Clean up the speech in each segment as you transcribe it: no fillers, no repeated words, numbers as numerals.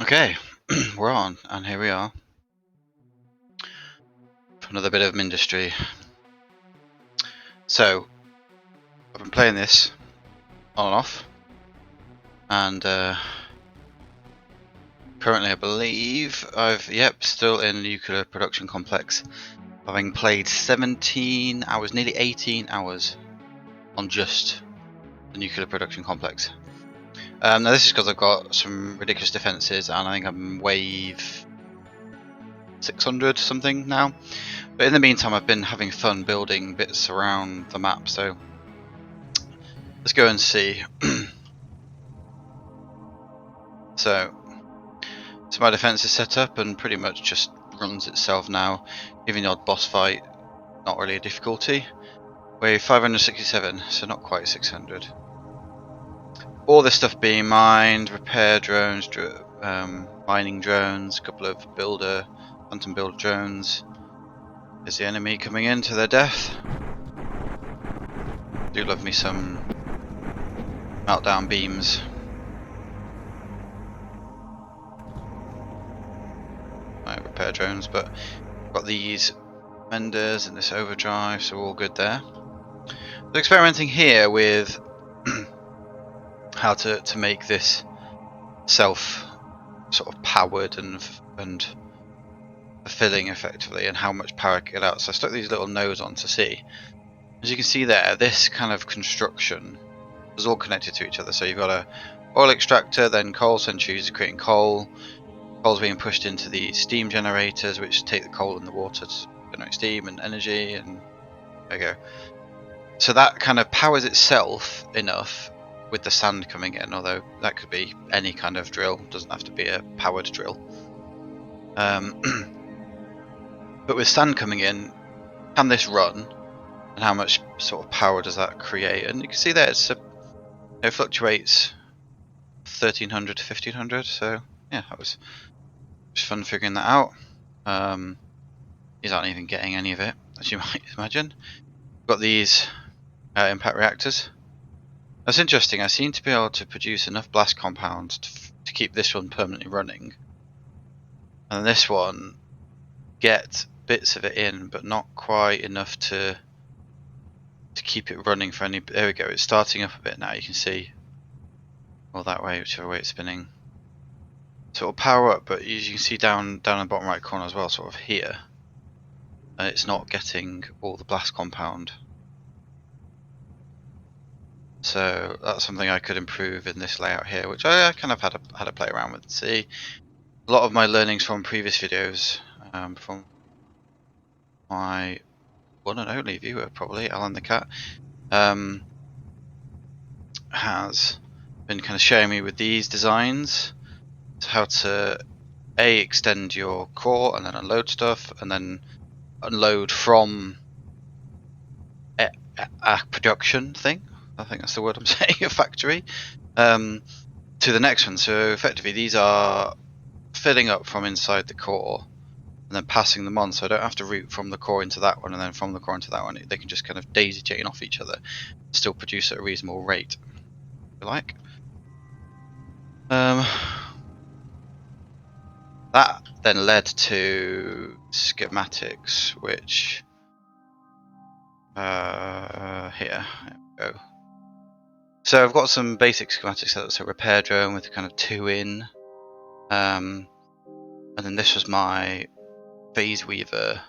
Okay, we're on, and here we are for another bit of Mindustry. So, I've been playing this on and off, and currently I believe still in the nuclear production complex, having played 17 hours, nearly 18 hours on just the nuclear production complex. Now this is because I've got some ridiculous defences, and I think I'm wave 600 something now. But in the meantime, I've been having fun building bits around the map, so let's go and see. So my defense is set up and pretty much just runs itself now. Even the odd boss fight, not really a difficulty. Wave 567, so not quite 600. All this stuff being mined, repair drones, mining drones, a couple of phantom builder drones. Is the enemy coming in to their death? Do love me some meltdown beams. Repair drones, but got these menders and this overdrive, so all good there. So experimenting here with how to make this self sort of powered and fulfilling effectively, and how much power I can get out. So I stuck these little nodes on to see. As you can see there, this kind of construction is all connected to each other. So you've got a oil extractor, then coal centrifuges creating coal. Coal's being pushed into the steam generators, which take the coal and the water to generate steam and energy, and there you go. So that kind of powers itself enough with the sand coming in, although that could be any kind of drill, doesn't have to be a powered drill. But with sand coming in, can this run, and how much sort of power does that create? And you can see there it fluctuates 1300 to 1500, so yeah, that was just fun figuring that out. These aren't even getting any of it, as you might imagine. Got these impact reactors. That's interesting. I seem to be able to produce enough blast compounds to keep this one permanently running, and this one get bits of it in, but not quite enough to keep it running for any. There we go. It's starting up a bit now. You can see, or that way, whichever way it's spinning. So it'll power up, but as you can see down the bottom right corner as well, sort of here, it's not getting all the blast compound. So that's something I could improve in this layout here, which I kind of had a play around with. See, a lot of my learnings from previous videos, from my one and only viewer, probably Alan the Cat, has been kind of showing me with these designs how to extend your core and then unload stuff, and then unload from a production thing. I think that's the word I'm saying, a factory, to the next one. So effectively these are filling up from inside the core and then passing them on, so I don't have to route from the core into that one and then from the core into that one. They can just kind of daisy chain off each other and still produce at a reasonable rate, if you like. That then led to schematics, which here we go. So I've got some basic schematics set up. So repair drone with kind of 2 in, and then this was my phase weaver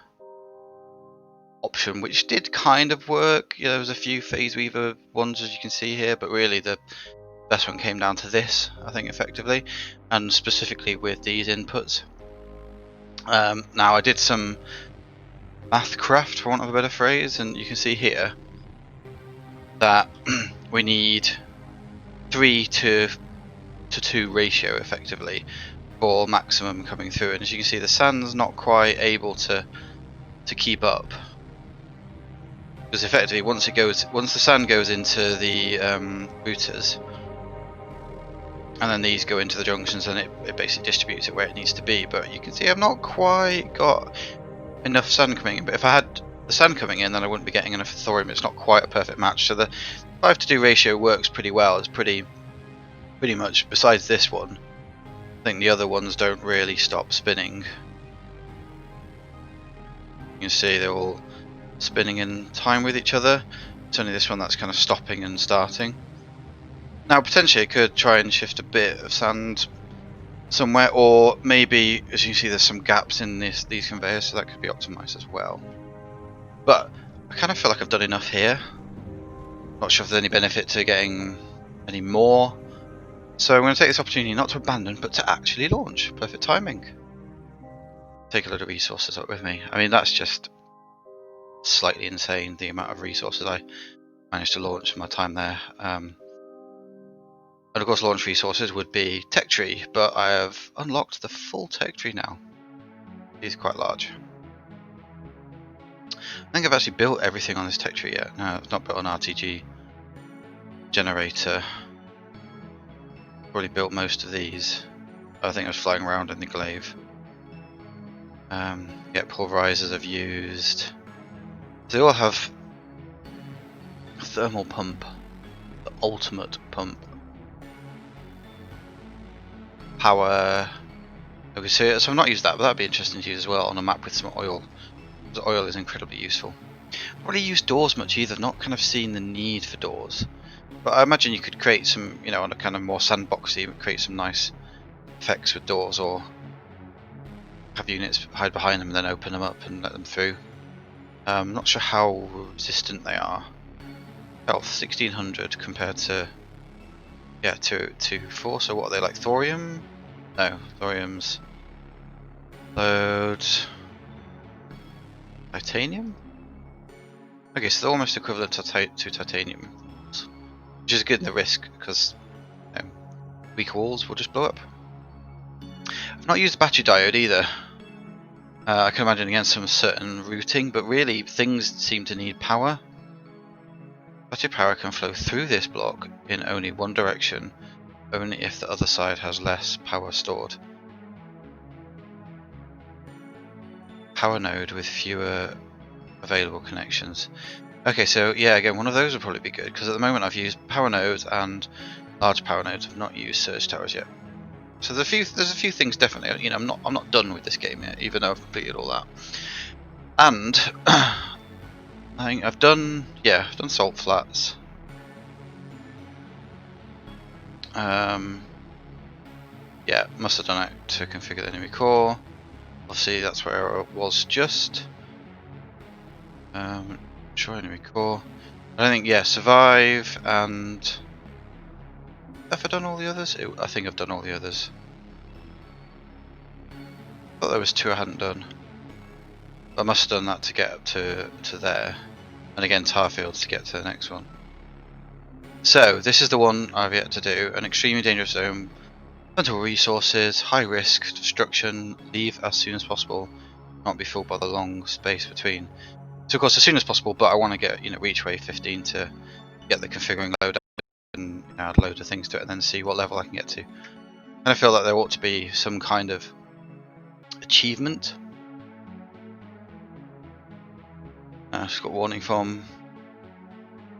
option, which did kind of work. Yeah, there was a few phase weaver ones, as you can see here, but really the best one came down to this, I think, effectively, and specifically with these inputs. Now I did some math craft, for want of a better phrase, and you can see here that we need 3 to 2 ratio effectively for maximum coming through, and as you can see the sand's not quite able to keep up, because effectively once the sand goes into the routers and then these go into the junctions, and it basically distributes it where it needs to be. But you can see I've not quite got enough sand coming in, but if I had the sand coming in then I wouldn't be getting enough thorium. It's not quite a perfect match, so the 5 to 2 ratio works pretty well. It's pretty much, besides this one, I think the other ones don't really stop spinning. You can see they're all spinning in time with each other. It's only this one that's kind of stopping and starting. Now potentially I could try and shift a bit of sand somewhere, or maybe, as you see, there's some gaps in these conveyors, so that could be optimized as well. But I kind of feel like I've done enough here. Not sure if there's any benefit to getting any more. So I'm going to take this opportunity not to abandon, but to actually launch. Perfect timing. Take a load of resources up with me. I mean, that's just slightly insane, the amount of resources I managed to launch in my time there. And of course launch resources would be tech tree, but I have unlocked the full tech tree now. It's quite large. I think I've actually built everything on this tech tree yet. No, I've not built an RTG generator. Probably built most of these. I think I was flying around in the glaive. Pulverizers I've used. They all have a thermal pump, the ultimate pump. Power. Okay, so I've not used that, but that'd be interesting to use as well on a map with some oil. Because oil is incredibly useful. Not really used doors much either. Not kind of seen the need for doors. But I imagine you could create some, on a kind of more sandboxy, create some nice effects with doors, or have units hide behind them and then open them up and let them through. I'm not sure how resistant they are. Health 1600 compared to 224. So what are they, like thorium? No, thorium's load titanium. Okay, so they're almost equivalent to titanium, which is good in the risk because weak walls will just blow up. I've not used the battery diode either. I can imagine against some certain routing, but really things seem to need power. Battery power can flow through this block in only one direction, only if the other side has less power stored. Power node with fewer available connections. Okay, so yeah, again, one of those would probably be good, because at the moment I've used power nodes and large power nodes. I've not used surge towers yet. So there's a few things definitely. I'm not done with this game yet, even though I've completed all that. And I think I've done salt flats. Must have done it to configure the enemy core. Obviously that's where I was just. Sure, enemy core. I think survive, and have I done all the others? I think I've done all the others. I thought there was 2 I hadn't done. I must have done that to get up to there, and again tar fields to get to the next one. So this is the one I've yet to do. An extremely dangerous zone, plentiful resources, high risk, destruction. Leave as soon as possible. Not be fooled by the long space between. So of course as soon as possible, but I want to get reach wave 15 to get the configuring load and add a load of things to it, and then see what level I can get to. And I feel like there ought to be some kind of achievement. Just got a warning from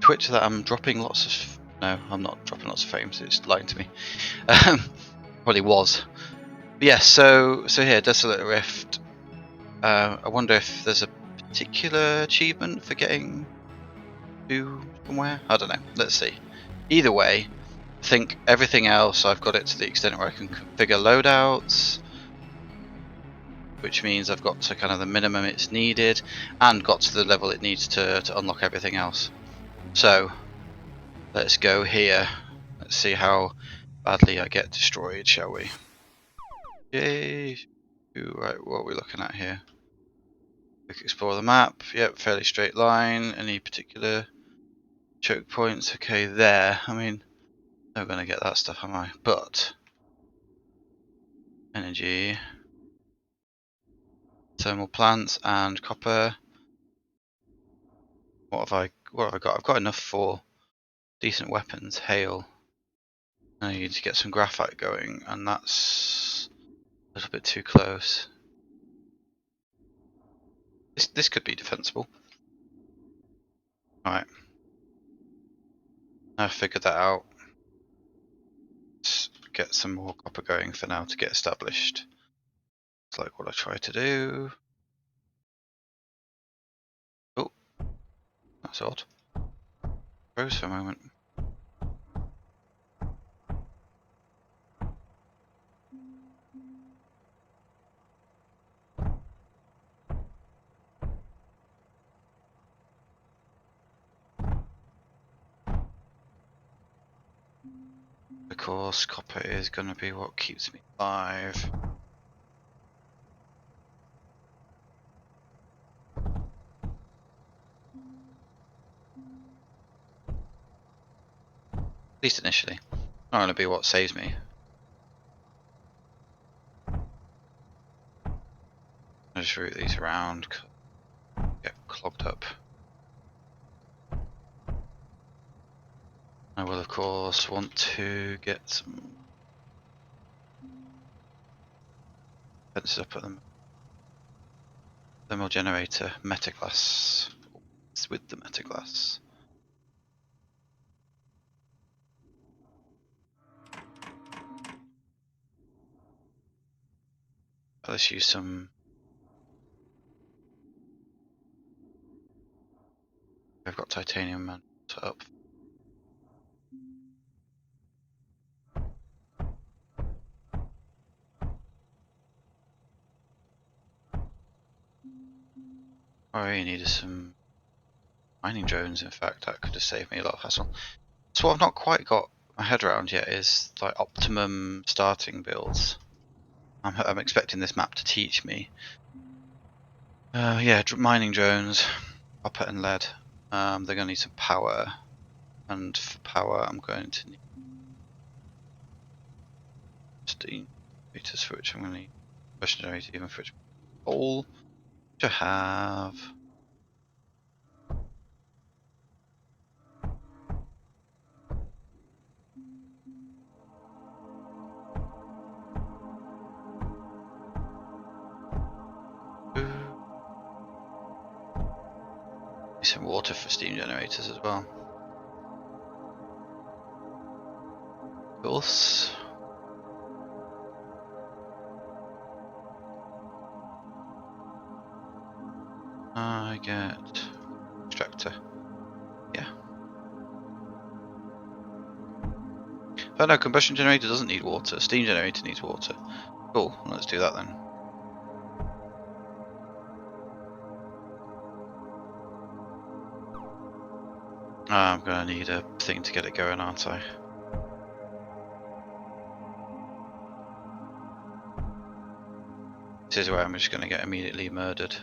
Twitch that I'm dropping lots of. No, I'm not dropping lots of frames. It's lying to me. Probably was. But yeah. So here, Desolate Rift. I wonder if there's a particular achievement for getting to somewhere. I don't know. Let's see. Either way, I think everything else I've got it to the extent where I can configure loadouts, which means I've got to kind of the minimum it's needed, and got to the level it needs to unlock everything else. So let's go here. Let's see how badly I get destroyed, shall we? Yay! Right, what are we looking at here? Quick explore the map. Yep, fairly straight line. Any particular choke points? Okay, there. I mean, I'm not going to get that stuff, am I? But energy, thermal plants, and copper. What have I got? I've got enough for decent weapons. Hail. I need to get some graphite going, and that's a little bit too close. This could be defensible. Alright. I figured that out. get some more copper going for now to get established. It's like what I try to do. Oh, that's odd. Froze for a moment. Of course, copper is going to be what keeps me alive. At least initially. Not going to be what saves me. I just route these around, get clogged up. I will of course want to get some fences up at the thermal generator metaglass. It's with the metaglass. Let's use some. I've got titanium and put up. I really needed some mining drones. In fact, that could have saved me a lot of hassle. So what I've not quite got my head around yet is like optimum starting builds. I'm expecting this map to teach me. Yeah, mining drones, copper and lead. They're going to need some power, and for power, I'm going to need steam generators, for which I'm going to need combustion generator, even for which coal to have. Some water for steam generators as well. Of course. I get extractor. Yeah. But no, combustion generator doesn't need water. Steam generator needs water. Cool. Let's do that then. I'm gonna need a thing to get it going, aren't I? This is where I'm just gonna get immediately murdered.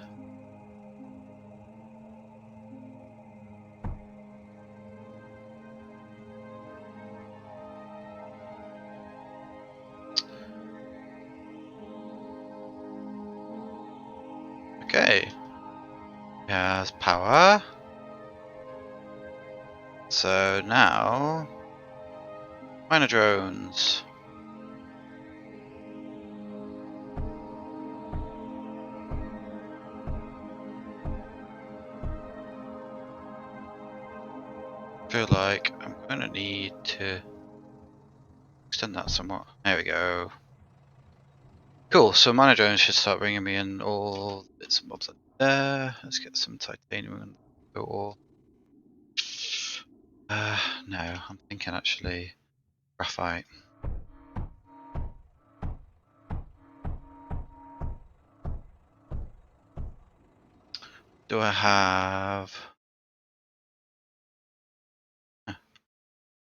Okay. Has power. So now, miner drones. I feel like I'm gonna need to extend that somewhat. There we go. Cool, so miner drones should start bringing me in all bits and bobs like there. Let's get some titanium and ore. No, I'm thinking actually graphite. Do I have...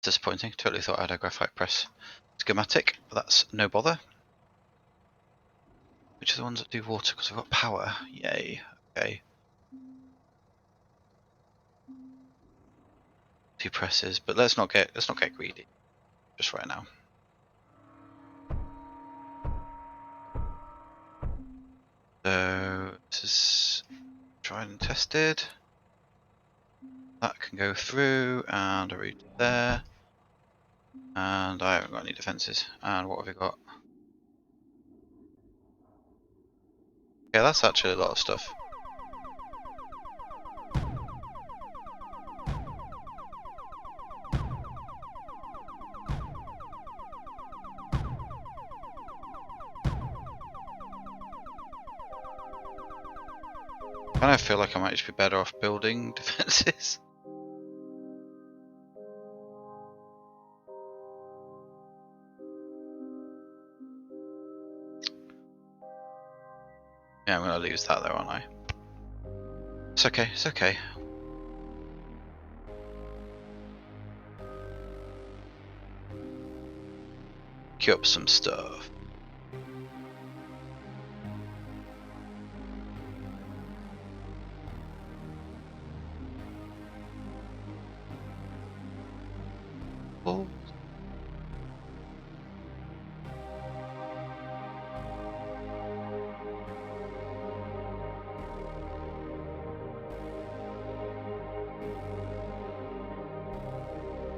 Disappointing, totally thought I had a graphite press schematic, but that's no bother. Which are the ones that do water? Because I've got power. Yay. Okay. 2 presses, but let's not get greedy just right now. So this is tried and tested. That can go through, and a route there. And I haven't got any defences. And what have we got? Yeah, that's actually a lot of stuff. I kind of feel like I might just be better off building defences. Yeah, I'm going to lose that though, aren't I? It's okay, it's okay. Queue up some stuff. Oh.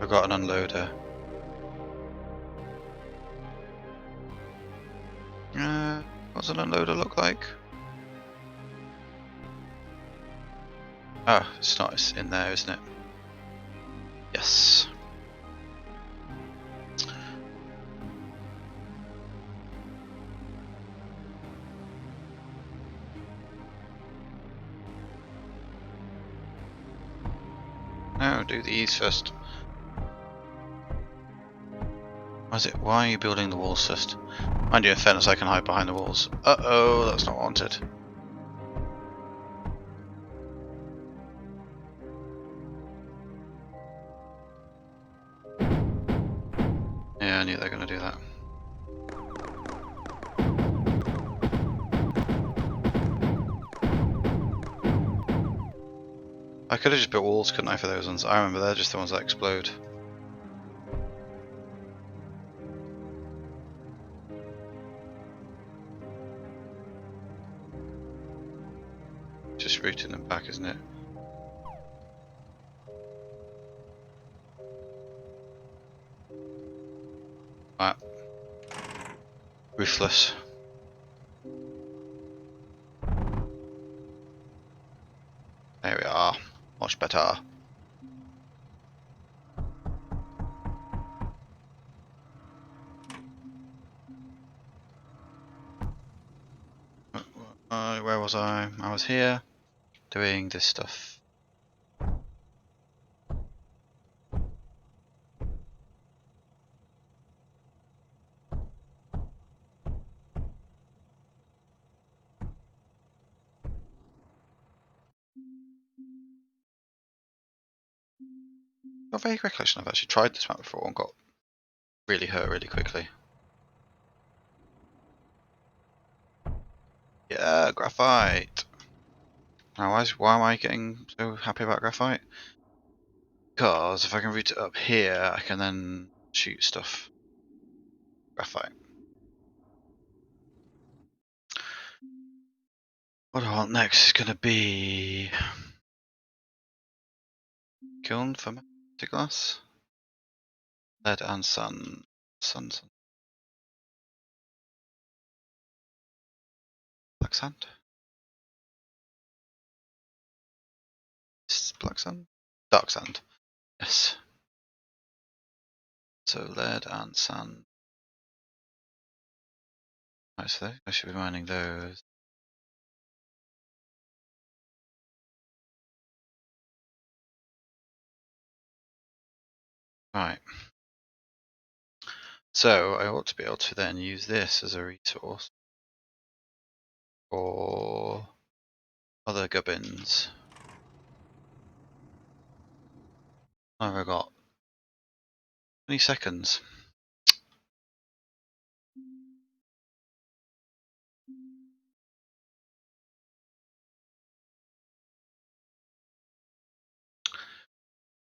I've got an unloader. What's an unloader look like? Oh, it's not. It's in there, isn't it? Yes. No, do these first. Why are you building the walls first? Mind you, in fairness, I can hide behind the walls. Uh-oh, that's not wanted. Yeah, I knew they were going to do that. I could have just built walls, couldn't I, for those ones? I remember they're just the ones that explode. Just routing them back, isn't it? Right. Ruthless. There we are. Much better. Where was I? I was here doing this stuff. Got a vague recollection I've actually tried this map before and got really hurt really quickly. Yeah, graphite! Now, why am I getting so happy about graphite? Because if I can route it up here, I can then shoot stuff. Graphite. What I want next is going to be kiln for glass, lead and sun. Sun. Black sand. Is black sand? Dark sand. Yes. So lead and sand. Right, so I should be mining those. Right. So I ought to be able to then use this as a resource for other gubbins. What have I got? 20 seconds.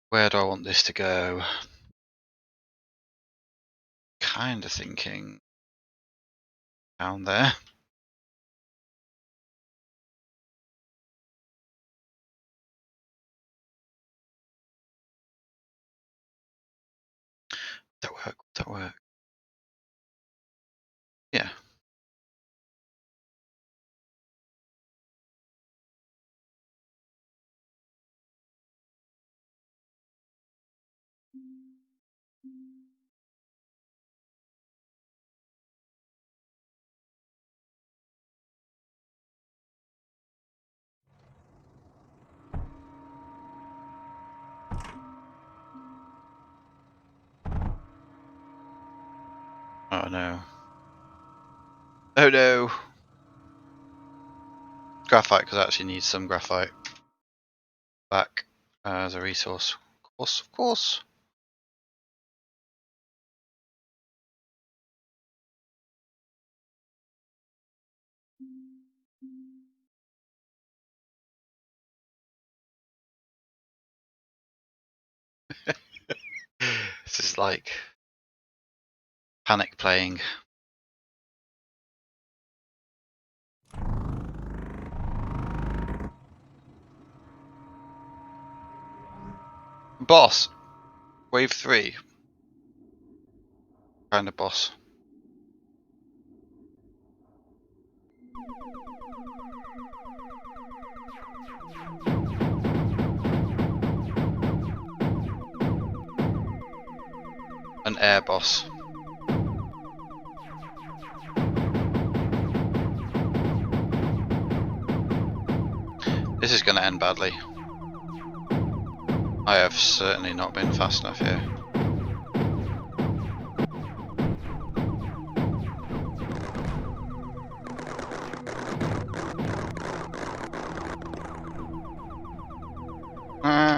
Where do I want this to go? Kind of thinking down there. That work? That work? Yeah. Oh no. Oh no! Graphite, because I actually need some graphite back as a resource. Of course, of course. This is like panic playing. Boss! Wave 3. Kind of boss. An air boss. This is going to end badly. I have certainly not been fast enough here.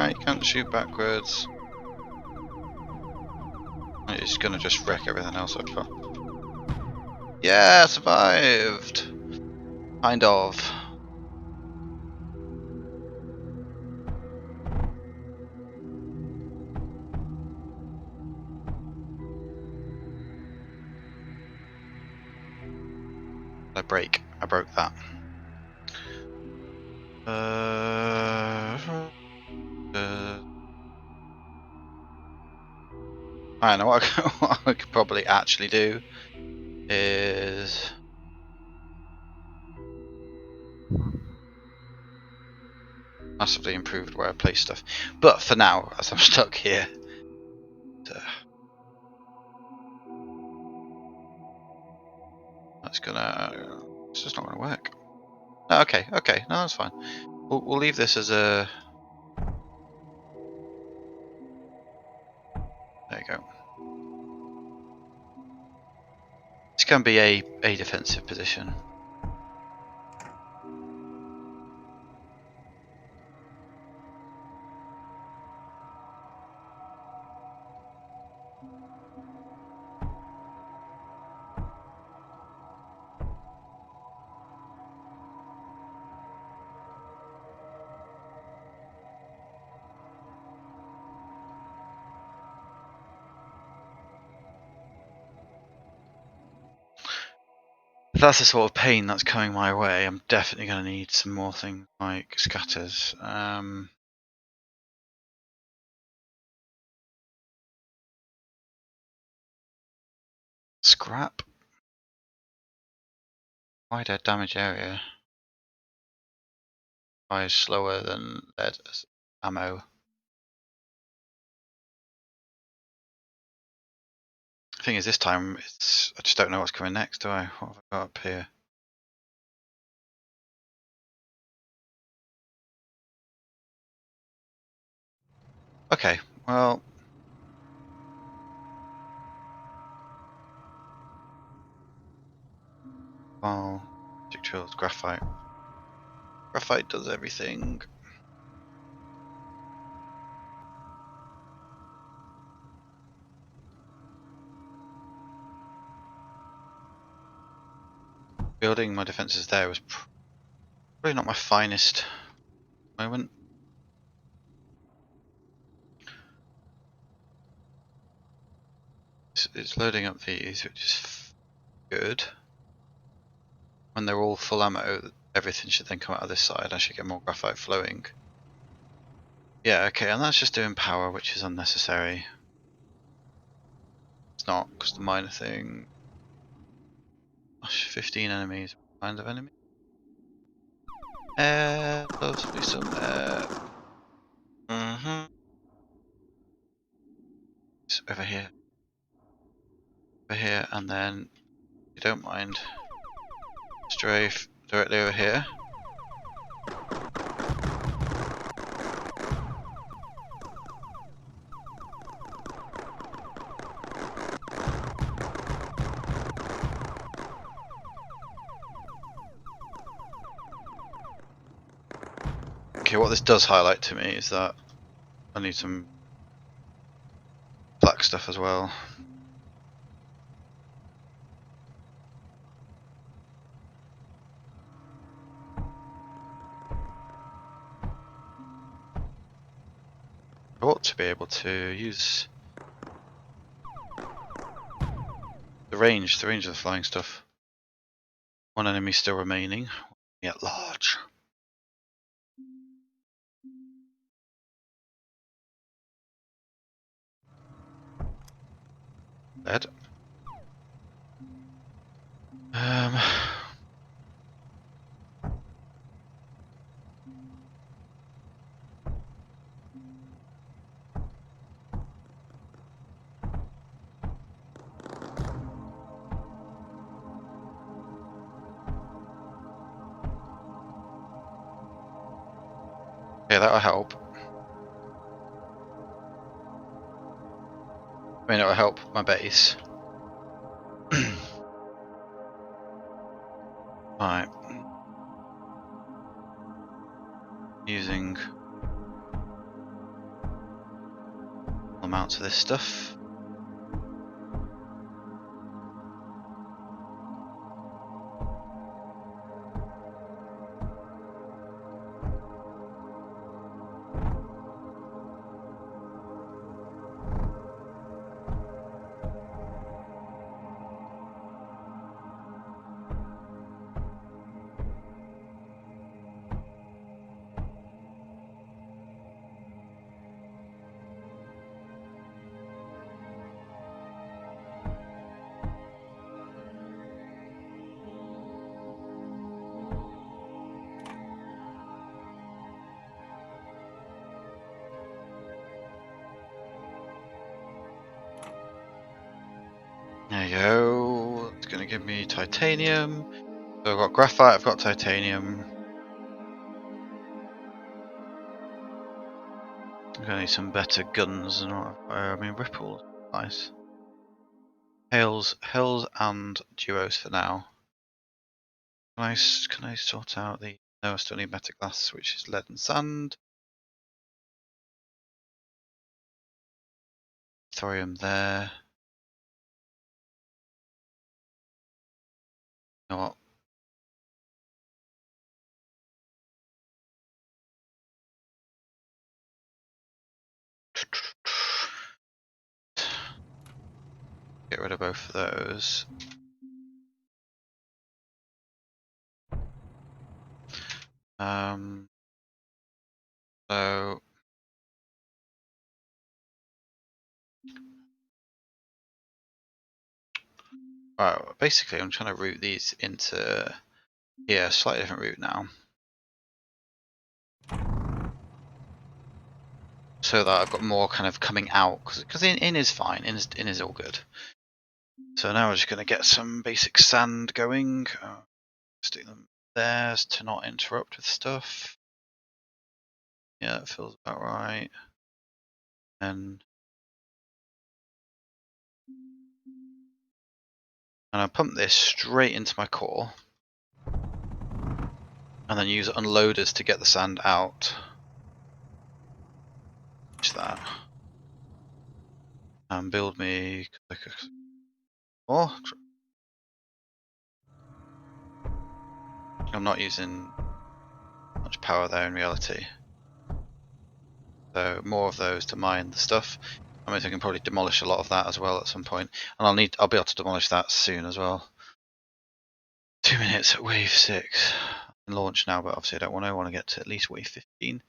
You can't shoot backwards. It's going to just wreck everything else I've got. Yeah, survived! Kind of. I broke that. I know what I could probably actually do is massively improved where I place stuff. But for now, as I'm stuck here, it's just not gonna work. No, okay, no, that's fine. We'll leave this as a. There you go. It's gonna be a defensive position. If that's the sort of pain that's coming my way, I'm definitely going to need some more things like scatters. Scrap. Wider damage area. Fires slower than lead ammo. The thing is, this time I just don't know what's coming next, do I? What have I got up here? Okay, well. Magic drills, graphite. Graphite does everything. Building my defences there was probably not my finest moment. It's loading up these, which is good. When they're all full ammo, everything should then come out of this side. I should get more graphite flowing. Yeah, okay, and that's just doing power, which is unnecessary. It's not, because the miner thing. Gosh, 15 enemies. What kind of enemy? Lovely some air. It's over here. Over here, and then, if you don't mind, strafe directly over here. Okay, what this does highlight to me is that I need some black stuff as well. I ought to be able to use the range of the flying stuff. One enemy still remaining. At large. Dead. Okay, that'll help. I mean, it'll help my base. Right. Using amounts of this stuff. There you go. It's going to give me titanium. So I've got graphite, I've got titanium. I'm going to need some better guns and I mean ripples. Nice. Hails and duos for now. Can I sort out the? No, I still need metaglass, which is lead and sand. Thorium there. You know what? Get rid of both of those. So right, basically I'm trying to route these into a slightly different route now. So that I've got more kind of coming out, because in is fine, in is all good. So now we're just going to get some basic sand going. Stick them there to not interrupt with stuff. Yeah, that feels about right. And I pump this straight into my core, and then use unloaders to get the sand out. Just that. And build me like oh, I'm not using much power there in reality. So more of those to mine the stuff. I mean, I can probably demolish a lot of that as well at some point, and I'll be able to demolish that soon as well. 2 minutes at wave 6. I can launch now, but obviously I want to get to at least wave 15,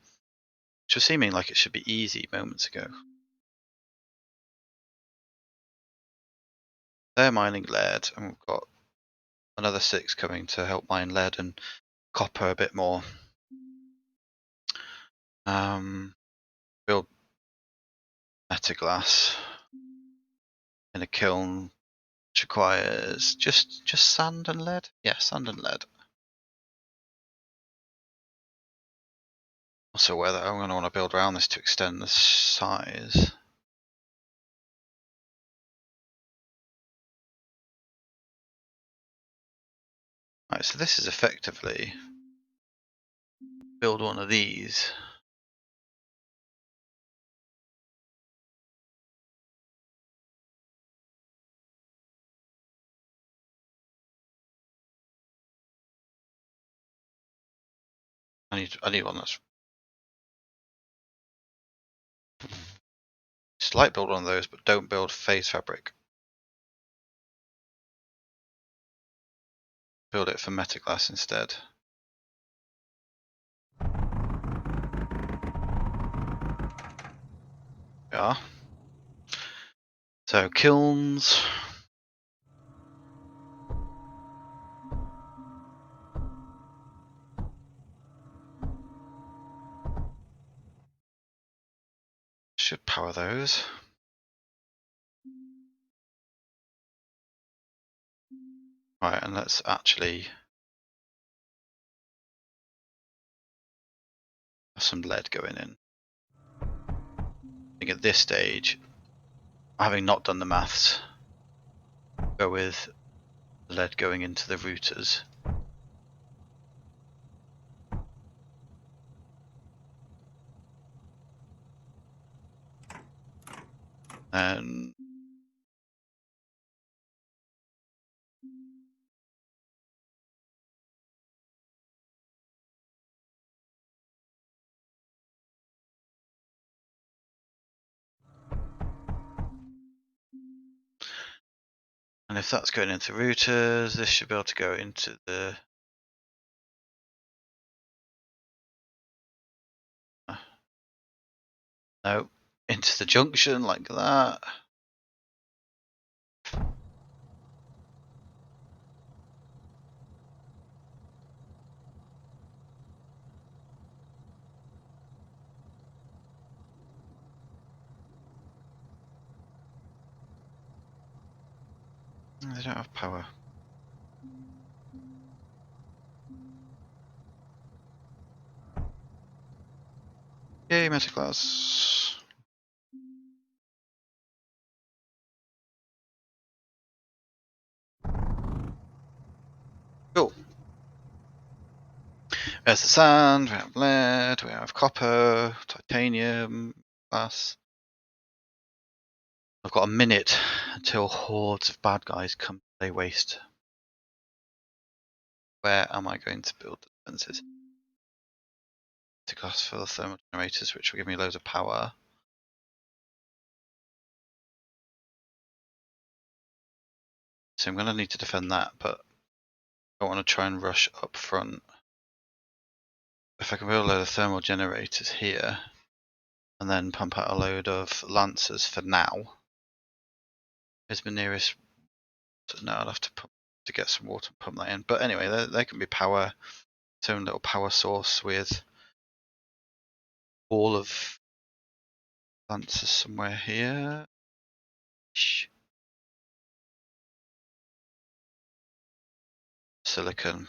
which was seeming like it should be easy moments ago. They're mining lead, and we've got another 6 coming to help mine lead and copper a bit more. Build metaglass in a kiln, which requires just sand and lead. Yeah, sand and lead. Also, whether I'm going to want to build around this to extend the size. Right, so this is effectively build one of these. I need one that's slight. Build one of those, but don't build phase fabric. Build it for metaglass instead. Yeah. So kilns. Should power those. Right, and let's actually have some lead going in. I think at this stage, having not done the maths, go with lead going into the routers. And if that's going into routers, this should be able to go into the no, into the junction like that. They don't have power. Yay, metaglass. Cool. There's the sand, we have lead, we have copper, titanium, glass. I've got a minute until hordes of bad guys come lay waste. Where am I going to build the defences? To glass for the thermal generators, which will give me loads of power. So I'm going to need to defend that, but I want to try and rush up front. If I can build a load of thermal generators here, and then pump out a load of lancers for now. Is my nearest? No, I'll have to get some water and pump that in. But anyway, there can be power. Its own little power source with all of lancers somewhere here. Silicon.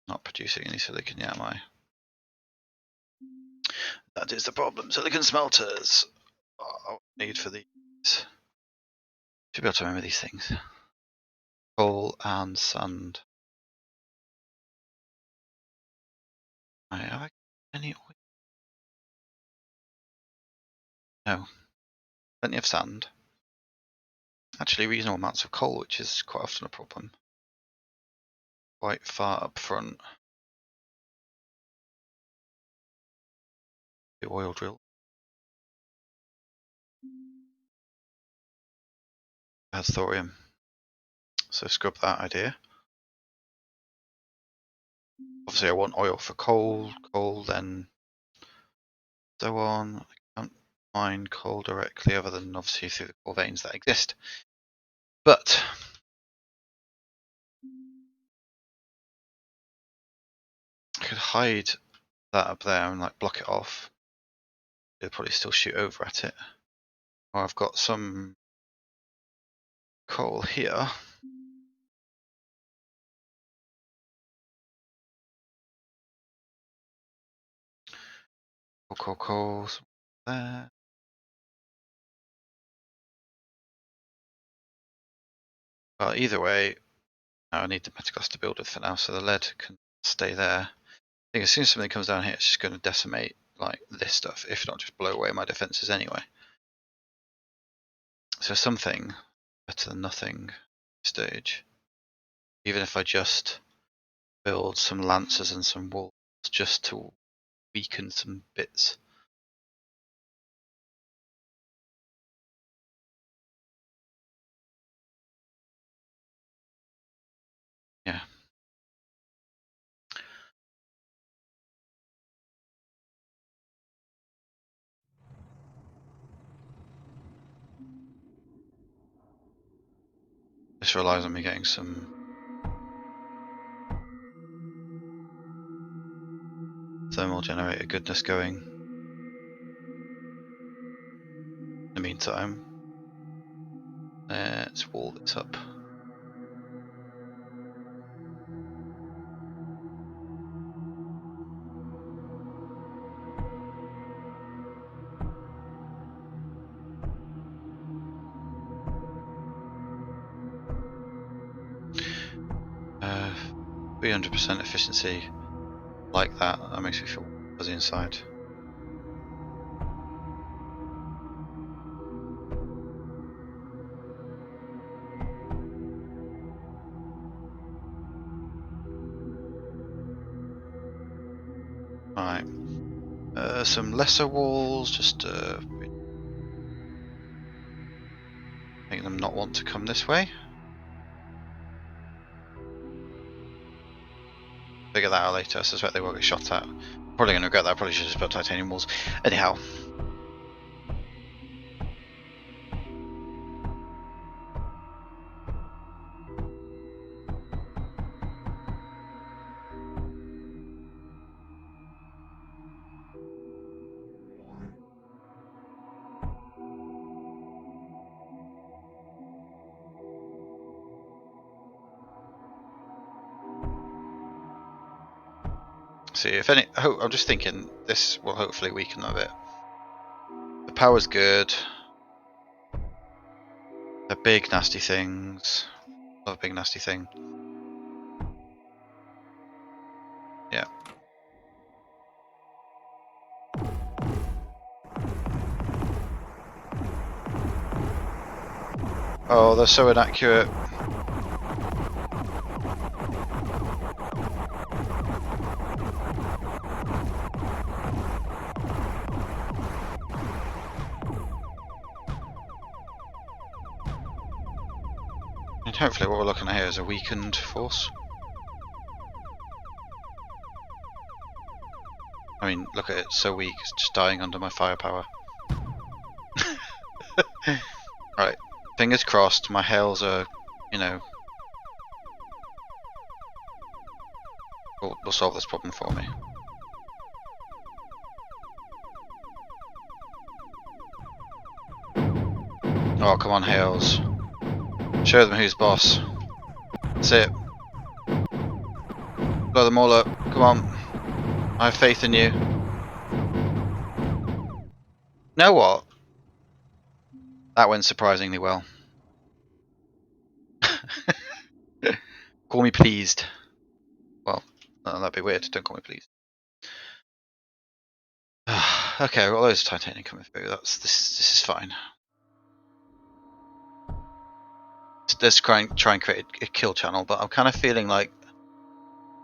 Not producing any silicon yet, am I? That is the problem. Silicon smelters. Oh, need for these. Should be able to remember these things. Coal and sand. Have I any oil? No. Plenty of sand. Actually, reasonable amounts of coal, which is quite often a problem. Quite far up front. The oil drill. Has thorium. So scrub that idea. Obviously I want oil for coal, then so on. I can't mine coal directly other than obviously through the coal veins that exist. But I could hide that up there and like block it off. They'll probably still shoot over at it. Or I've got some coal here. Coal there. But either way, I need the metaglass to build it for now, so the lead can stay there. think as soon as something comes down here, it's just going to decimate like this stuff, if not just blow away my defenses anyway. So something better than nothing stage. Even if I just build some lancers and some walls just to weaken some bits. Yeah. This relies on me getting some thermal generator goodness going. In the meantime, let's wall this up. Uh, 300% efficiency like that. That makes me feel fuzzy inside. Alright. Some lesser walls, just to make them not want to come this way. Figure that out later. I suspect they will get shot at. Probably going to regret that. Probably should have just built titanium walls. Anyhow. See, if any, I'm just thinking this will hopefully weaken them a bit. The power's good. They're big nasty things. Love a big nasty thing. Yeah. Oh, they're so inaccurate. And hopefully what we're looking at here is a weakened force. I mean, look at it, so weak, it's just dying under my firepower. Right, fingers crossed, my hails are, you know, will solve this problem for me. Oh, come on, hails. Show them who's boss. That's it. Blow them all up. Come on. I have faith in you. Know what? That went surprisingly well. Call me pleased. Well, that'd be weird. Don't call me pleased. Okay, well, there's titanium coming through. This is fine. Let's try and create a kill channel, but I'm kind of feeling like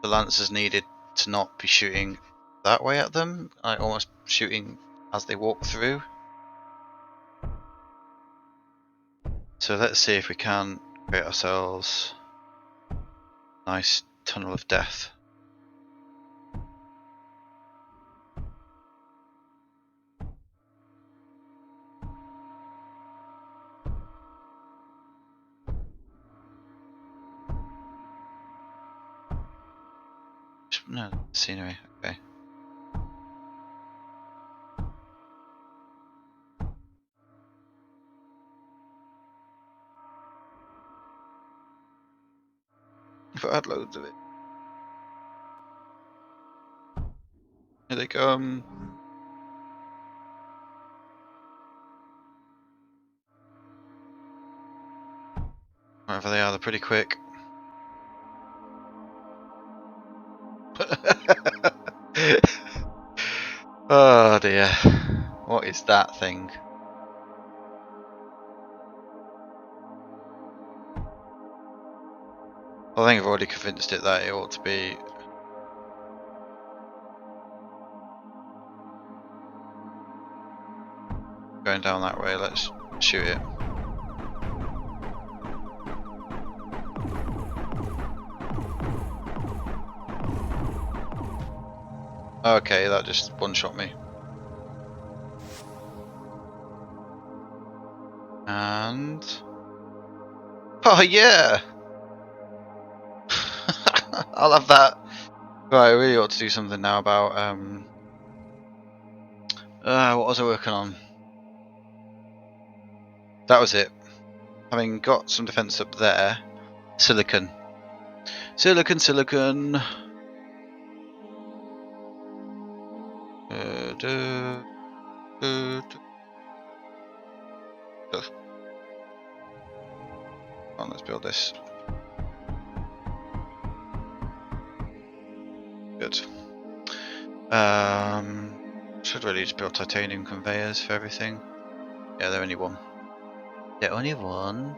the lancers needed to not be shooting that way at them, like almost shooting as they walk through. So let's see if we can create ourselves a nice tunnel of death. No, scenery, okay. If I had loads of it. Here they come. Wherever they are, they're pretty quick. Oh dear. What is that thing? I think I've already convinced it that it ought to be going down that way. Let's shoot it. Okay, that just one-shot me. And... oh yeah! I'll have that. Right, I really ought to do something now about what was I working on? That was it. Having got some defense up there, silicon. Silicon, silicon. Come on, let's build this. Good. Should really just build titanium conveyors for everything. Yeah, they're only one. They're only one.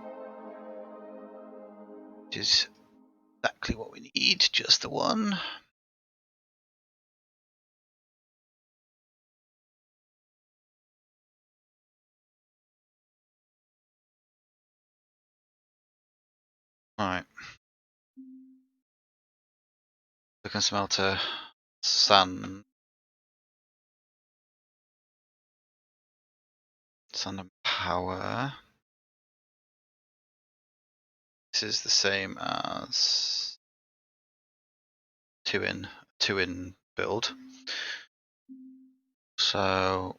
Which is exactly what we need, just the one. Alright. Silicon smelter, sand and power. This is the same as two in build. So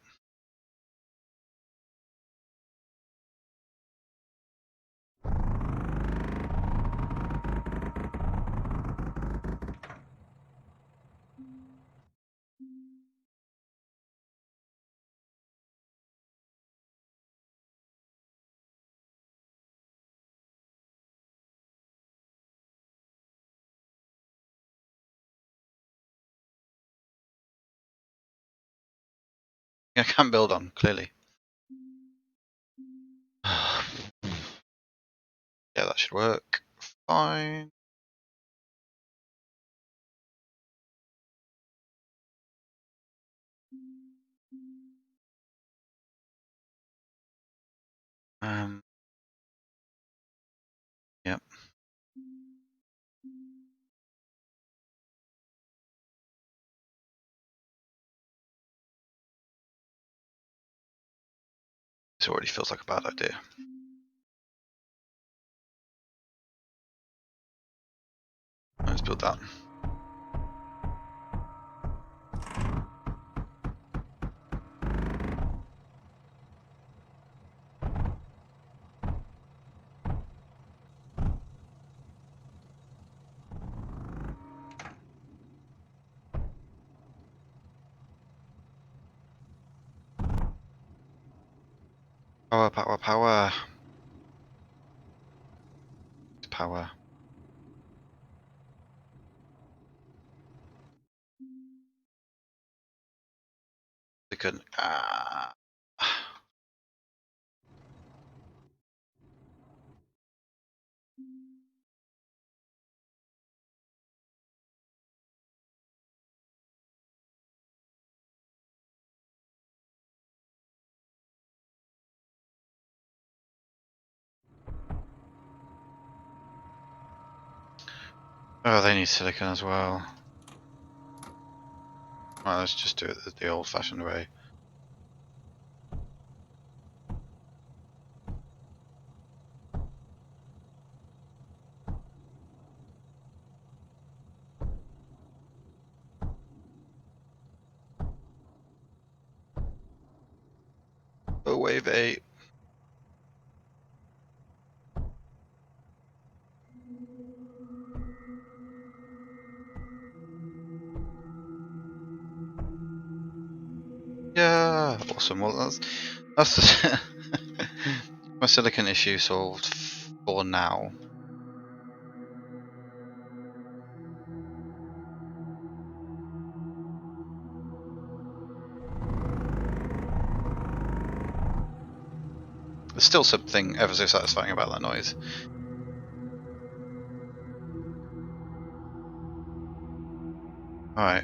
I can't build on, clearly. Yeah, that should work fine. Yep. This already feels like a bad idea. Let's build that. Power, power, power. Power. Silicon. Ah. Oh, they need silicon as well. Right, let's just do it the old-fashioned way. Oh, wave 8. Yeah, awesome. Well, that's the my silicon issue solved for now. There's still something ever so satisfying about that noise. Alright.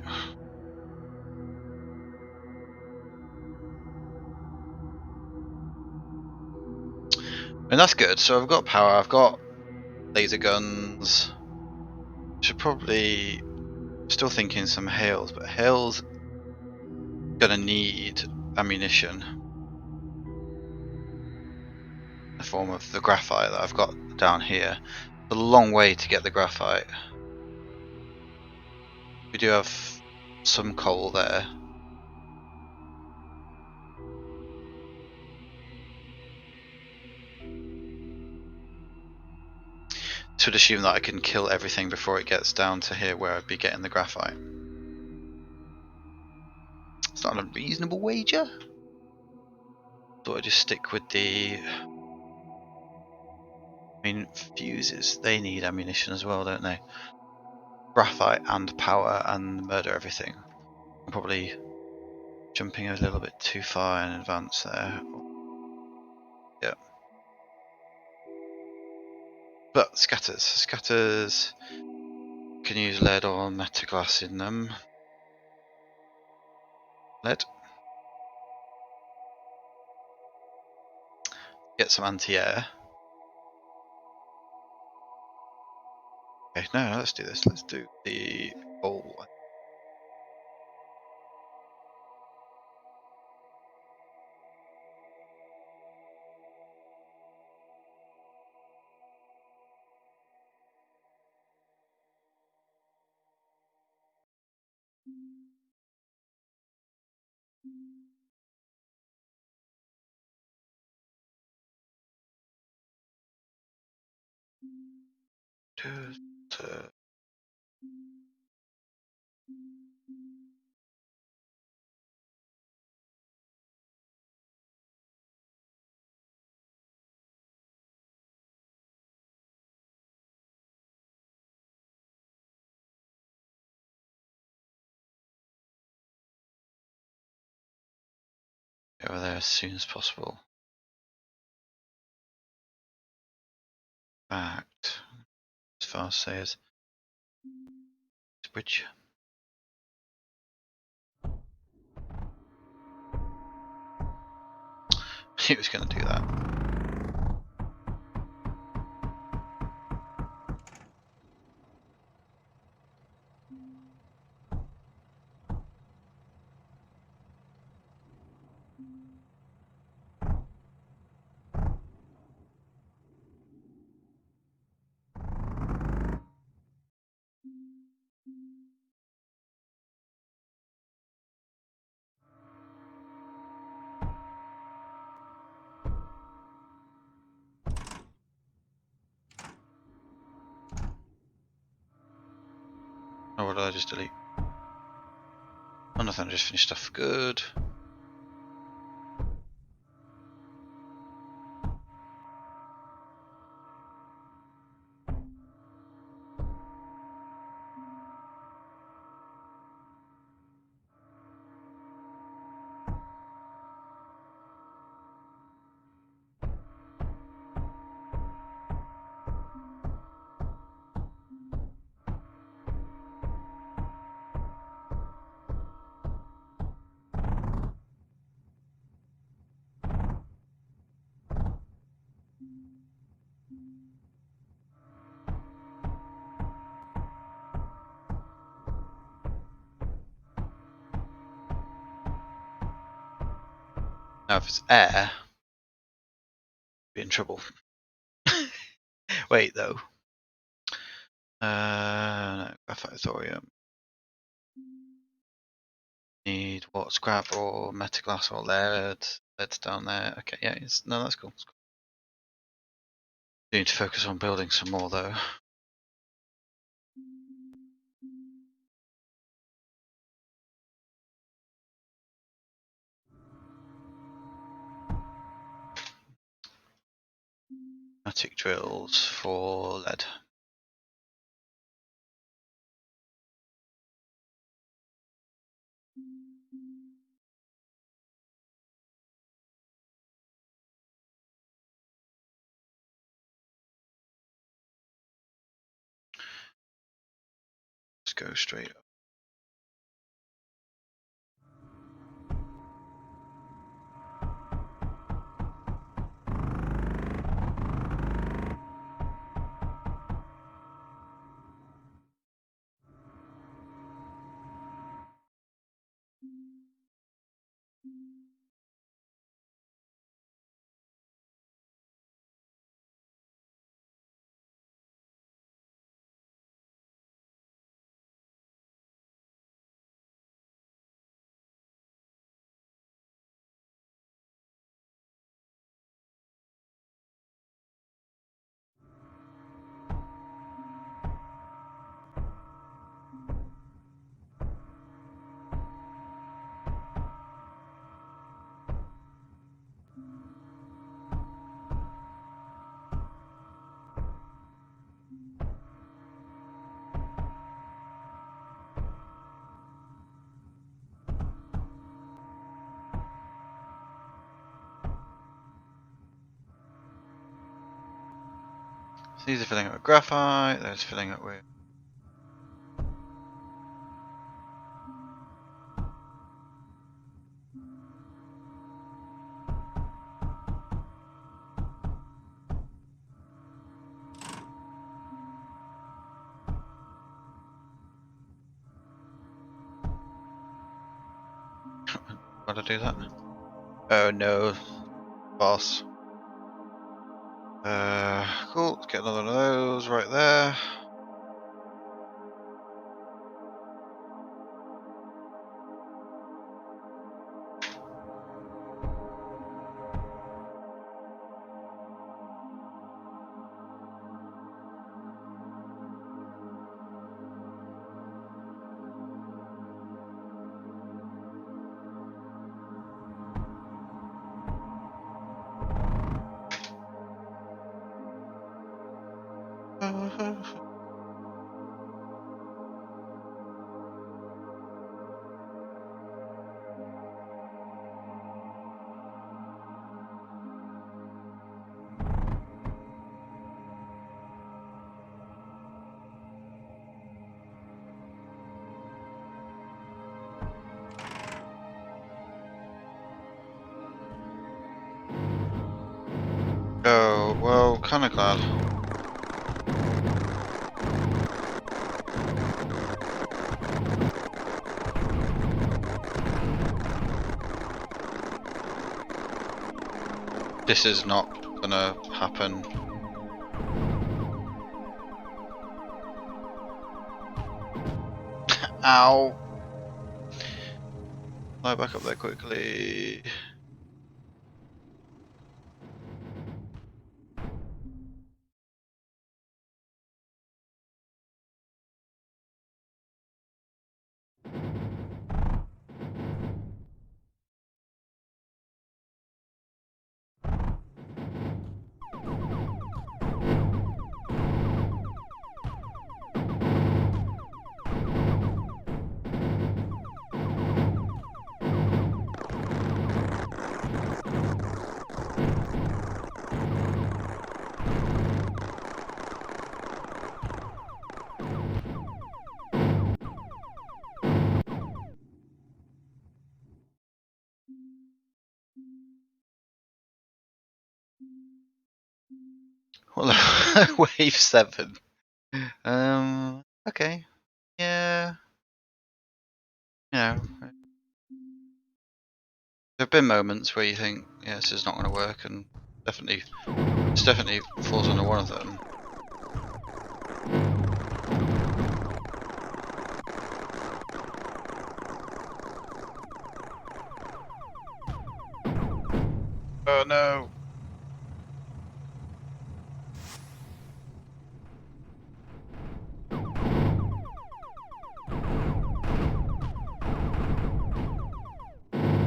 And that's good. So I've got power, I've got laser guns. Should probably still thinking some hails, but hails gonna need ammunition in the form of the graphite that I've got down here. It's a long way to get the graphite. We do have some coal there. Should assume that I can kill everything before it gets down to here where I'd be getting the graphite. It's not a reasonable wager. Thought I'd just stick with the... I mean, fuses, they need ammunition as well, don't they? Graphite and power and murder everything. I'm probably jumping a little bit too far in advance there. Yeah. But scatters. Scatters can use lead or metaglass in them. Lead. Get some anti-air. Okay, no, let's do this. Let's do the coal. Get over there as soon as possible. Fact. As far as say as bridge. He was going to do that. Or what did I just delete? Oh, nothing, I just finished stuff. Good. Now if it's air, be in trouble. Wait though. No, graphite thorium. Need what? Scrap or metaglass or lead? Lead's down there. Okay, yeah, no, that's cool. You need to focus on building some more though. Pneumatic drills for lead. Let's go straight up. So these are filling up with graphite, those filling up with how to do that? Oh no, boss. Cool, let's get another one of those right there. Oh, well, kinda glad. This is not gonna happen. Ow! Fly back up there quickly. Well, wave 7. Okay. Yeah. You know, there have been moments where you think, yeah, this is not going to work, and this definitely falls under one of them. Oh no!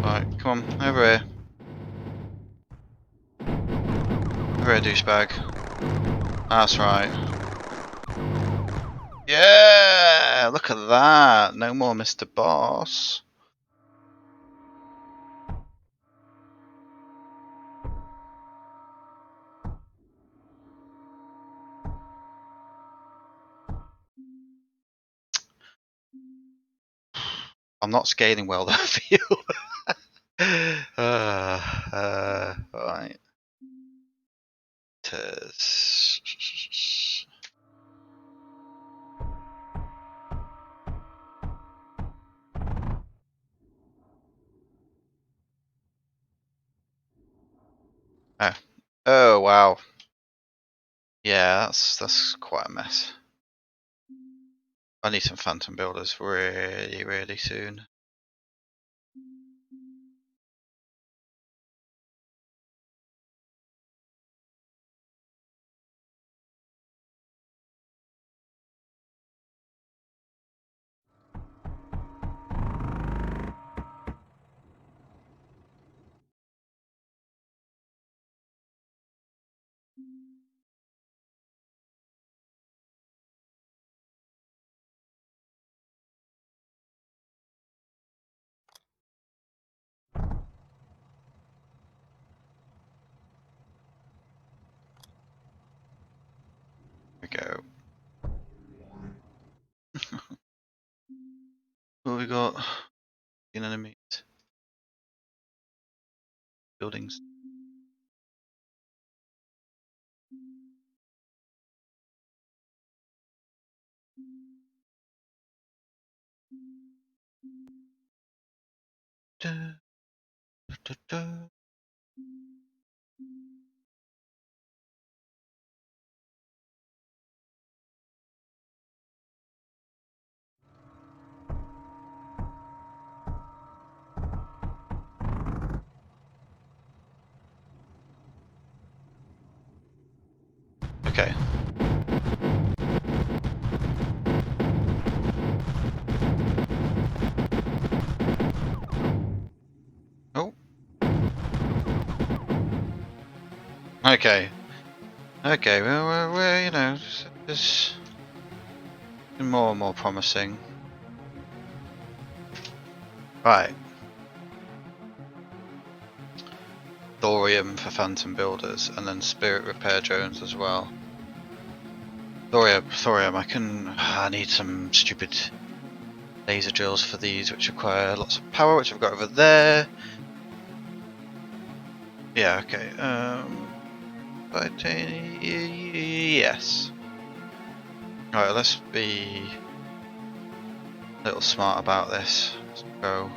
Right, come on, over here. Over here, douchebag. That's right. Yeah! Look at that! No more Mr. Boss. I'm not scaling well that field. Right. Oh. Oh wow. Yeah, that's quite a mess. I need some phantom builders really, really soon. There we go. What we got? Enemies. Buildings. Da, da, da. Okay. Oh. Okay. Okay. Well, we're you know, it's more and more promising. Right. Thorium for phantom builders, and then spirit repair drones as well. Thorium. I need some stupid laser drills for these, which require lots of power, which I've got over there. Yeah. Okay. Yes. All right. Let's be a little smart about this. Let's go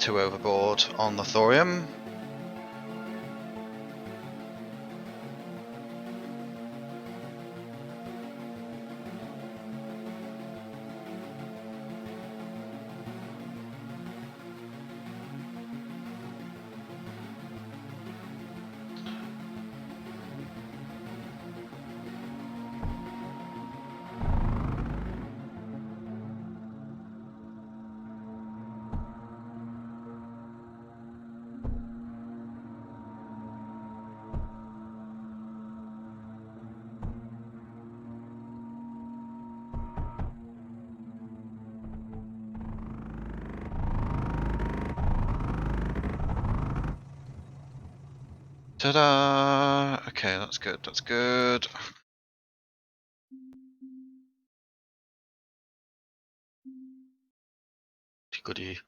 2 overboard on the thorium. Ta-da! Okay, that's good. That's good. Goody.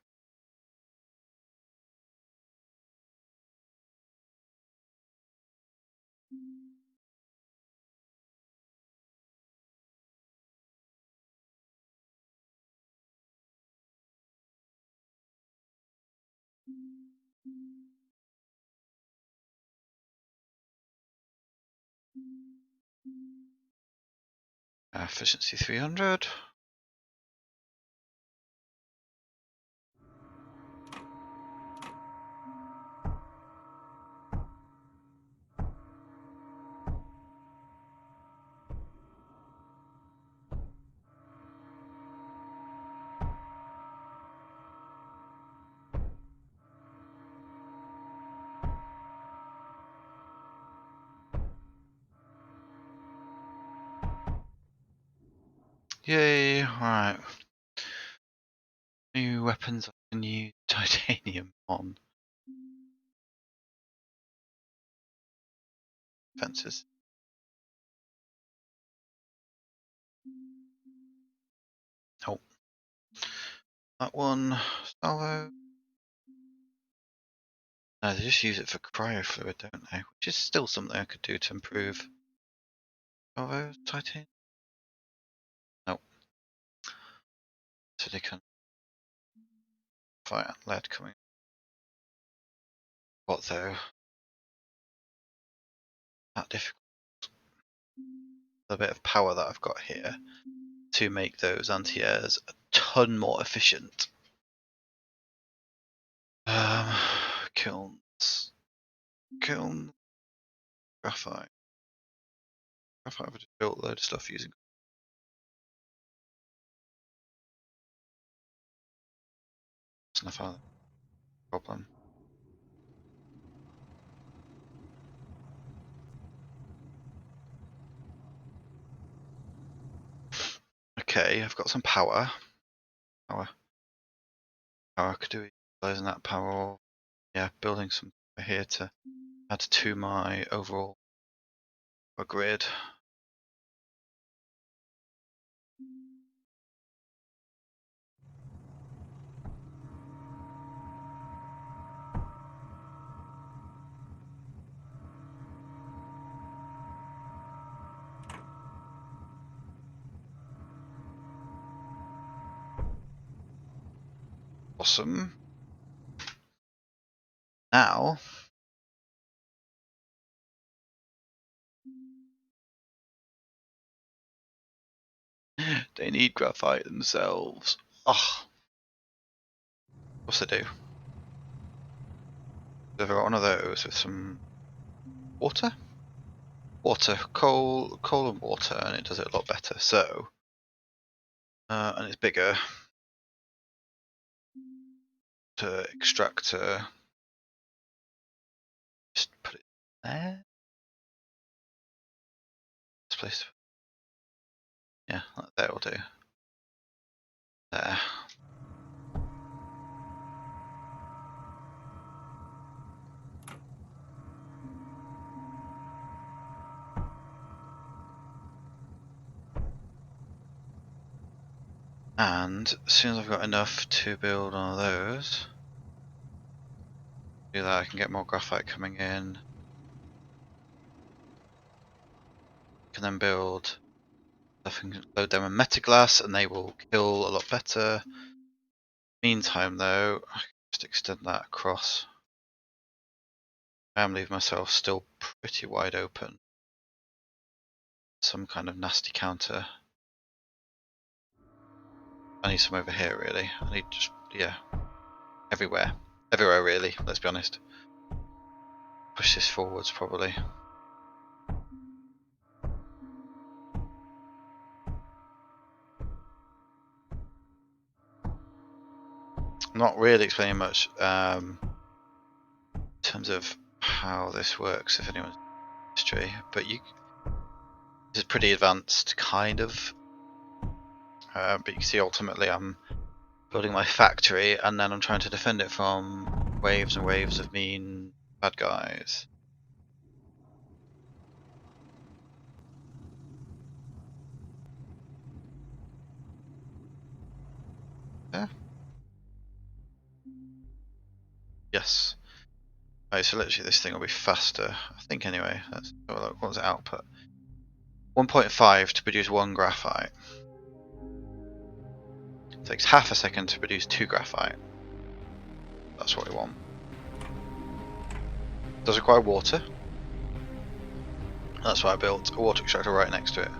Efficiency 300. Yay! Alright. New weapons I can use titanium on. Fences. Oh. That one, salvo. No, they just use it for cryofluid, don't they? Which is still something I could do to improve. Salvo, titanium? Nope. Silicon. Fire, lead coming. What though? That difficult. The bit of power that I've got here to make those anti-airs a ton more efficient. Kilns. Kiln. Graphite. Graphite, I've just built a load of stuff using. That's enough of a problem. Okay, I've got some power. Power could do utilizing that power, or yeah, building some here to add to my overall grid. Awesome. Now they need graphite themselves. Oh, of course they do. I've got one of those with some water, coal and water, and it does it a lot better. So, and it's bigger. To extractor, just put it there. This place, yeah, that will do. There. And as soon as I've got enough to build one of those, do that, I can get more graphite coming in. Can then build stuff and load them in metaglass, and they will kill a lot better. Meantime, though, I can just extend that across. I am leaving myself still pretty wide open. Some kind of nasty counter. I need some over here, really. I need just, yeah, everywhere. Everywhere, really, let's be honest. Push this forwards, probably. I'm not really explaining much in terms of how this works, if anyone's history, but this is pretty advanced, kind of. But you can see ultimately I'm building my factory, and then I'm trying to defend it from waves and waves of mean bad guys. Yeah. Yes. Right, so literally this thing will be faster, I think anyway. Let's have a look. What was the output? 1.5 to produce 1 graphite. It takes half a second to produce 2 graphite. That's what we want. It does require water. That's why I built a water extractor right next to it.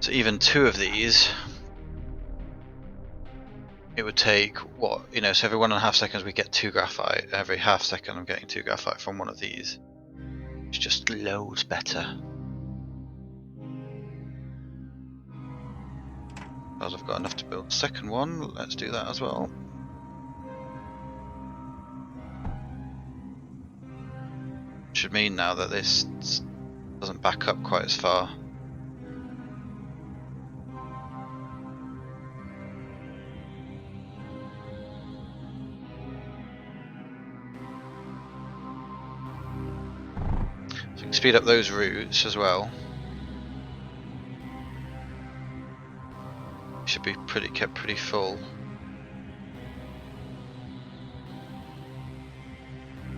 So even 2 of these, it would take, what, so every 1.5 seconds we get 2 graphite. Every half second I'm getting 2 graphite from one of these. It's just loads better. As I've got enough to build the second one, let's do that as well. Should mean now that this doesn't back up quite as far. speed up those routes as well. Should be kept pretty full.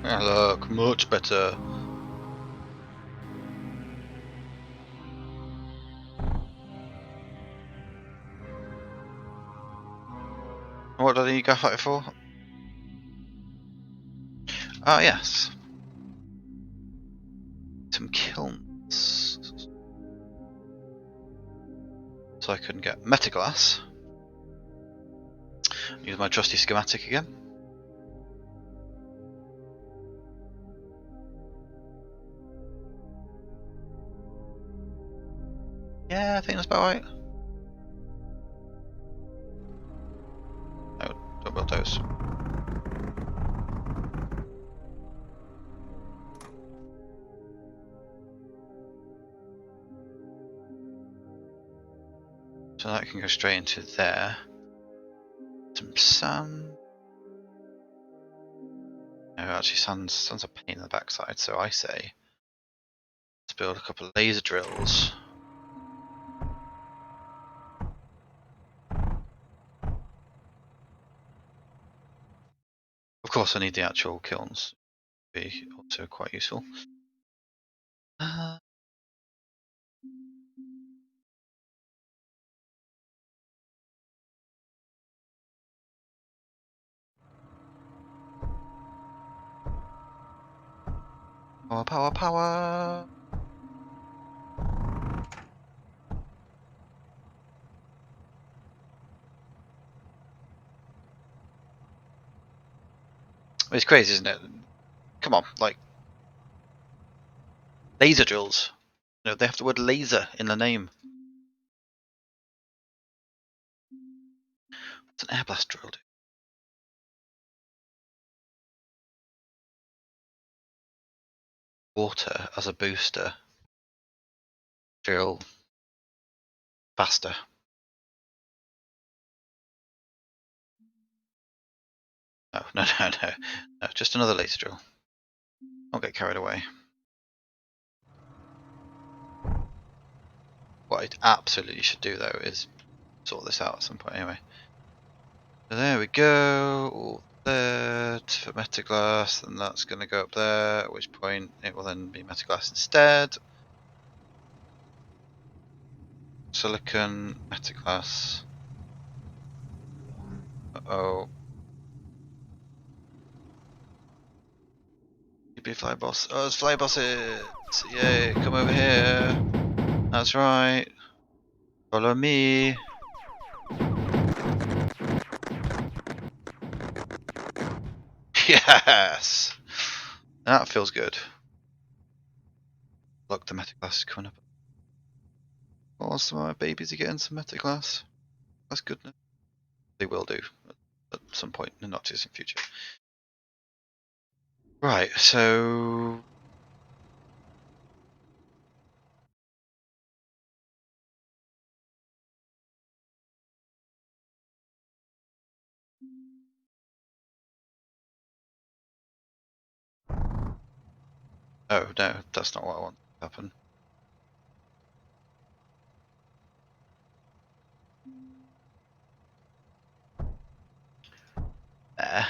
Ah, look, much better. What do I need graphite for? Ah, yes. Some kilns. So I can get metaglass. Use my trusty schematic again. Yeah, I think that's about right. No, don't build those. So that can go straight into there. Some sand. No, actually sand's a pain in the backside, so I say let's build a couple of laser drills. Of course I need the actual kilns. Be also quite useful. Power, power, power! It's crazy, isn't it? Come on, like laser drills. You know, they have the word laser in the name. What's an air blast drill do? Water as a booster. Drill faster. No, no, no, no. No, just another laser drill. Don't get carried away. What I absolutely should do though is sort this out at some point anyway. So there we go. All there for metaglass, and that's going to go up there, at which point it will then be metaglass instead. Silicon, metaglass. Uh-oh. Be fly boss. Oh, it's fly bosses! Yay, come over here. That's right. Follow me. Yes! That feels good. Look, the metaglass is coming up. Oh, some of my babies are getting some metaglass. That's goodness. They will do at some point in the not too distant future. Right, so oh no, that's not what I want to happen. There.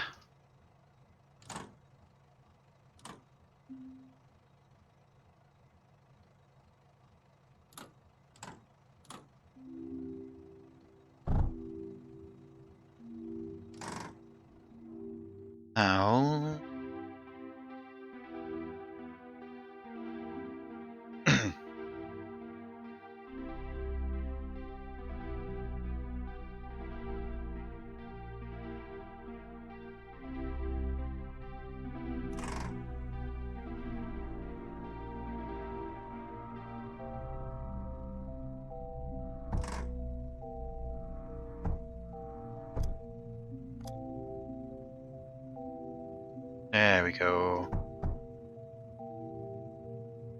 Now there we go.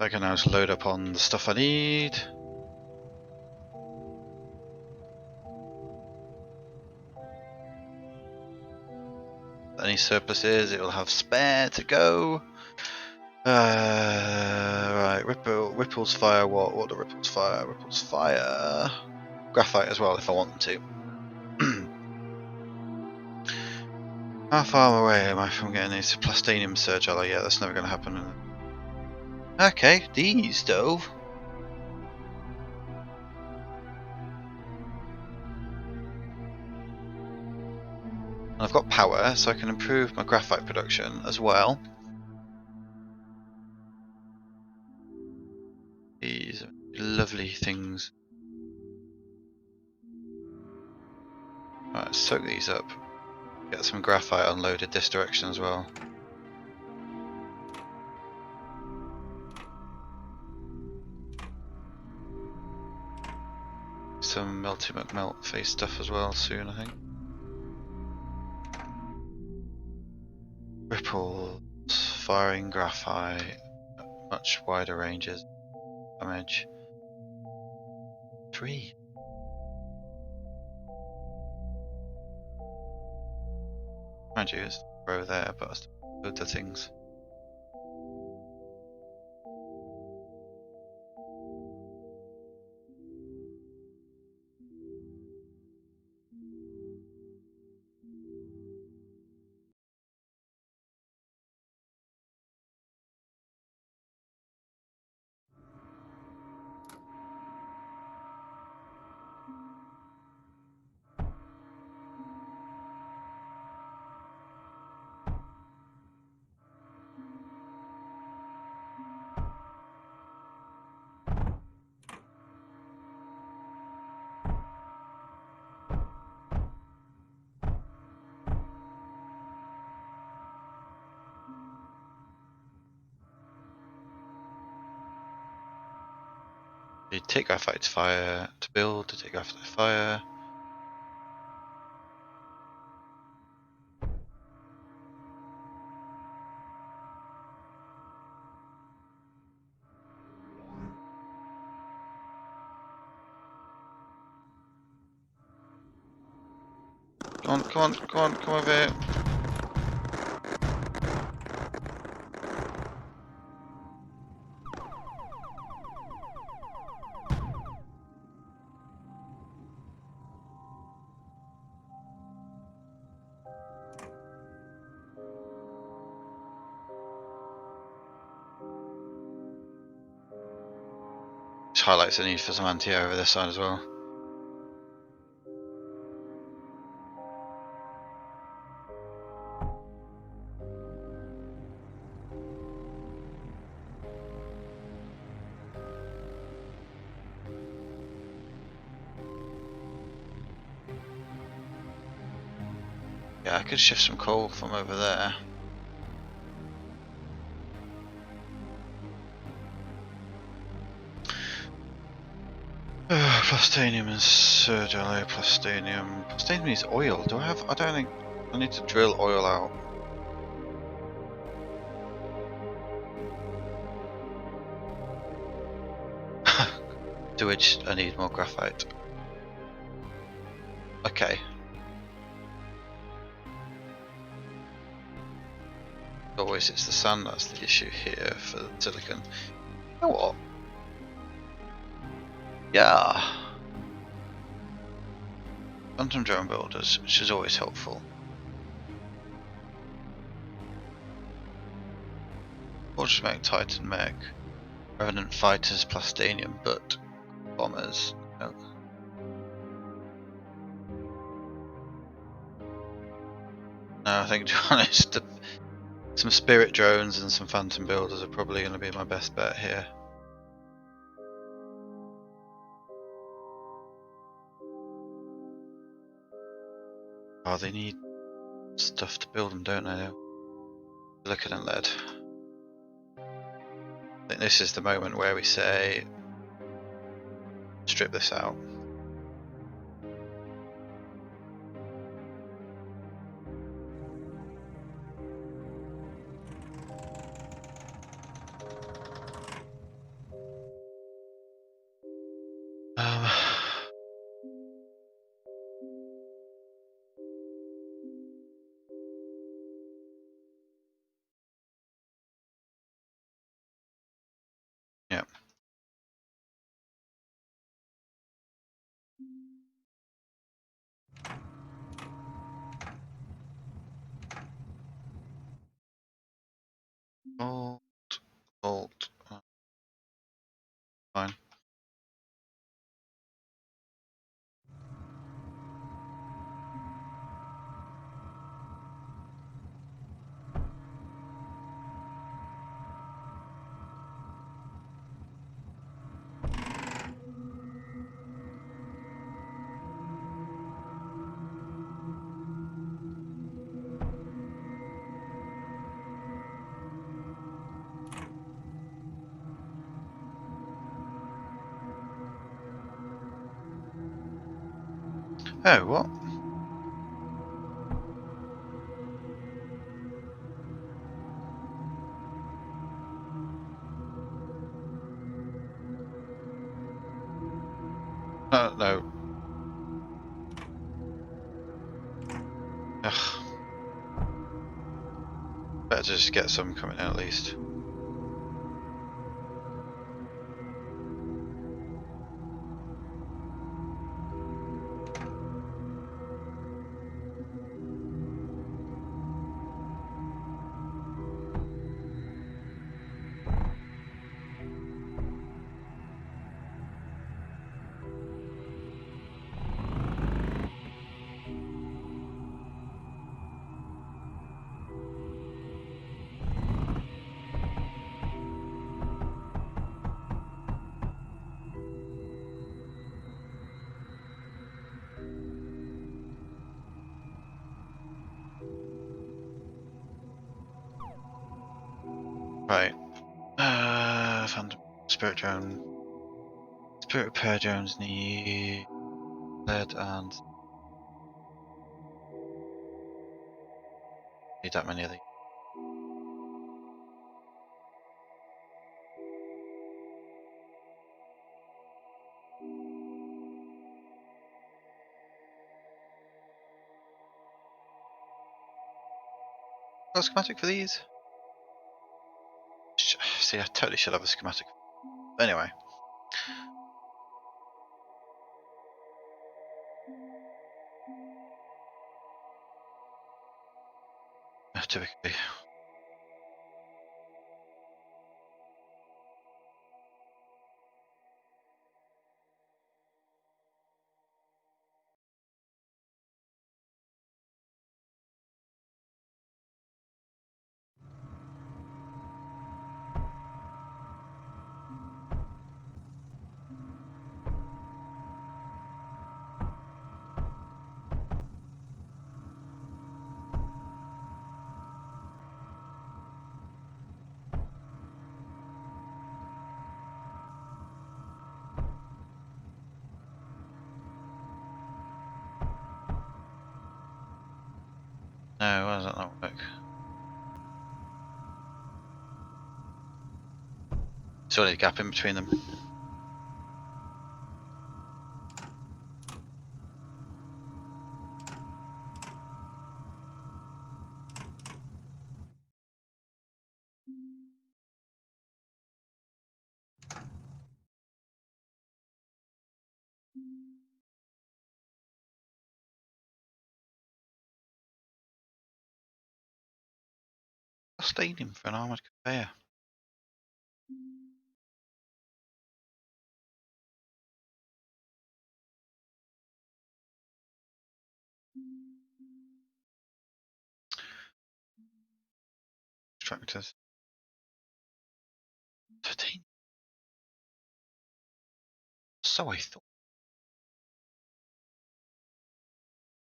I can now just load up on the stuff I need. Any surpluses, it will have spare to go. Right, ripples fire what? What do ripples fire? Ripples fire graphite as well if I want them to. How far away am I from getting these plastinium surge alloy? Yeah, that's never going to happen. Okay, these though. I've got power, so I can improve my graphite production as well. These are lovely things. Right, let's soak these up. Get some graphite unloaded this direction as well. Some melty McMelt face stuff as well soon, I think. Ripples, firing graphite, much wider ranges. Damage. 3. Mind you, it's row there, but I still load the things. You take graphite to fire to build, to take graphite to fire. Come on, come on, come on, come over here. This highlights the need for some anti-air over this side as well. Yeah, I could shift some coal from over there. Plastinium and surge alloy, plastinium. Plastinium needs oil. Do I have? I don't think I need to drill oil out. To which I need more graphite. Okay. Always it's the sand that's the issue here for the silicon. You know what? Yeah. Quantum drone builders, which is always helpful. Or just make Titan mech. Revenant fighters, plastinium, but bombers. No. No, I think to be honest, some spirit drones and some phantom builders are probably going to be my best bet here. Oh, they need stuff to build them, don't they? Silicon and lead. I think this is the moment where we say, strip this out. Um, Oh, what? No. Ugh. Better just get some coming in at least. Right. Phantom Spirit Drone. Spirit Repair Drones need lead and need that many of these. Got a schematic for these? See, I totally should have a schematic. Anyway. Typically. No, why does that not work? There's only a gap in between them. Stadium for an armoured conveyor. Tractors. 13. So I thought.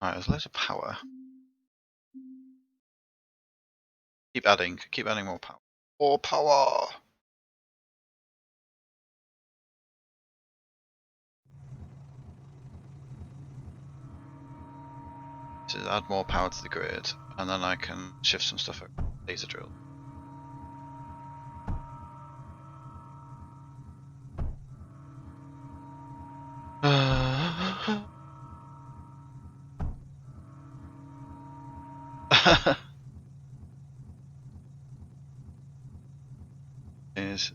Right, there's loads of power. Keep adding more power. More power! So add more power to the grid, and then I can shift some stuff over. Laser drill. It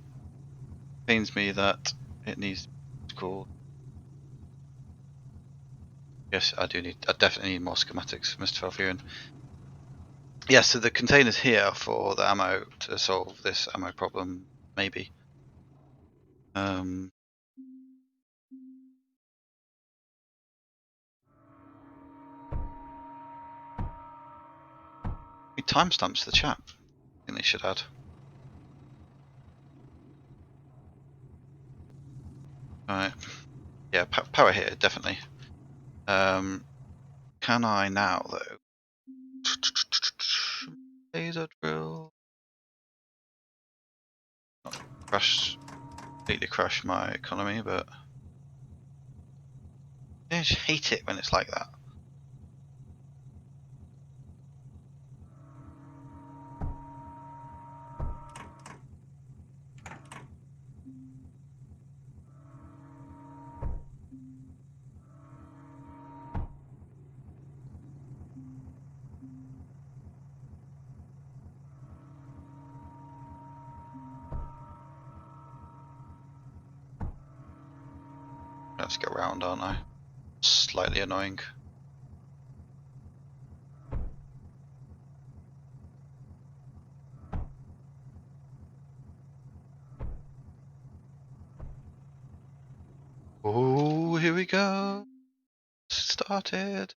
pains me that it needs to be called. Yes, I definitely need more schematics, Mr. Falfian. Yeah, so the container's here for the ammo to solve this ammo problem, maybe. Timestamps the chat. I think they should add. Alright. Yeah, power here, definitely. Can I now, though? Laser drill. Not completely crush my economy, but I just hate it when it's like that. Let's go round, aren't I? Slightly annoying. Oh, here we go. Started.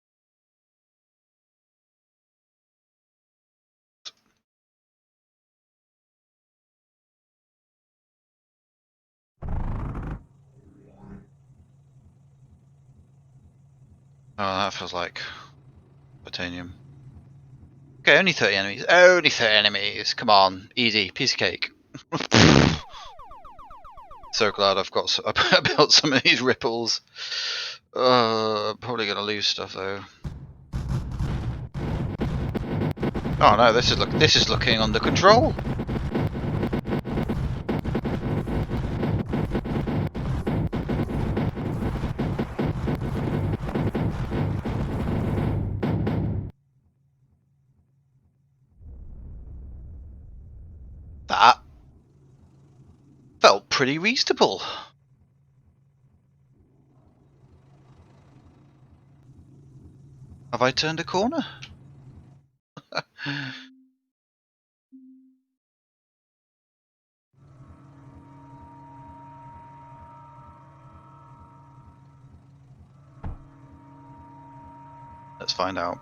Oh, that feels like titanium. Okay, only 30 enemies. Only 30 enemies. Come on, easy, piece of cake. So glad I've got I built some of these ripples. I'm probably gonna lose stuff though. Oh no, this is looking under control. That felt pretty reasonable. Have I turned a corner? Let's find out.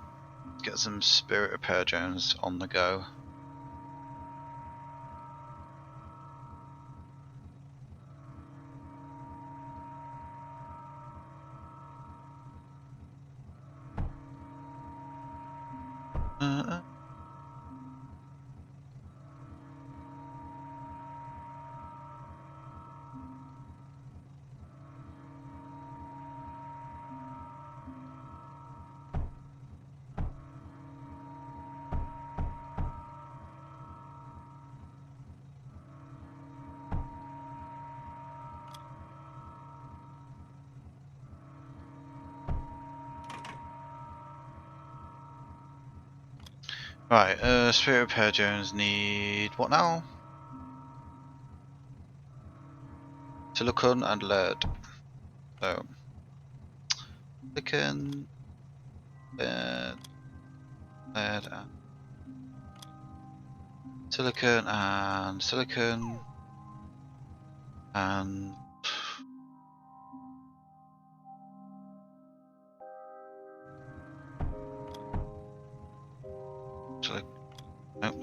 Get some spirit repair drones on the go. Right, spirit repair drones need what now? Silicon and lead. So silicon, lead, and silicon and silicon and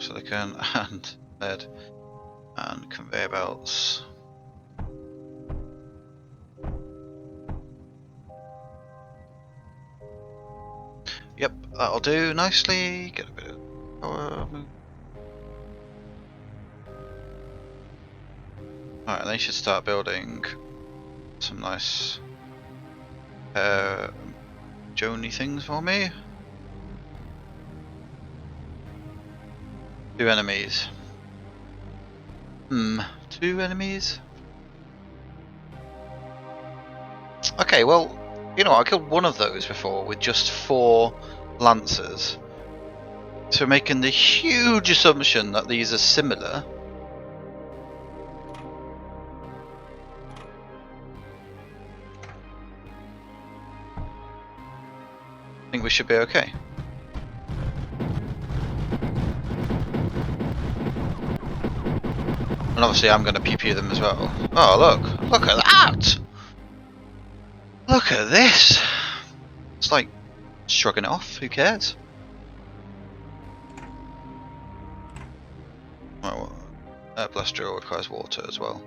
silicon and lead and conveyor belts. Yep, that'll do nicely. Get a bit of power. Alright, they should start building some nice Joni things for me. 2 enemies. 2 enemies? Okay, well, you know, I killed one of those before with just 4 lancers. So making the huge assumption that these are similar. I think we should be okay. And obviously I'm going to PP them as well. Oh look! Look at that! Look at this! It's like shrugging it off, who cares? Well, blast drill requires water as well.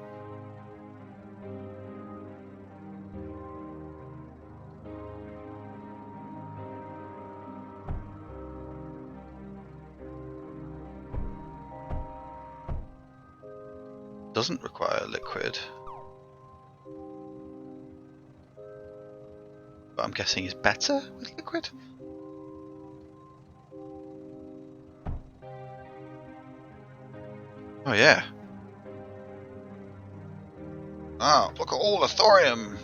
Doesn't require liquid. But I'm guessing is better with liquid. Oh yeah. Oh, look at all the thorium.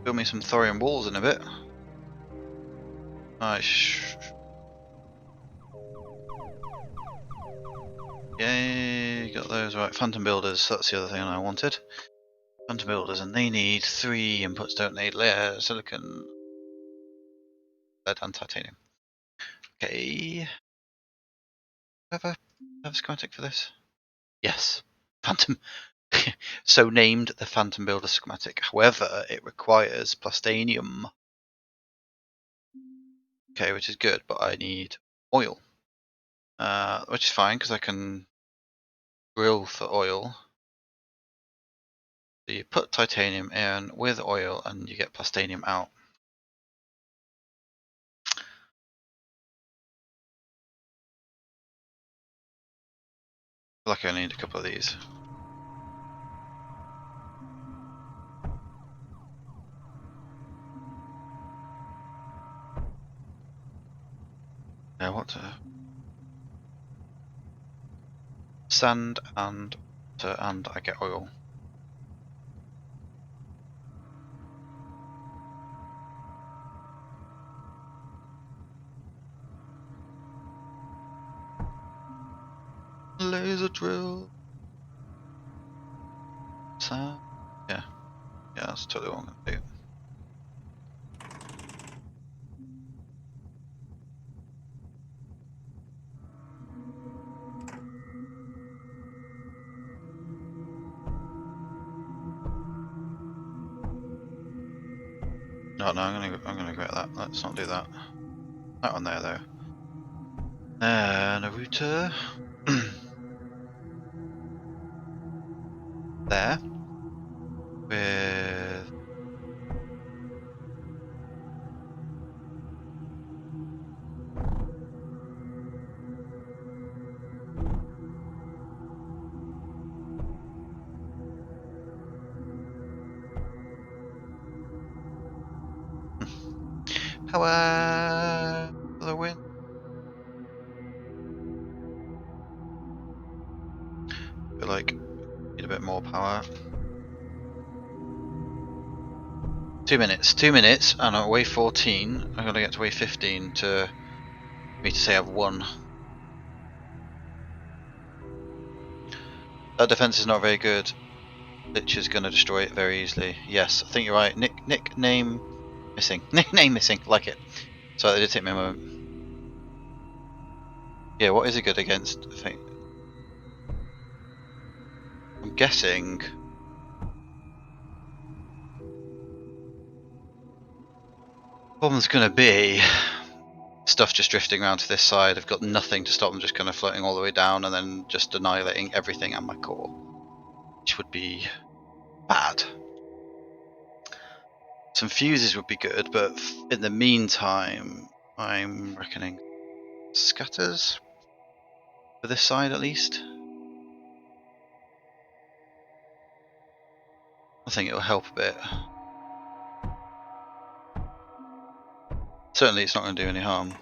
Build me some thorium walls in a bit. Nice. Yay, got those right. Phantom builders, that's the other thing I wanted. Phantom builders, and they need 3 inputs, don't they? Layer, silicon, lead, and titanium. Okay. Have a schematic for this? Yes. Phantom. So named the Phantom builder schematic. However, it requires plastanium. Okay, which is good, but I need oil. Which is fine because I can drill for oil. So you put titanium in with oil and you get plastanium out. I feel like I only need a couple of these. Yeah, what to... Sand and water, and I get oil. Laser drill. Sand. Yeah, that's totally what I'm gonna do. No, I'm gonna regret that. Let's not do that. That one there though. And a router. There. With power for the win. Feel like need a bit more power. 2 minutes. 2 minutes, and I'm at wave 14. I'm gonna get to wave 15 to me to say I've won. That defense is not very good. Lich is gonna destroy it very easily. Yes, I think you're right. Nickname missing. Nickname missing. Like it. So it did take me a moment. Yeah, what is it good against? I think I'm guessing. Problem's gonna be stuff just drifting around to this side. I've got nothing to stop them just kind of floating all the way down and then just annihilating everything at my core, which would be bad. Some fuses would be good, but in the meantime, I'm reckoning scatters for this side at least. I think it'll help a bit. Certainly it's not going to do any harm.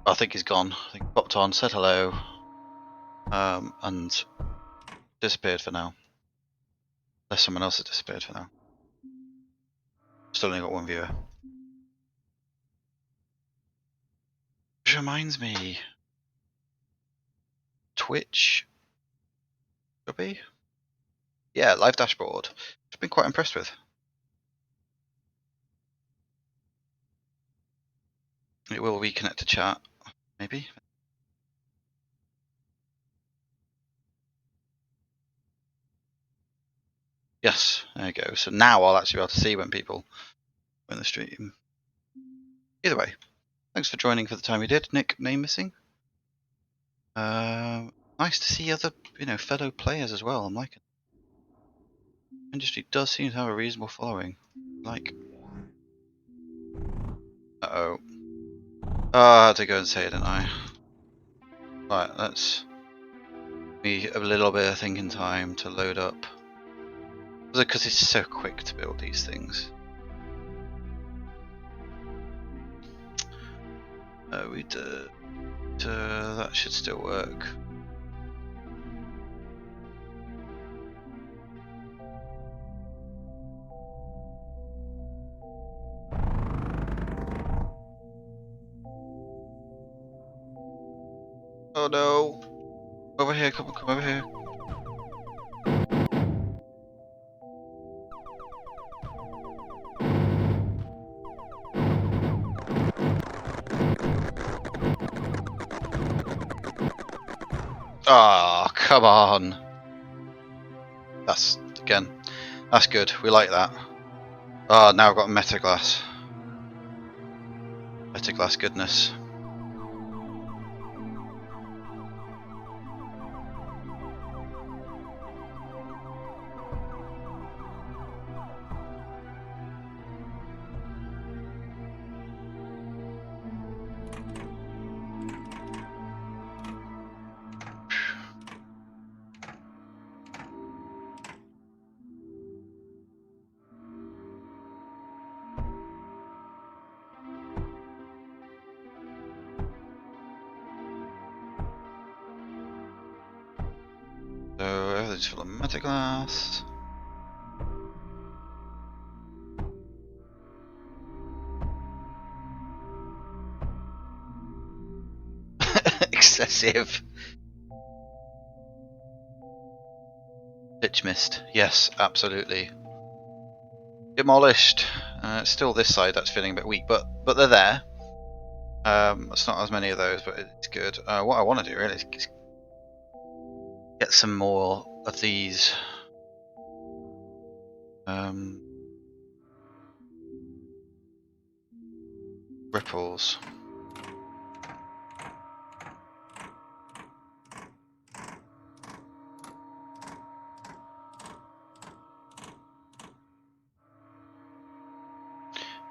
I think he's gone. I think he popped on, said hello, and disappeared for now. Unless someone else has disappeared for now. Still only got one viewer. Which reminds me, Twitch, could be? Yeah, live dashboard. I've been quite impressed with. It will reconnect to chat, maybe. Yes, there you go. So now I'll actually be able to see when people are in the stream. Either way, thanks for joining for the time you did. Nick, name missing. Nice to see other, fellow players as well. I'm liking it. Mindustry does seem to have a reasonable following. Like, oh, I had to go and say it, didn't I? Right, let's be a little bit of thinking time to load up, because it's so quick to build these things. We did. That should still work. Oh no! Over here, come over here. Ah, oh, come on! That's good. We like that. Ah, now I've got metaglass. Metaglass goodness. So everything's full of metaglass. Excessive. Pitch mist. Yes, absolutely. Demolished. It's still this side that's feeling a bit weak, but they're there. It's not as many of those, but it's good. What I want to do really is get some more of these ripples.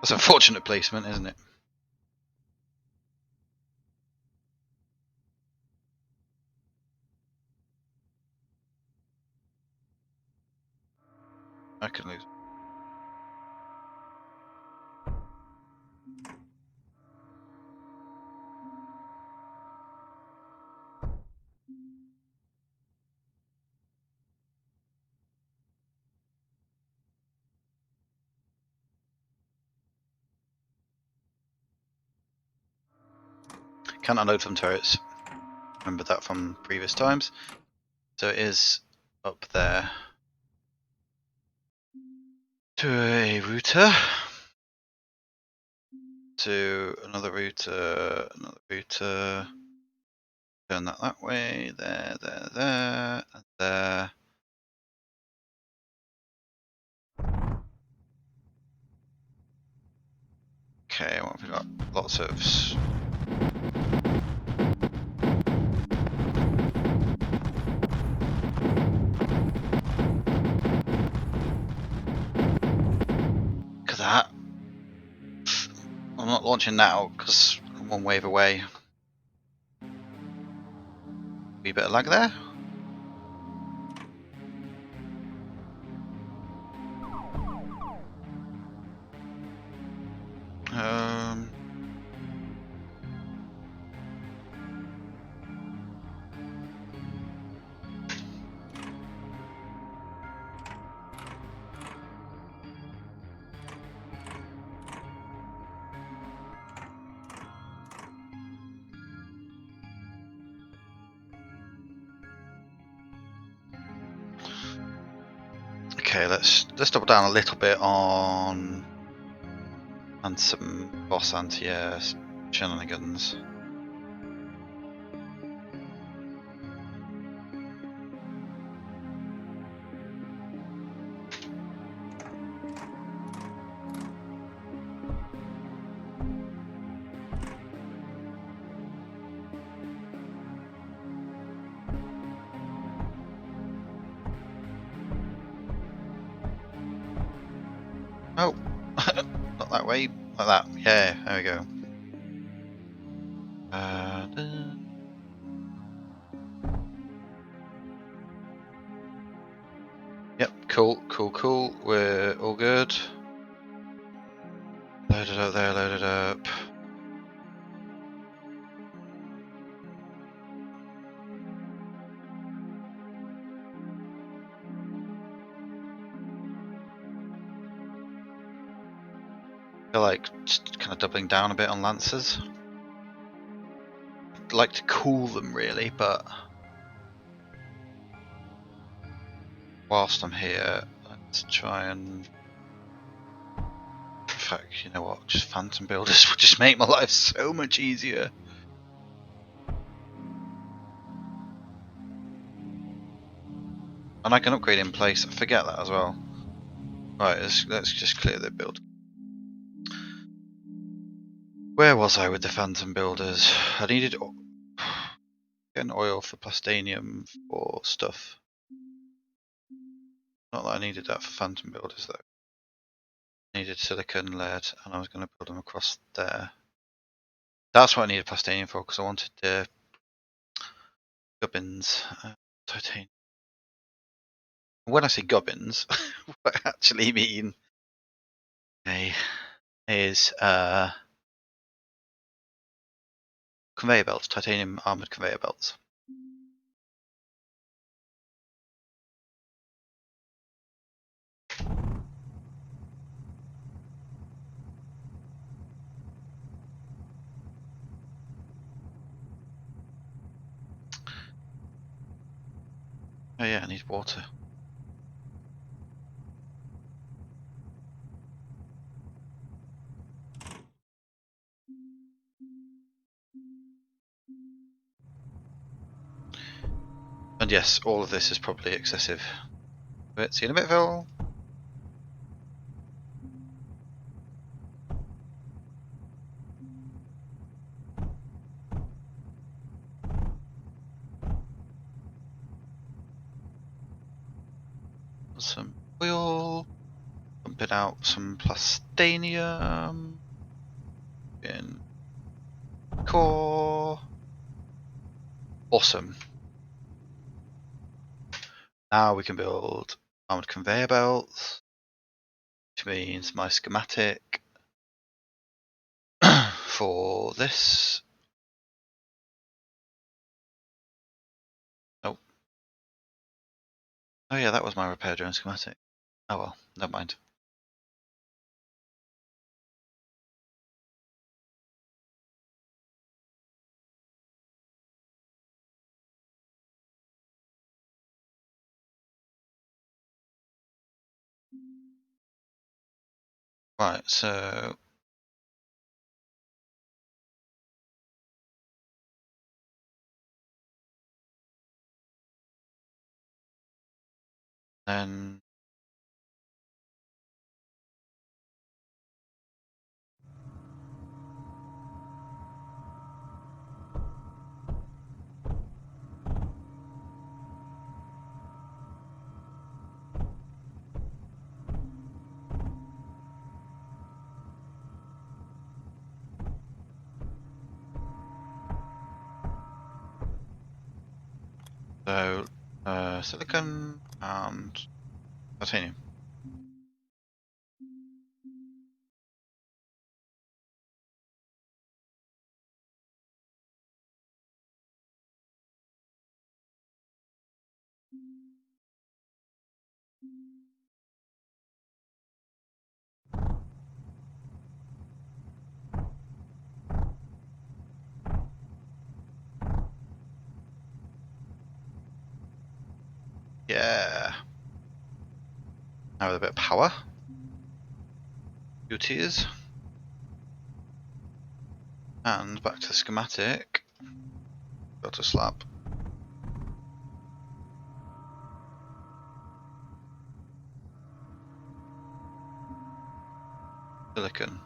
That's unfortunate placement, isn't it? I can lose. Can't unload from turrets. Remember that from previous times. So it is up there to a router, to another router, turn that way, there, and there. Okay, what have we got? Lots of look at that. I'm not launching now because I'm one wave away. Be a bit of lag there. Okay, let's double down a little bit on some boss anti-air shenanigans. Oh, not that way. Like that. Yeah, there we go. Yep, cool, cool, cool. We're all good. Load it up there, load it up. I feel like just kind of doubling down a bit on Lancers. I'd like to cool them really, but whilst I'm here, let's try and... In fact, you know what? Just Phantom Builders would just make my life so much easier. And I can upgrade in place. I forget that as well. Right, let's just clear the build. Where was I with the Phantom Builders? I needed getting oil for plastanium for stuff. Not that I needed that for Phantom Builders though. I needed silicon, lead, and I was going to build them across there. That's what I needed plastanium for, because I wanted the gubbins, titanium. When I say gubbins, what I actually mean is conveyor belts, titanium armored conveyor belts. Oh yeah, I need water. And yes, all of this is probably excessive. But see you in a bit, Phil. Some oil. Pumping out some plastanium. In core. Awesome. Now we can build armored conveyor belts, which means my schematic for this. Oh. Oh yeah, that was my repair drone schematic. Oh well, never mind. Right, so then so silicon and titanium. Yeah. Now with a bit of power. Beauties. And back to the schematic. Built a slab. Silicon.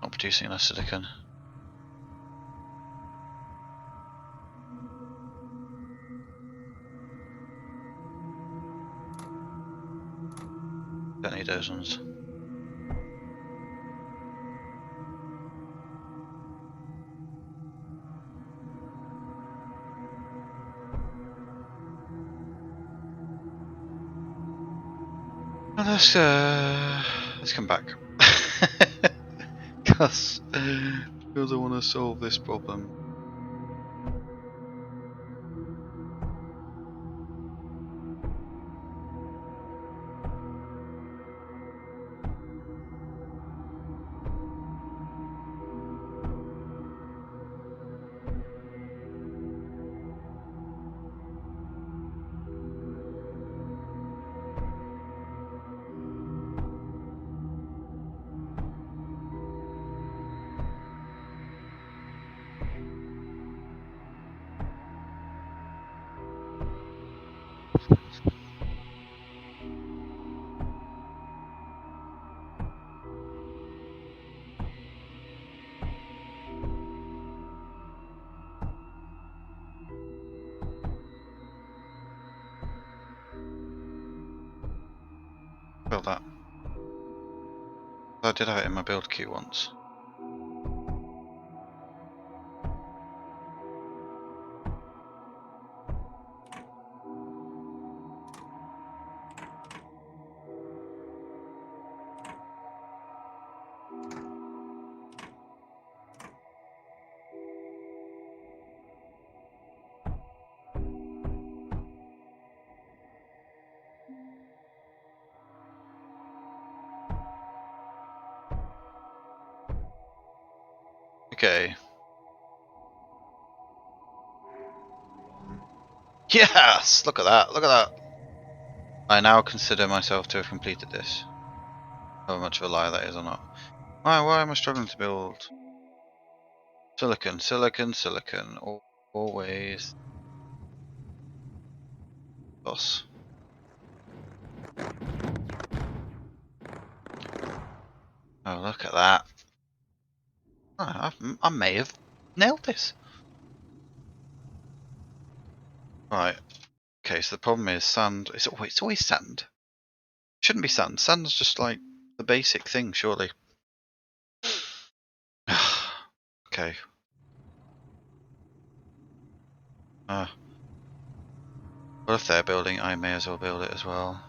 Not producing enough silicon. need those ones. Well, let's come back. Because I want to solve this problem. Build that. I did have it in my build queue once. Okay. Yes! Look at that, look at that! I now consider myself to have completed this. How much of a lie that is or not. Why am I struggling to build? Silicon, silicon, silicon. Always. Boss. Oh, look at that. Oh, I may have nailed this. Right. Okay, so the problem is sand. It's always sand. Shouldn't be sand. Sand's just like the basic thing, surely. Okay. Well, if they're building, I may as well build it as well.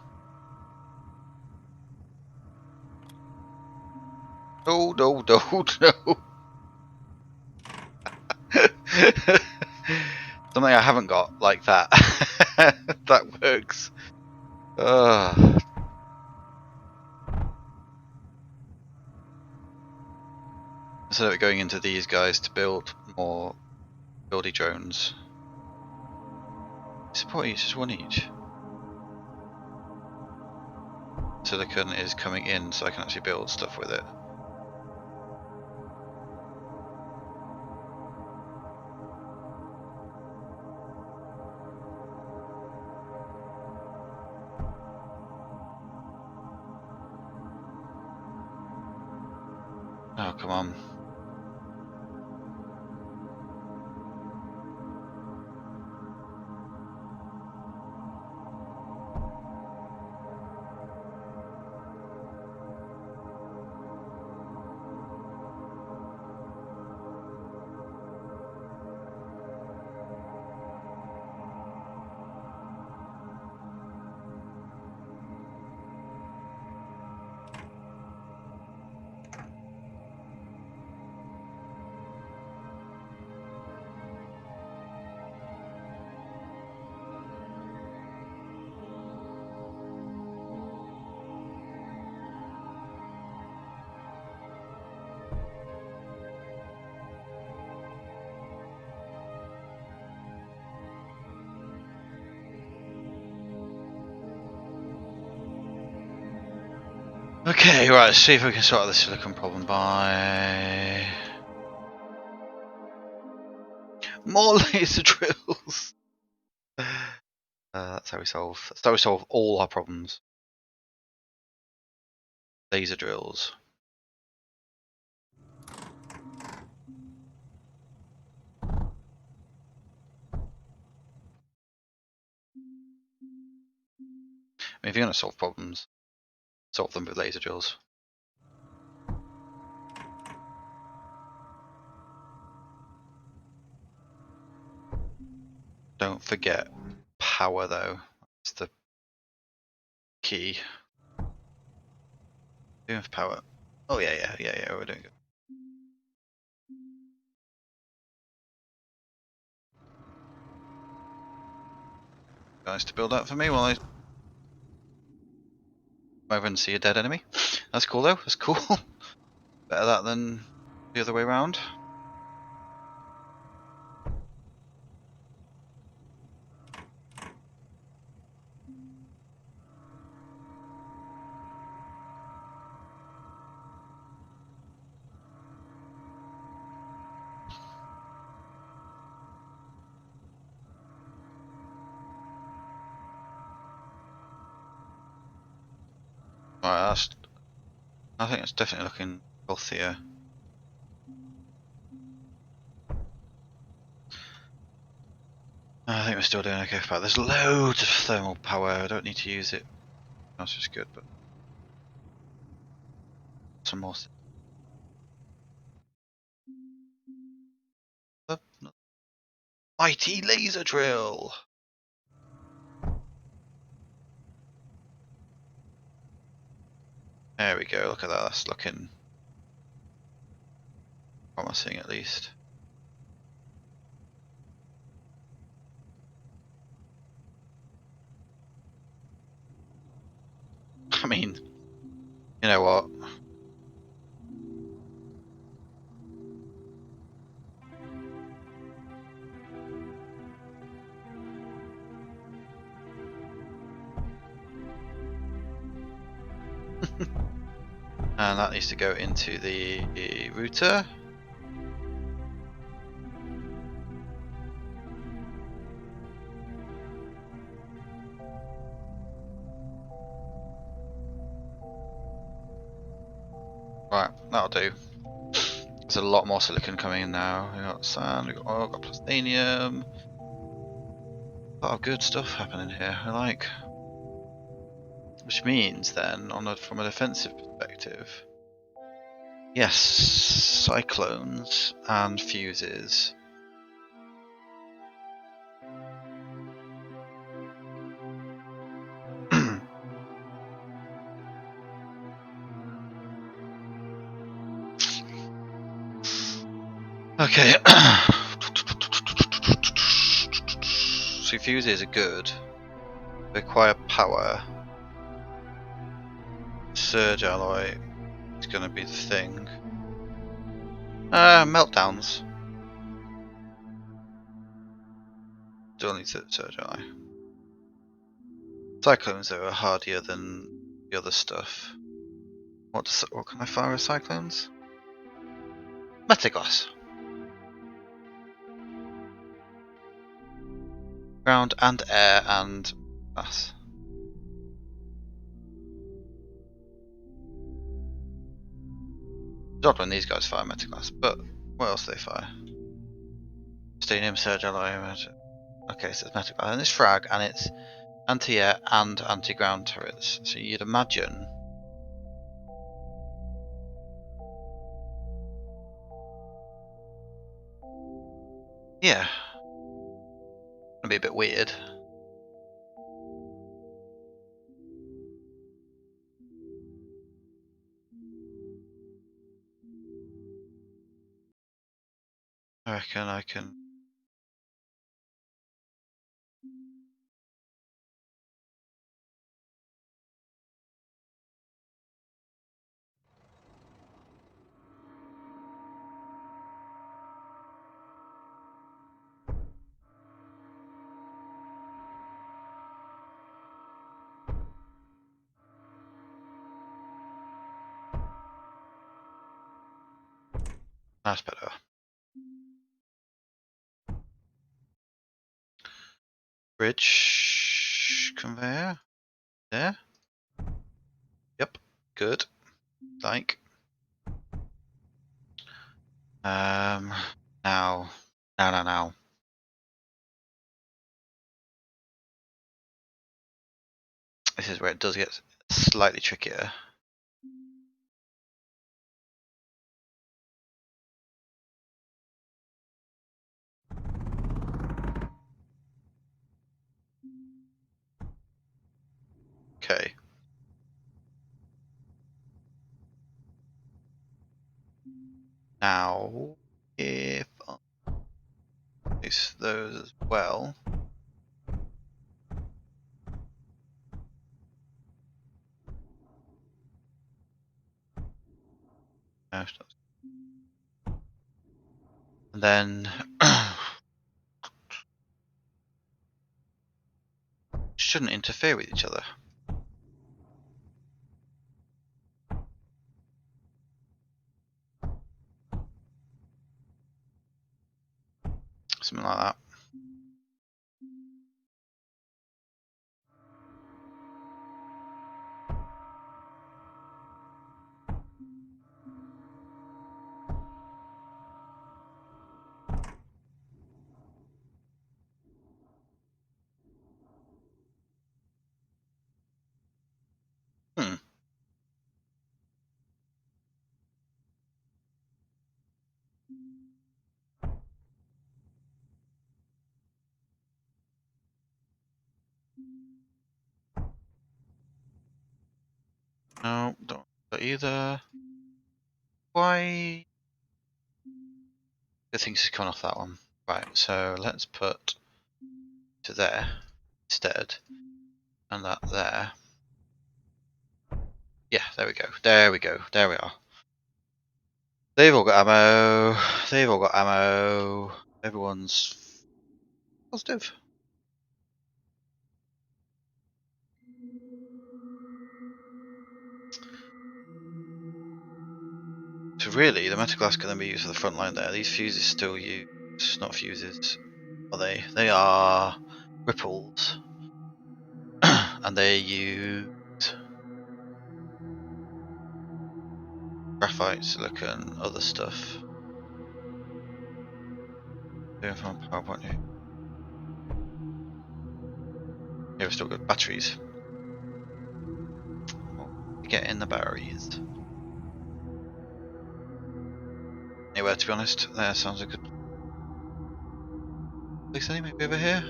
Oh, no, no, no. Something I haven't got like that. That works. Instead of it going into these guys to build more buildy drones. Support each, just one each. Silicon is coming in so I can actually build stuff with it. Oh, come on. Okay, right, let's see if we can sort out the silicon problem by... More laser drills! That's how we solve all our problems. Laser drills. I mean, if you're going to solve problems, solve them with laser drills. Don't forget power though. That's the key. Doing for power. Oh yeah, we're doing good. Guys to build up for me while I over and see a dead enemy. That's cool though, that's cool. Better that than the other way around. Right, I think it's definitely looking healthier. I think we're still doing okay for power. There's loads of thermal power, I don't need to use it. That's just good, but some more. Mighty laser drill! There we go, look at that, that's looking promising at least. I mean, you know what? And that needs to go into the router. Right, that'll do. There's a lot more silicon coming in now. We got sand, we got oil, got plutonium. A lot of good stuff happening here, I like. Which means then, from a defensive perspective, yes, cyclones and fuses. Okay. So fuses are good. They require power. Surge alloy is going to be the thing. Meltdowns. Still need surge alloy. Cyclones though are hardier than the other stuff. What can I fire with cyclones? Metaglass. Ground and air and glass. It's odd when these guys fire metaglass, but what else do they fire? Stadium surge alloy. Okay, so it's metaglass and it's frag and it's anti-air and anti-ground turrets. So you'd imagine. Yeah. It'd be a bit weird. I reckon I can. That's better. Bridge conveyor. There. Yep. Good. Like. Now. Now. This is where it does get slightly trickier. Okay. Now, if I place those as well. And then shouldn't interfere with each other. Something like that. Hmm. No, don't want that either. Why? Good thing she's gone off that one. Right, so let's put to there instead, and that there. Yeah, there we go. There we go. There we are. They've all got ammo. They've all got ammo. Everyone's positive. So really, the metal glass can then be used for the front line there. These fuses still use, not fuses, are they? They are ripples. And they use graphite, silicon, other stuff. Doing from a power point of view. Yeah, we've still got batteries. Well, get in the batteries. Anywhere, to be honest, there sounds a good place. Maybe over here.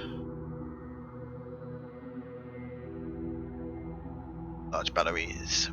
Large batteries.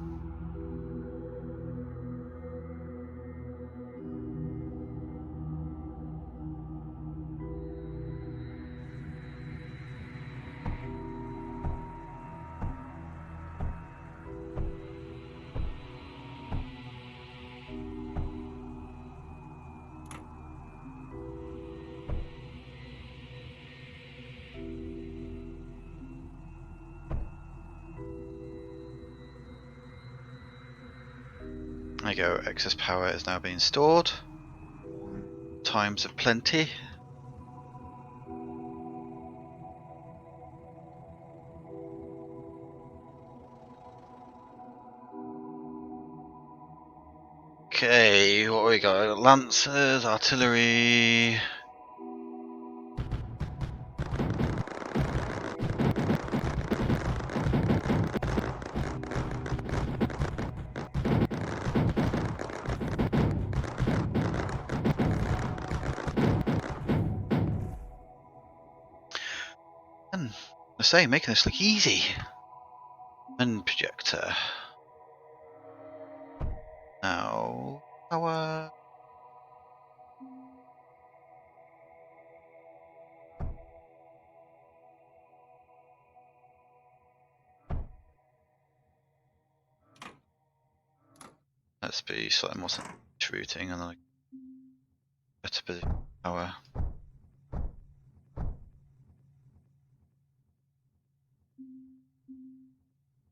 There you go. Excess power is now being stored. Times of plenty. Okay, what we got? Lancers, artillery. And I say, making this look easy. And projector. Now, power. Let's be slightly more routing, and then I better position power.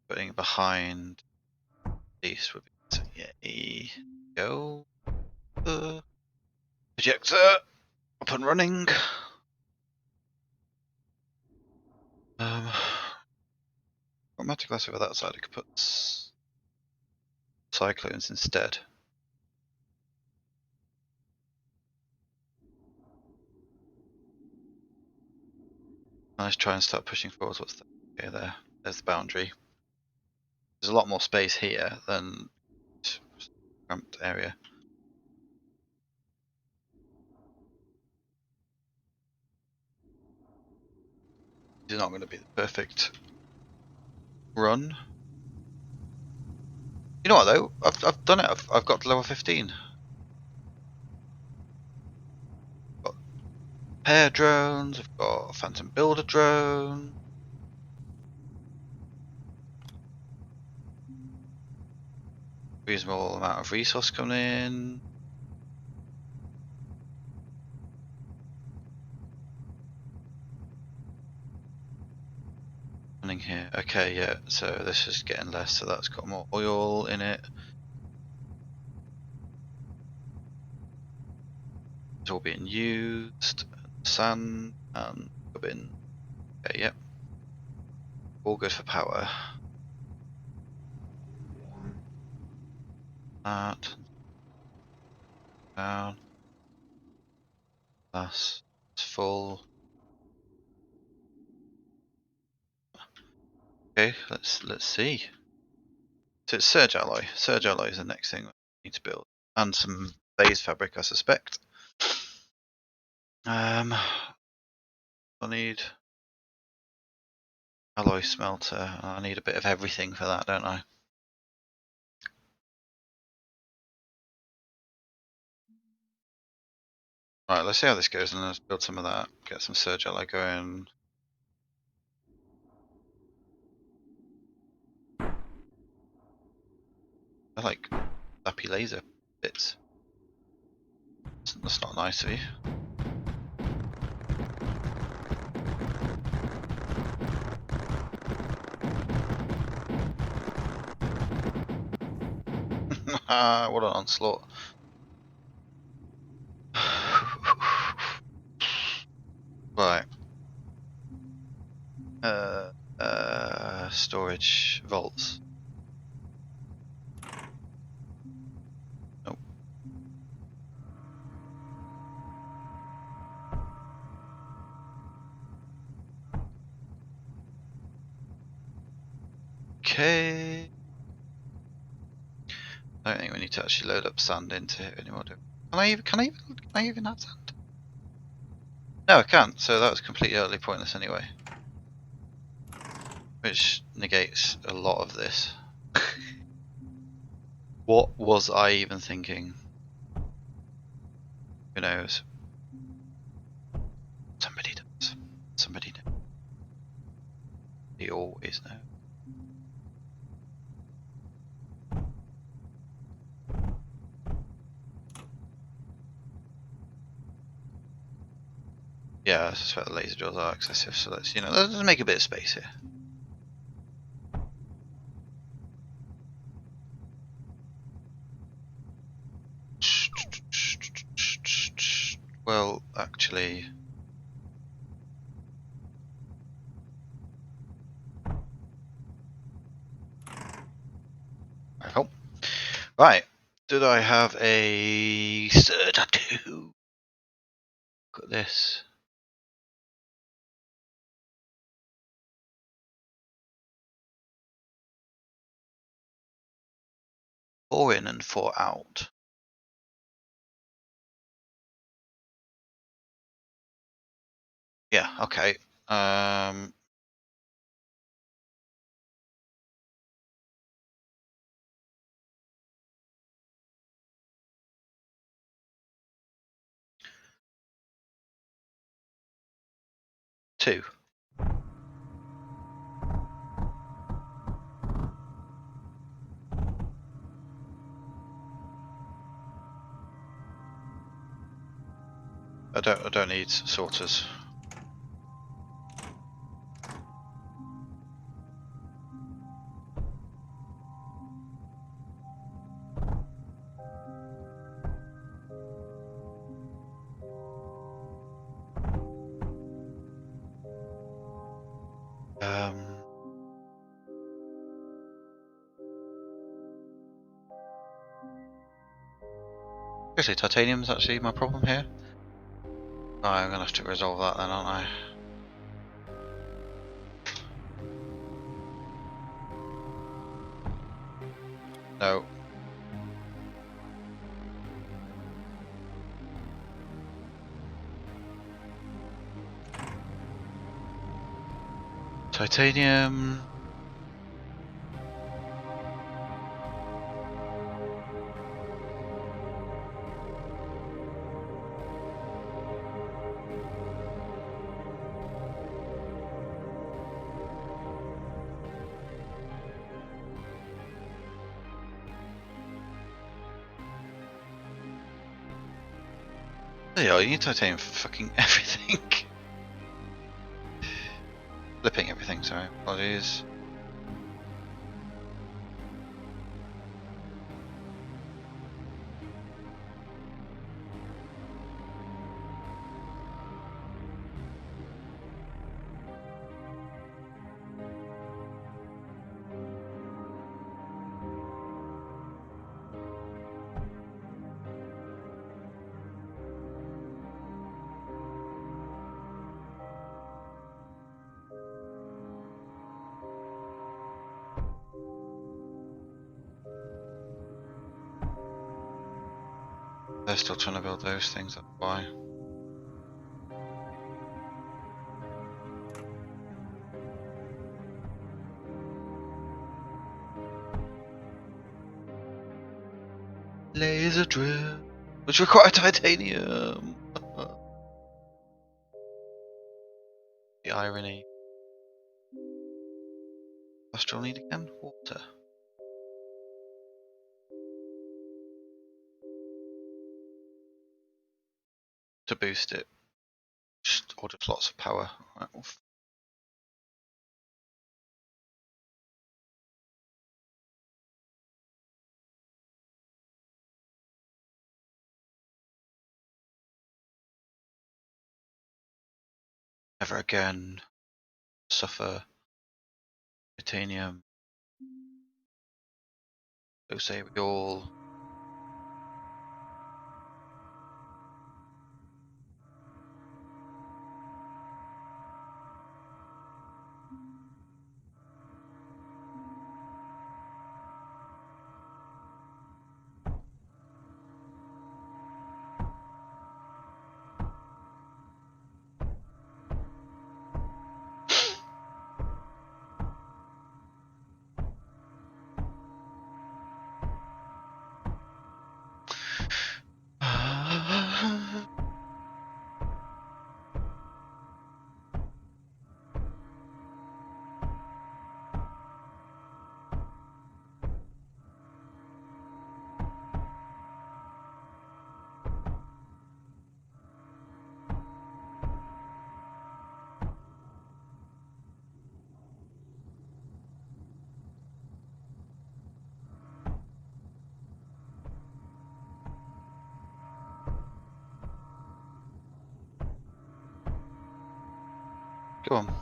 Putting behind these would be yay. Go. Projector up and running. Automatic glass over that side. I could put cyclones instead. Let's try and start pushing forwards. What's that? Okay, there. There's the boundary. There's a lot more space here than cramped area. It's not going to be the perfect run. You know what though? I've done it. I've got to level 15. Got pair drones. I've got Phantom Builder drone. Reasonable amount of resource coming in. Running here. Okay, yeah. So this is getting less. So that's got more oil in it. It's all being used. Sand and bin. Okay, yep. All good for power. That down. That's full. Okay, let's see. So it's Surge Alloy. Surge Alloy is the next thing we need to build. And some phase fabric, I suspect. I need alloy smelter. I need a bit of everything for that, don't I? Right, let's see how this goes and let's build some of that. Get some Surge Alloy going. I like lappy laser bits. That's not nice of you. What an onslaught. Right. Storage vaults. Nope. Okay. I don't think we need to actually load up sand into it anymore. Can I even add sand? No, I can't. So that was completely utterly pointless anyway. Which negates a lot of this. What was I even thinking? Who knows? Somebody does. Somebody knows. He always knows. Yeah, I suspect the laser drills are excessive, so let's make a bit of space here. Well, actually, oh, right. Did I have a tattoo? Look at this. 4 in and 4 out. Yeah, okay. 2. I don't need sorters. Actually, titanium's actually my problem here. Oh, I'm gonna have to resolve that then, aren't I? No. Titanium. There you are, you need titanium for fucking everything. Flipping everything, sorry, apologies. They're still trying to build those things, that's why. Laser drill, which require titanium. The irony. Astral need again? Water. To boost it. Just order lots of power. Right, never again suffer titanium. So say we all. Go on.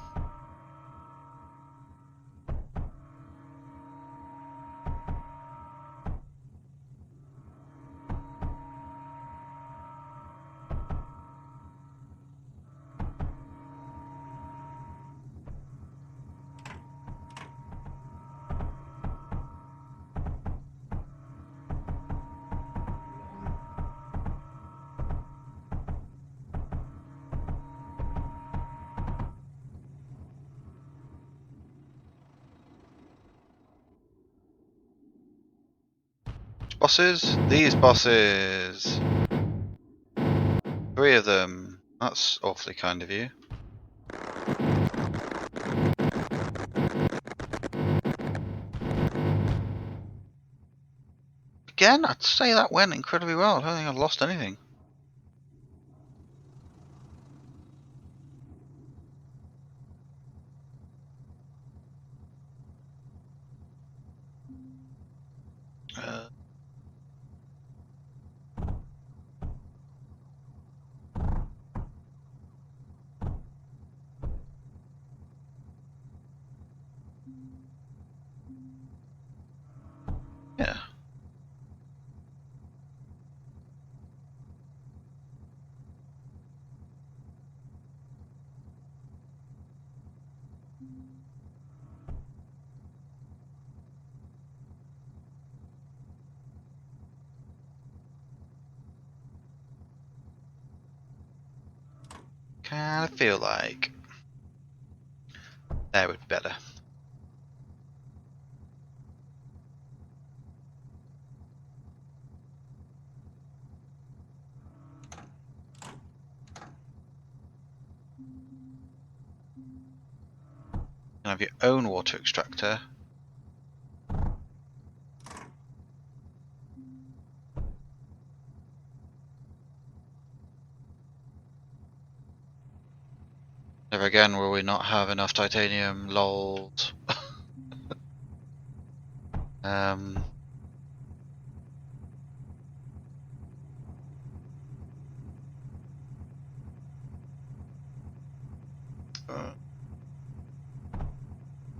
Bosses? These bosses! 3 of them. That's awfully kind of you. Again, I'd say that went incredibly well. I don't think I've lost anything. Yeah. Kinda feel like that would be better. You have your own water extractor. Never again will we not have enough titanium, lols. um,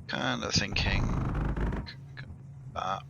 kind of thinking that.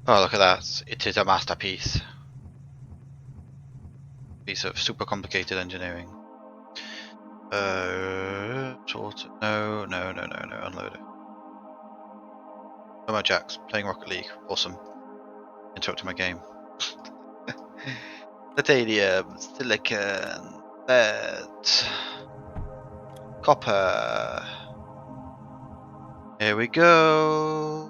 Oh, look at that. It is a masterpiece. Piece of super complicated engineering. Sort of, no, unload it. Oh my jacks, playing Rocket League, awesome. Interrupting my game. Titanium, silicon, lead, copper. Here we go.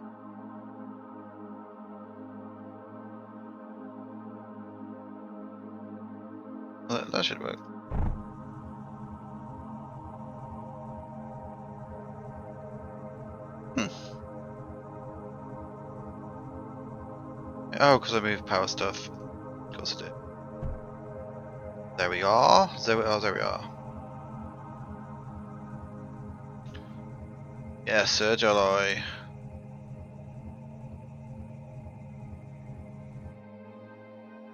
Well, that should work. Oh, because I moved power stuff. Of course I did. There we are. There we are. Yeah, Surge Alloy.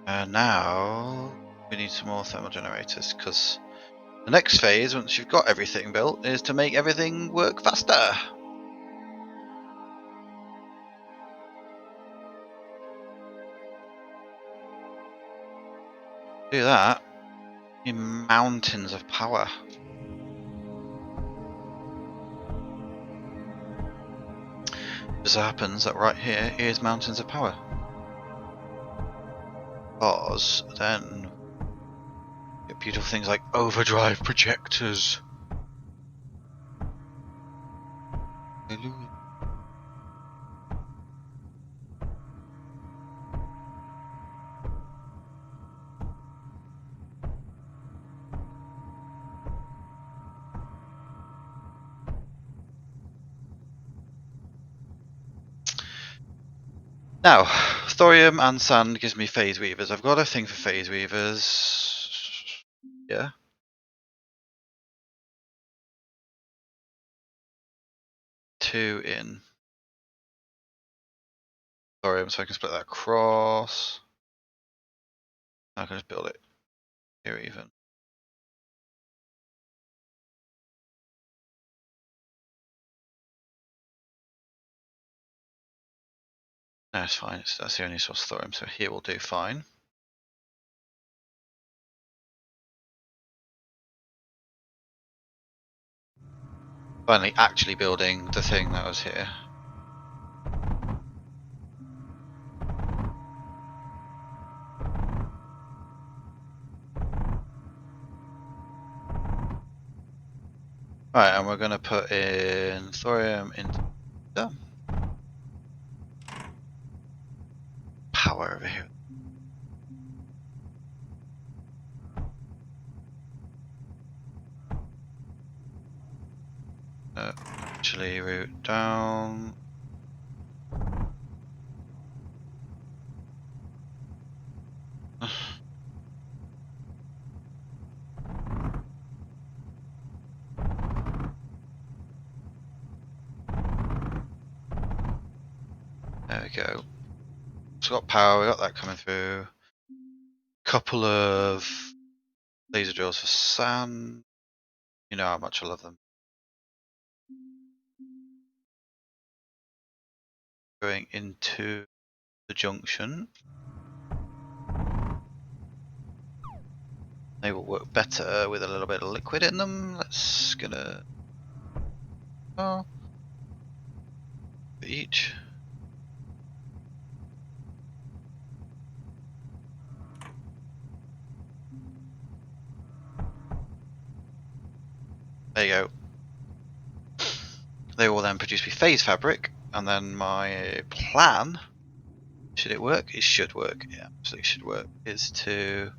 And now we need some more thermal generators, because the next phase, once you've got everything built, is to make everything work faster. Do that in mountains of power. Just so happens that right here is mountains of power. Because then you get beautiful things like overdrive projectors. Hallelujah. Now, thorium and sand gives me phase weavers. I've got a thing for phase weavers. Yeah. Two in thorium, so I can split that across. I can just build it here even. No, it's fine. That's the only source of thorium, so here will do fine. Finally, actually building the thing that was here. Right, and we're going to put in thorium into power over here. Actually, route down. There we go. So we've got power, we got that coming through. Couple of laser drills for sand. You know how much I love them. Going into the junction. They will work better with a little bit of liquid in them. Let's gonna. Oh. for each. There you go. They will then produce me phase fabric, and then my plan, should it work? It should work. It absolutely should work. Is to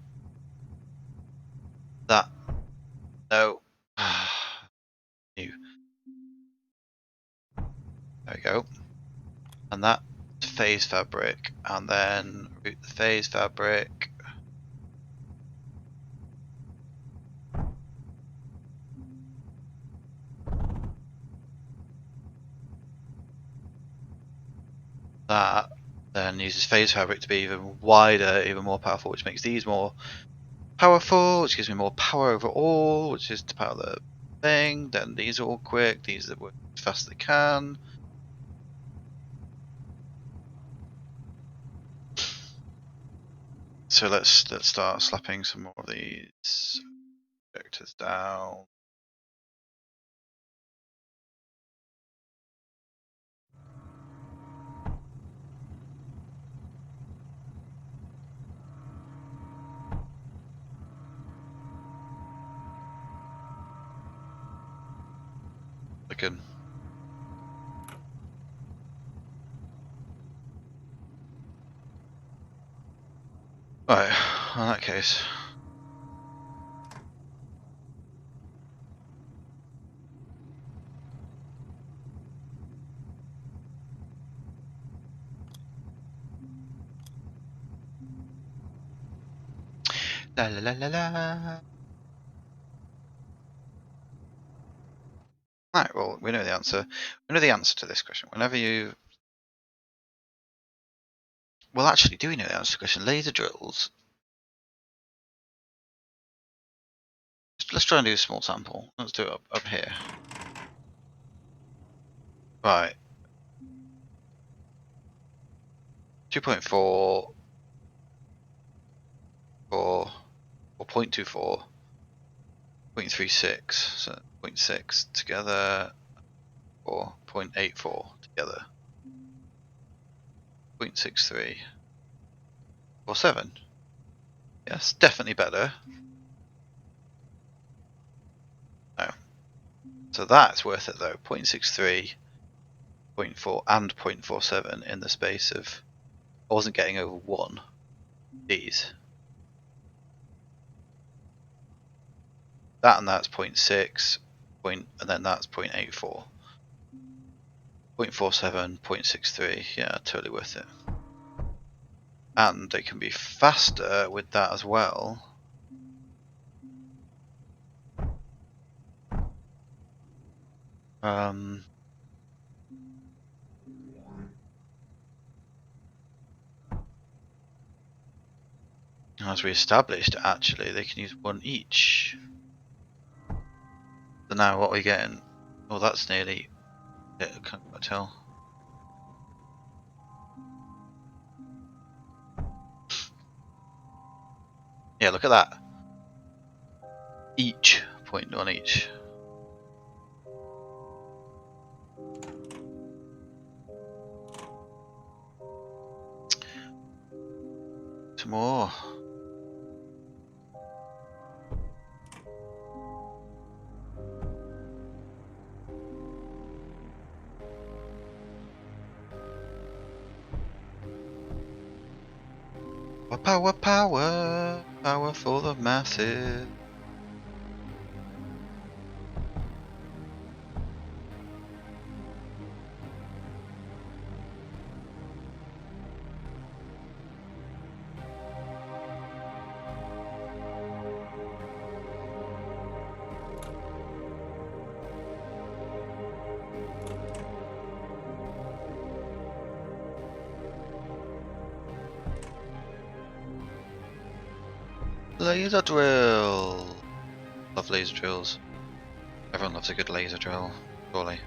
that. No. New. There we go. And that phase fabric, and then route the phase fabric. That then uses phase fabric to be even wider, even more powerful, which makes these more powerful, which gives me more power overall, which is to power the thing. Then these are all quick, these are work as fast as they can. So let's start slapping some more of these vectors down. Again. Right, in that case. La la la la la. Right, well, we know the answer. We know the answer to this question. Whenever you... Well, actually, do we know the answer to the question? Laser drills. Let's try and do a small sample. Let's do it up here. Right. 2.4 or 0.24, 0.36, so 0.6 together, or 0.84 together, 0.63, or 7. Yes, definitely better. No. So that's worth it though. 0.63, 0.4, and 0.47 in the space of... I wasn't getting over 1. These. That and that's 0.6, and then that's 0.84. 0.47, 0.63, yeah, totally worth it. And they can be faster with that as well. As we established, actually, they can use 1 each. So now what are we getting? Oh, that's nearly... I can't quite tell. Yeah, look at that. Each. 0.1 each. Some more. Power, power, power for the masses. Laser drill. Love laser drills. Everyone loves a good laser drill, surely.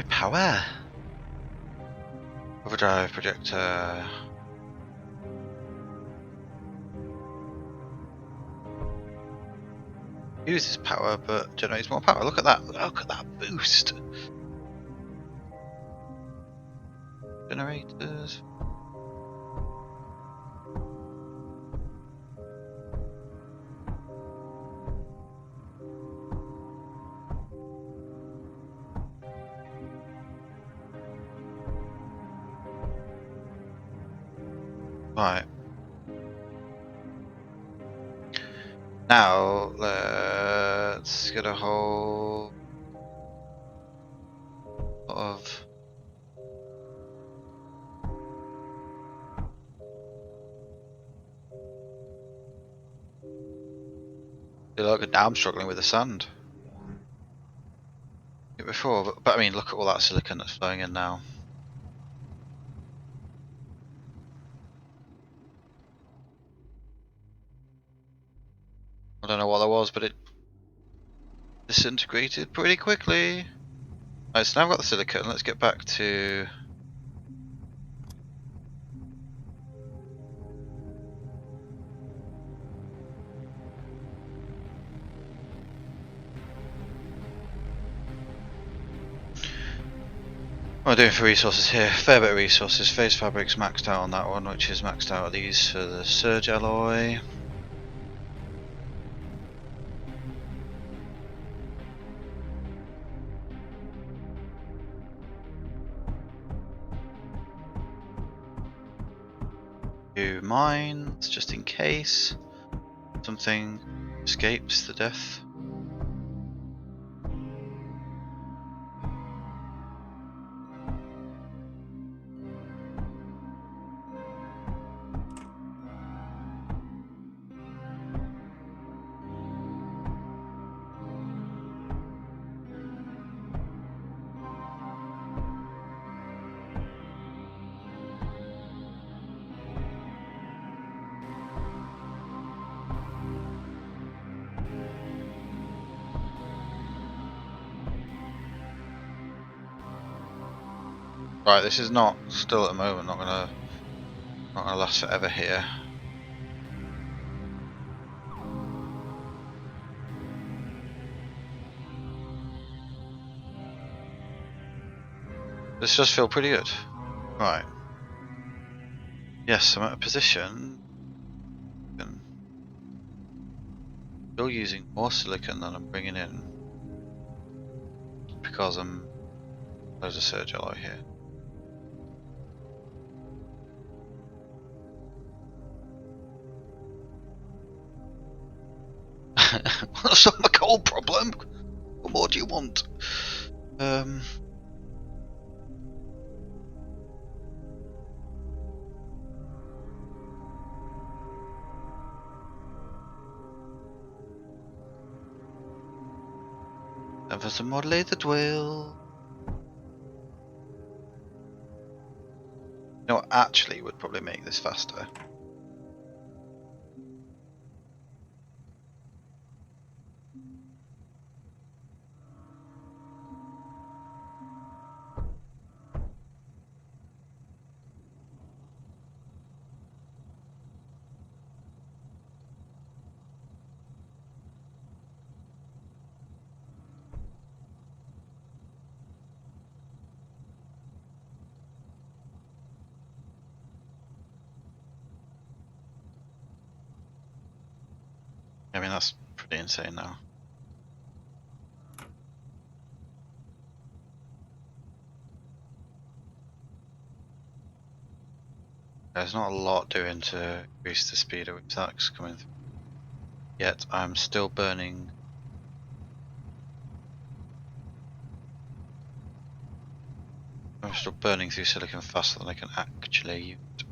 Power. Overdrive projector. Uses power, but generates more power. Look at that! Look at that boost! Generators. Right. Now, let's get a whole lot of... Look, now I'm struggling with the sand. Before, but I mean, look at all that silicon that's flowing in now. I don't know what that was, but it disintegrated pretty quickly. Right, so now I've got the silicon. Let's get back to... What am I doing for resources here? Fair bit of resources. Phase fabric's maxed out on that one, which is maxed out of these for the surge alloy. Do mines, just in case something escapes the death. Right, this is not still at the moment. Not gonna last forever here. This does feel pretty good. Right. Yes, I'm at a position. Still using more silicon than I'm bringing in because there's a surge alloy here. That's not my coal problem. What more do you want? And for some more laser dwell. You know what actually would probably make this faster? I mean, that's pretty insane now. There's not a lot doing to increase the speed at which that's coming through. Yet I'm still burning. I'm still burning through silicon faster than I can actually use it.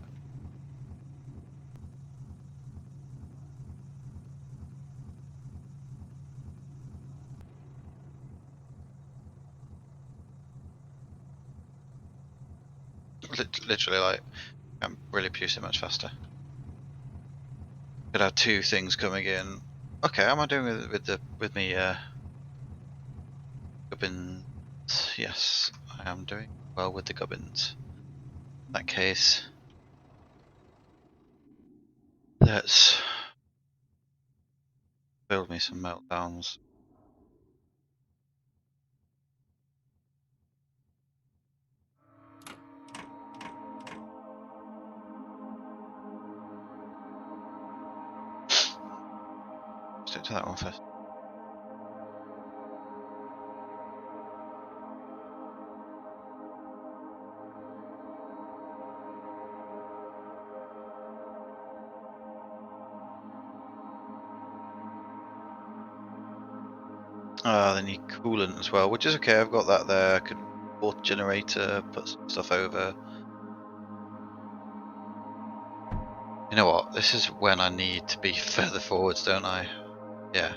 Literally, like, I'm really producing much faster. Could have two things coming in. Okay, how am I doing with me gubbins? Yes, I am doing well with the gubbins. that case, let's build me some meltdowns. Stick to that one first. They need coolant as well, which is okay. I've got that there. I could water generator, put some stuff over. You know what? This is when I need to be further forwards, don't I? Yeah.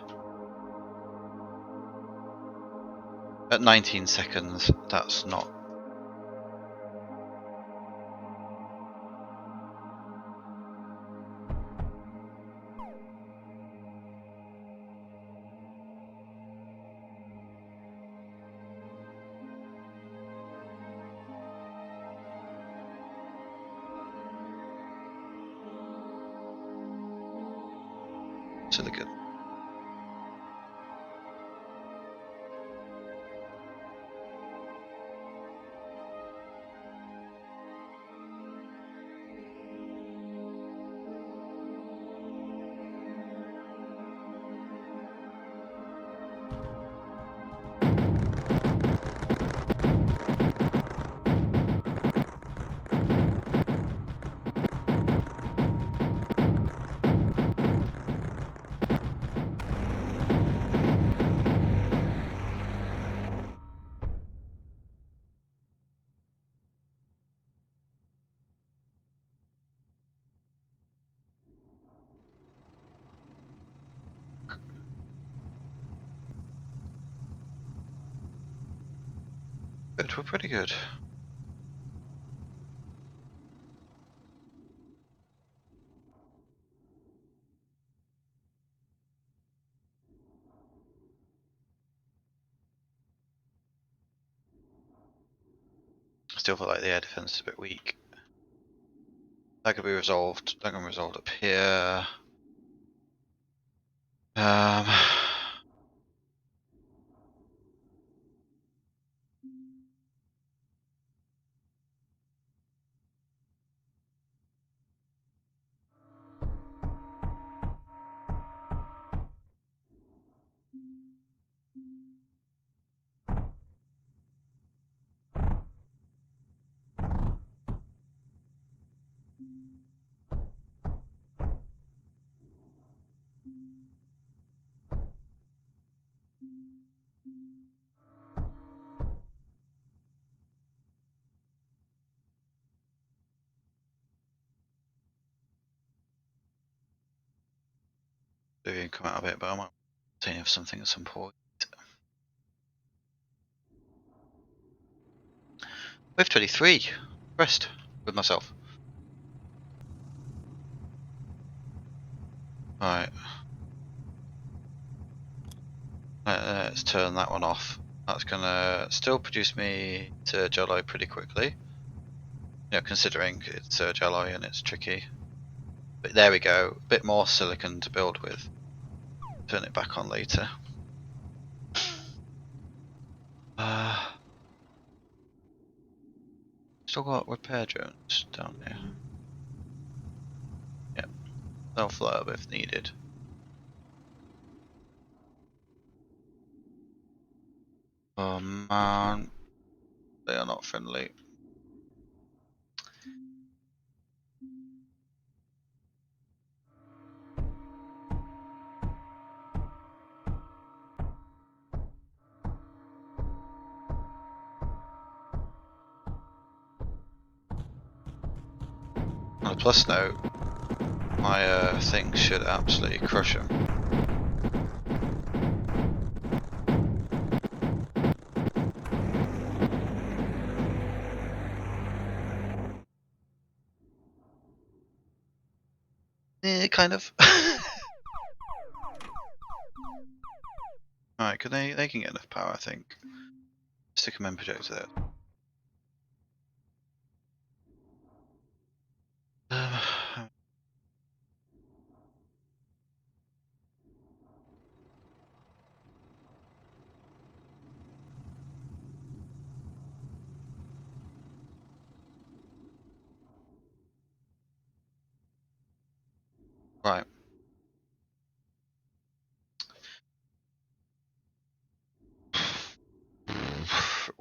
At 19 seconds, that's not. Silicon. Good, we're pretty good. Still feel like the air defense is a bit weak. That could be resolved. That can be resolved up here. Maybe come out a bit, but I might think of something at some point. Wave 23. Rest with myself. Alright. Let's turn that one off. That's gonna still produce me surge alloy pretty quickly. You know, considering it's surge alloy and it's tricky. But there we go. A bit more silicon to build with. Turn it back on later. Still got repair drones down here. Yep. They'll fly up if needed. Oh man. They are not friendly. On a plus note, my thing should absolutely crush them. Kind of. Alright, can they can get enough power, I think. Stick them in projector there.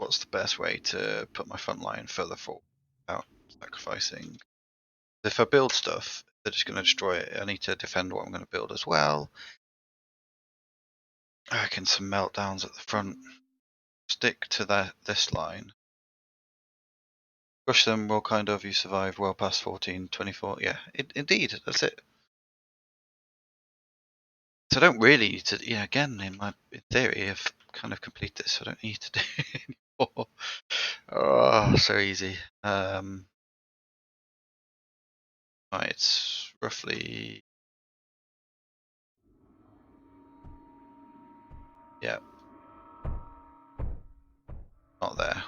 what's the best way to put my front line further forward without sacrificing. If I build stuff, they're just going to destroy it. I need to defend what I'm going to build as well. I reckon some meltdowns at the front. Stick to this line. Push them, well, kind of, you survived well past 14, 24. Yeah, indeed, that's it. So I don't really need to, yeah, again, in theory, I've kind of completed this, so I don't need to do it anymore. Oh, so easy. Right, it's roughly, yeah, not there.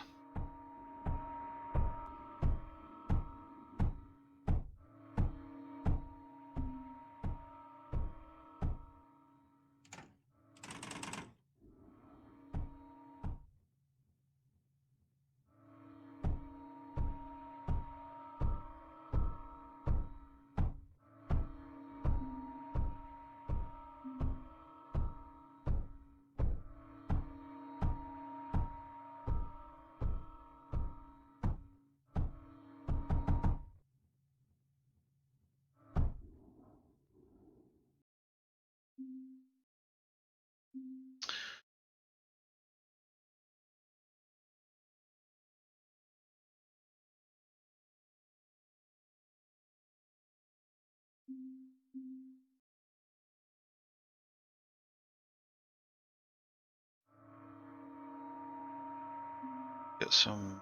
Get some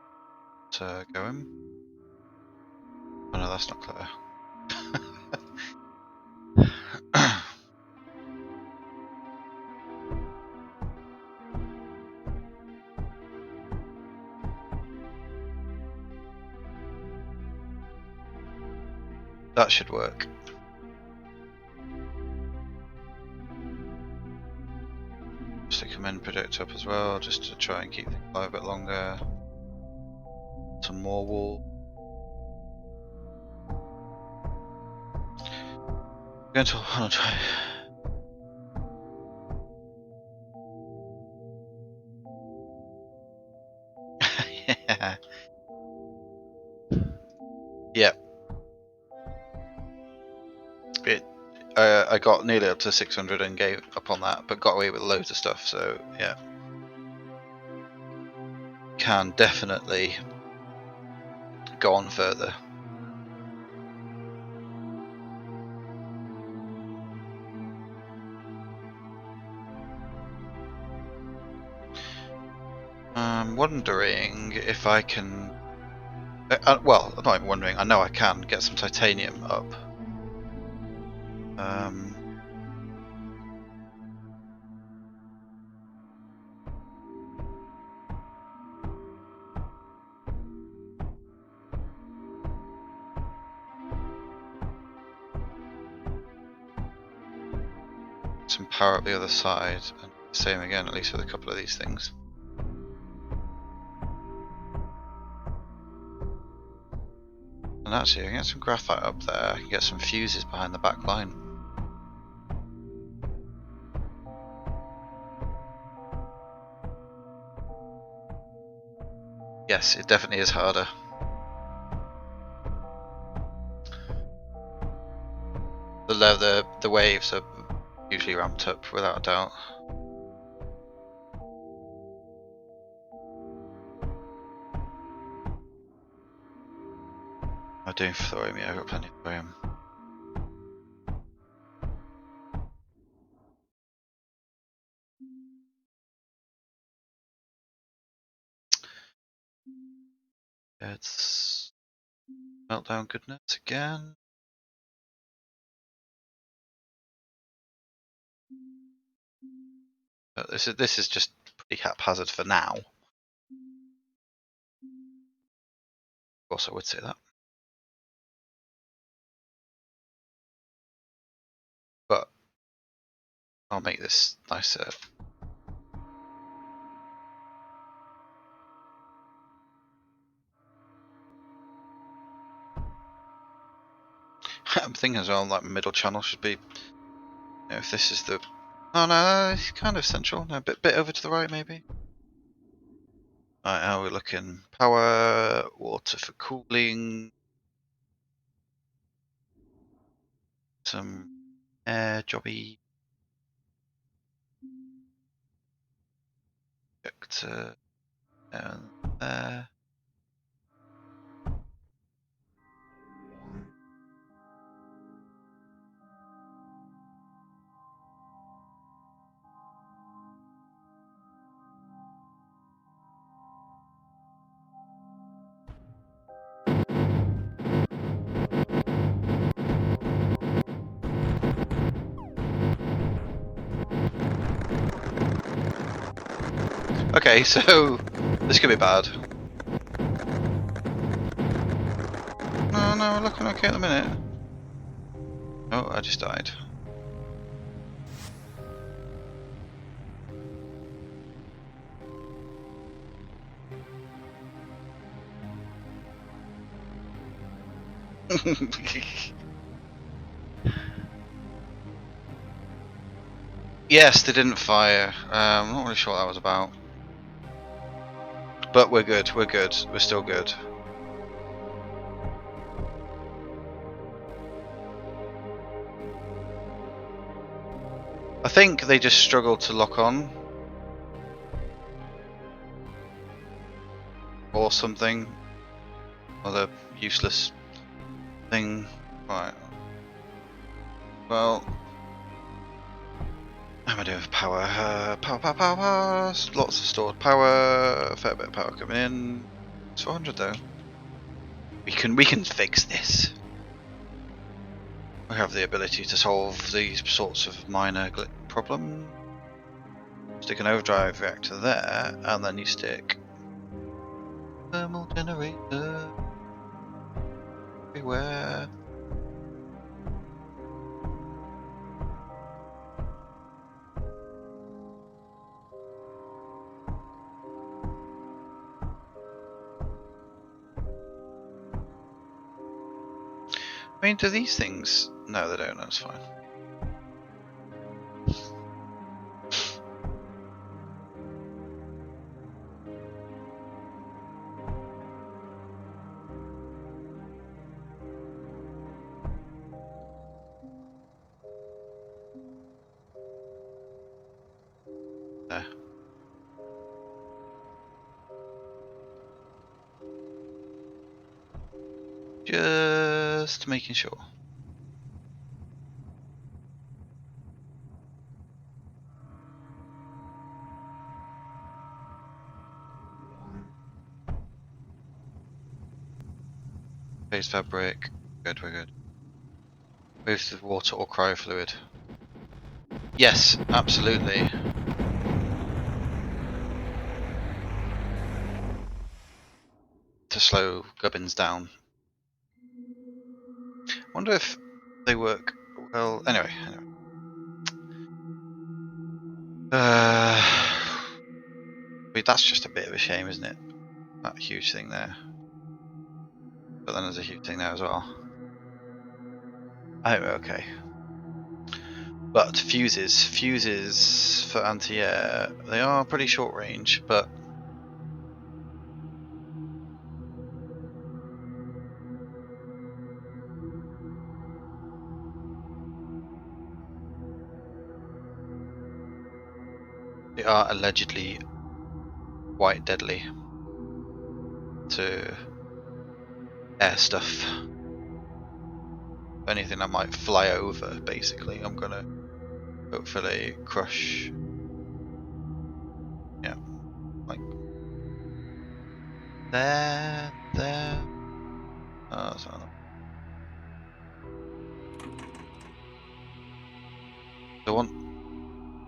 going. Oh no, that's not clear. That should work. Stick a men project up as well, just to try and keep things alive a bit longer. Some more wall. Going to hold on. Yeah. Yeah. I got nearly up to 600 and gave up on that, but got away with loads of stuff. So yeah, can definitely go on further. I'm wondering if I can. Well, I'm not even wondering. I know I can get some titanium up. Some power up the other side, and same again, at least with a couple of these things. And actually, I can get some graphite up there. I can get some fuses behind the back line. Yes, it definitely is harder. The waves are usually ramped up without a doubt. I'm doing thorium, yeah, I've got plenty of thorium. It's meltdown goodness again. But this is just pretty haphazard for now. Of course, I would say that. But I'll make this nicer. I'm thinking as well, like middle channel should be. You know, if this is the. Oh no, it's kind of central. No, bit over to the right maybe. Alright, how are we looking? Power, water for cooling, some air jobby. Projector down there. Okay, so this could be bad. No, no, we're looking okay at the minute. Oh, I just died. Yes, they didn't fire. I'm not really sure what that was about. But we're good, we're good. We're still good. I think they just struggled to lock on. Or something. Other useless thing. Right. Well, how am I doing for power? Power. Lots of stored power. A fair bit of power coming in. It's 400 though. We can fix this. We have the ability to solve these sorts of minor problems. Stick an overdrive reactor there, and then you stick thermal generator everywhere. I mean, do these things? No, they don't. That's fine. There. Just making sure. Phase fabric. Good, we're good. Move to water or cryofluid. Yes, absolutely. To slow gubbins down. Wonder if they work well. Anyway. That's just a bit of a shame, isn't it? That huge thing there. But then there's a huge thing there as well. I think we're okay. But fuses for anti-air, they are pretty short range, but they are allegedly quite deadly to air stuff. Anything that might fly over, basically, I'm gonna hopefully crush. Yeah, like there. Oh, that's not enough. I want.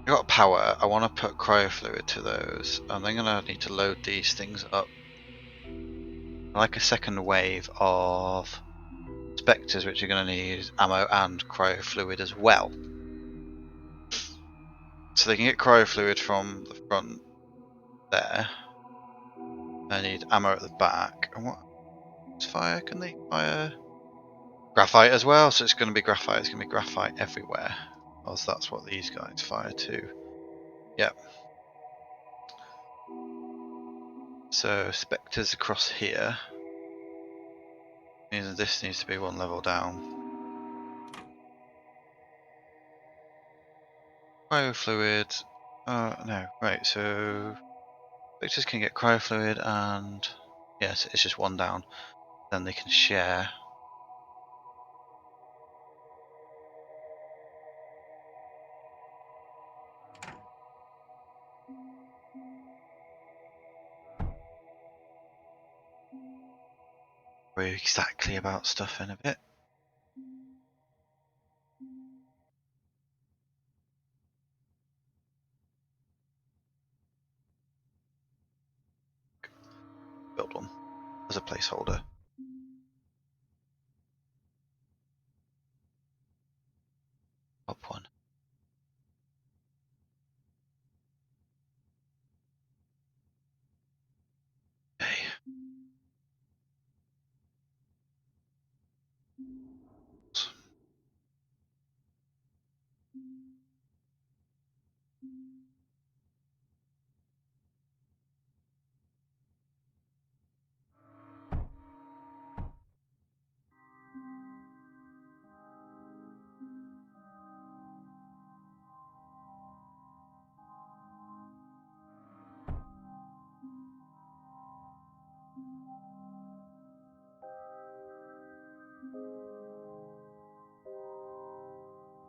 I got power. I want to put cryofluid to those. I'm then gonna need to load these things up. I like a second wave of spectres, which are going to need ammo and cryofluid as well. So they can get cryofluid from the front there. I need ammo at the back. And what fire? Can they fire graphite as well? So it's going to be graphite. It's going to be graphite everywhere. Else that's what these guys fire too. Yep. So spectres across here means this needs to be one level down. Cryofluid. No, right. So spectres can get cryofluid, and yes, it's just one down. Then they can share. Worry exactly about stuff in a bit. Build one as a placeholder. Up one. Okay.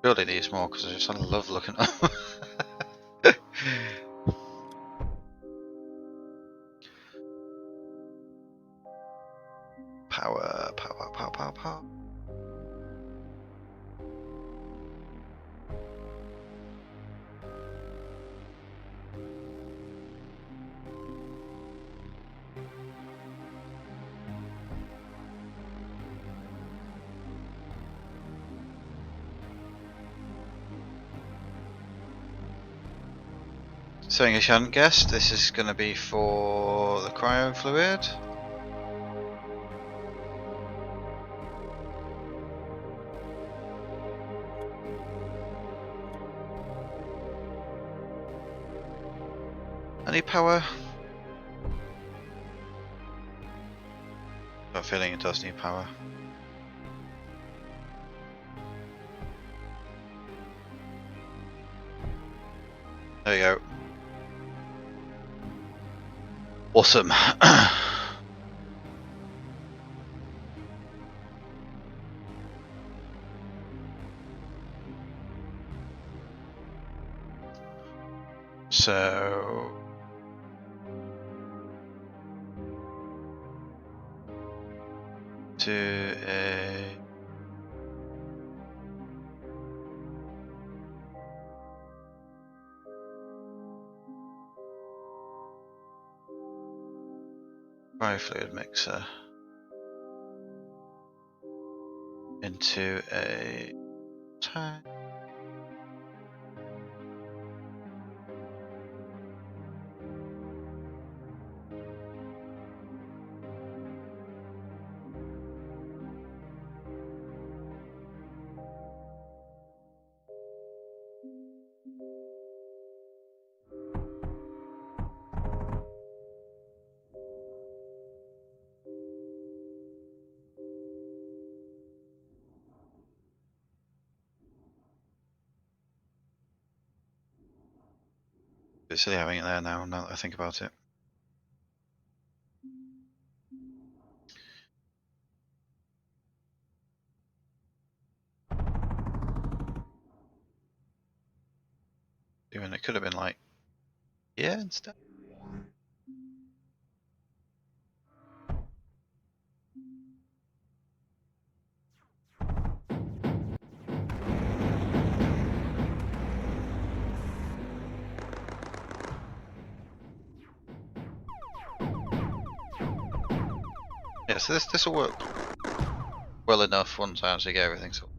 Really needs more because I love looking at them. Power, power, power, power, power. Something I hadn't guessed, this is going to be for the cryo fluid. Any power? Got a feeling it does need power. There you go. Awesome. So to a biofluid mixer into a tank. It's silly having it there now that I think about it. Even it could have been like, yeah, instead. Yeah, so this will work well enough once I actually get everything sorted.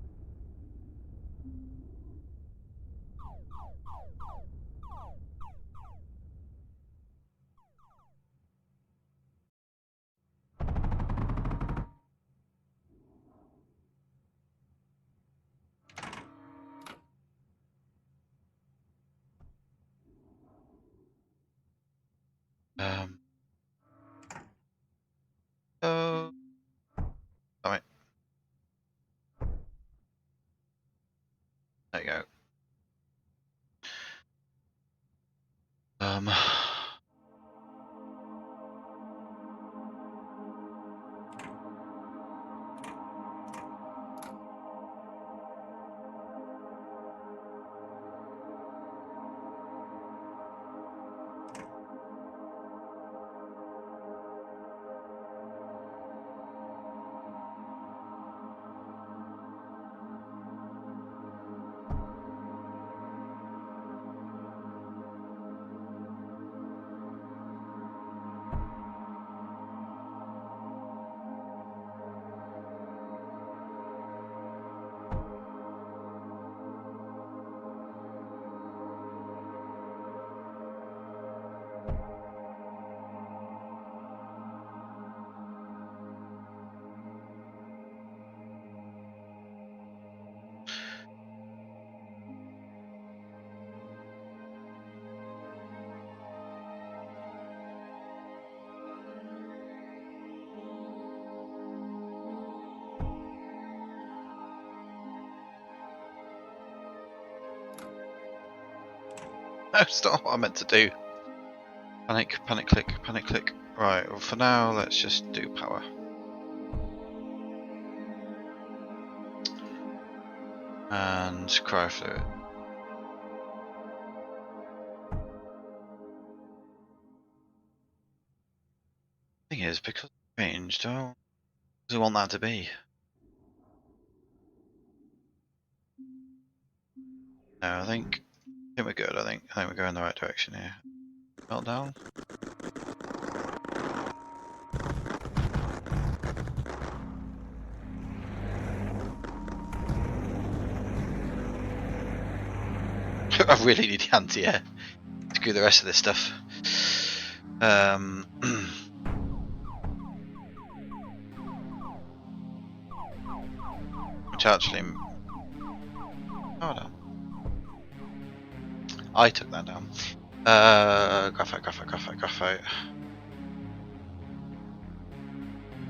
That's not what I meant to do. Panic, panic click, panic click. Right, well for now, let's just do power. And cryo fluid. Thing is, because it's ranged, how does we want that to be? No, I think we're good. I think we're going the right direction here. Meltdown. I really need the anti-air to do the rest of this stuff. Which actually, oh no, I took that down. Graphite, graphite, graphite, graphite.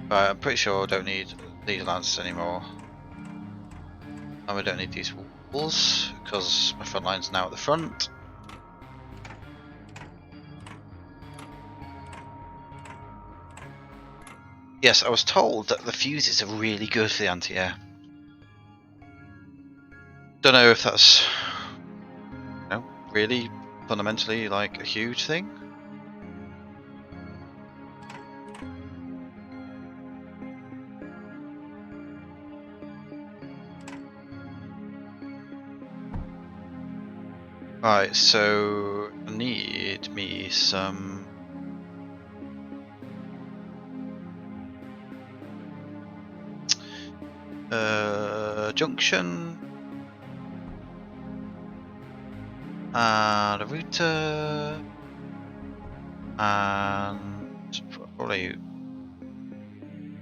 Right, I'm pretty sure I don't need these lances anymore. And we don't need these walls because my front line's now at the front. Yes, I was told that the fuses are really good for the anti-air. Don't know if that's, you know, really fundamentally like a huge thing. Right, so I need me some junction and a router and probably,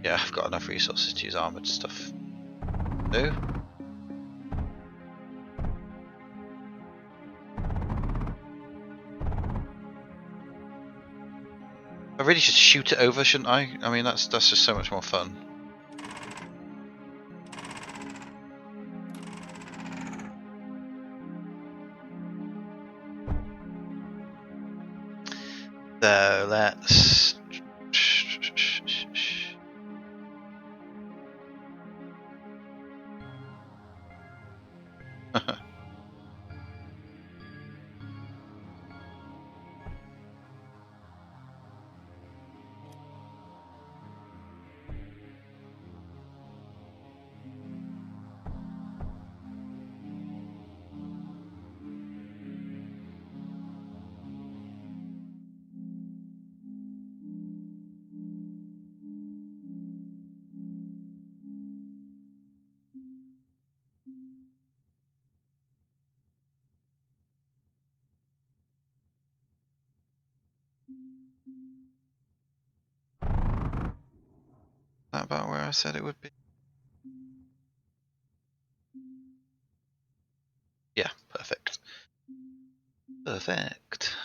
yeah, I've got enough resources to use armored stuff. Do. I really should shoot it over, shouldn't I? I mean, that's just so much more fun. So let's. That about where I said it would be? Yeah, perfect. Perfect.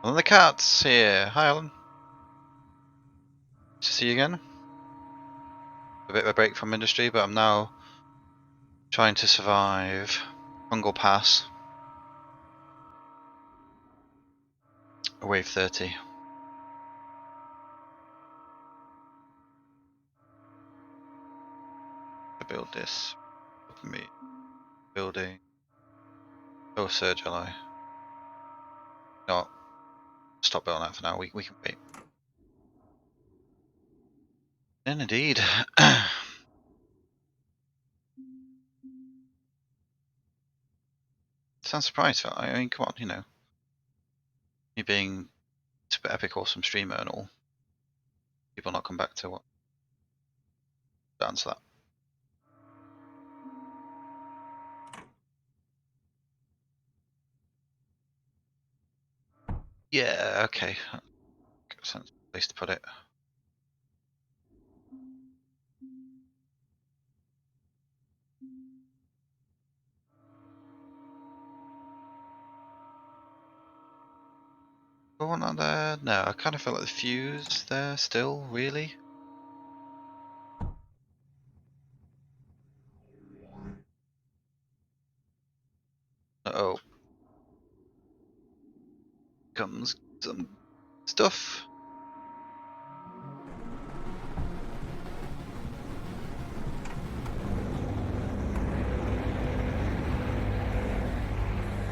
And the cat's here. Hi, Alan. Nice to see you again. A bit of a break from Mindustry, but I'm now trying to survive Fungal Pass. Wave 30. To build this. Me building. Oh, Surge Ally. No, stop building that for now. We can wait. Indeed. Sounds surprised. I mean, come on, you know, you being super epic, awesome streamer and all, people not come back to what to answer that. Yeah, okay. Sense place to put it. One on there? No, I kind of feel like the fuse there still, really. Uh-oh. Comes some stuff.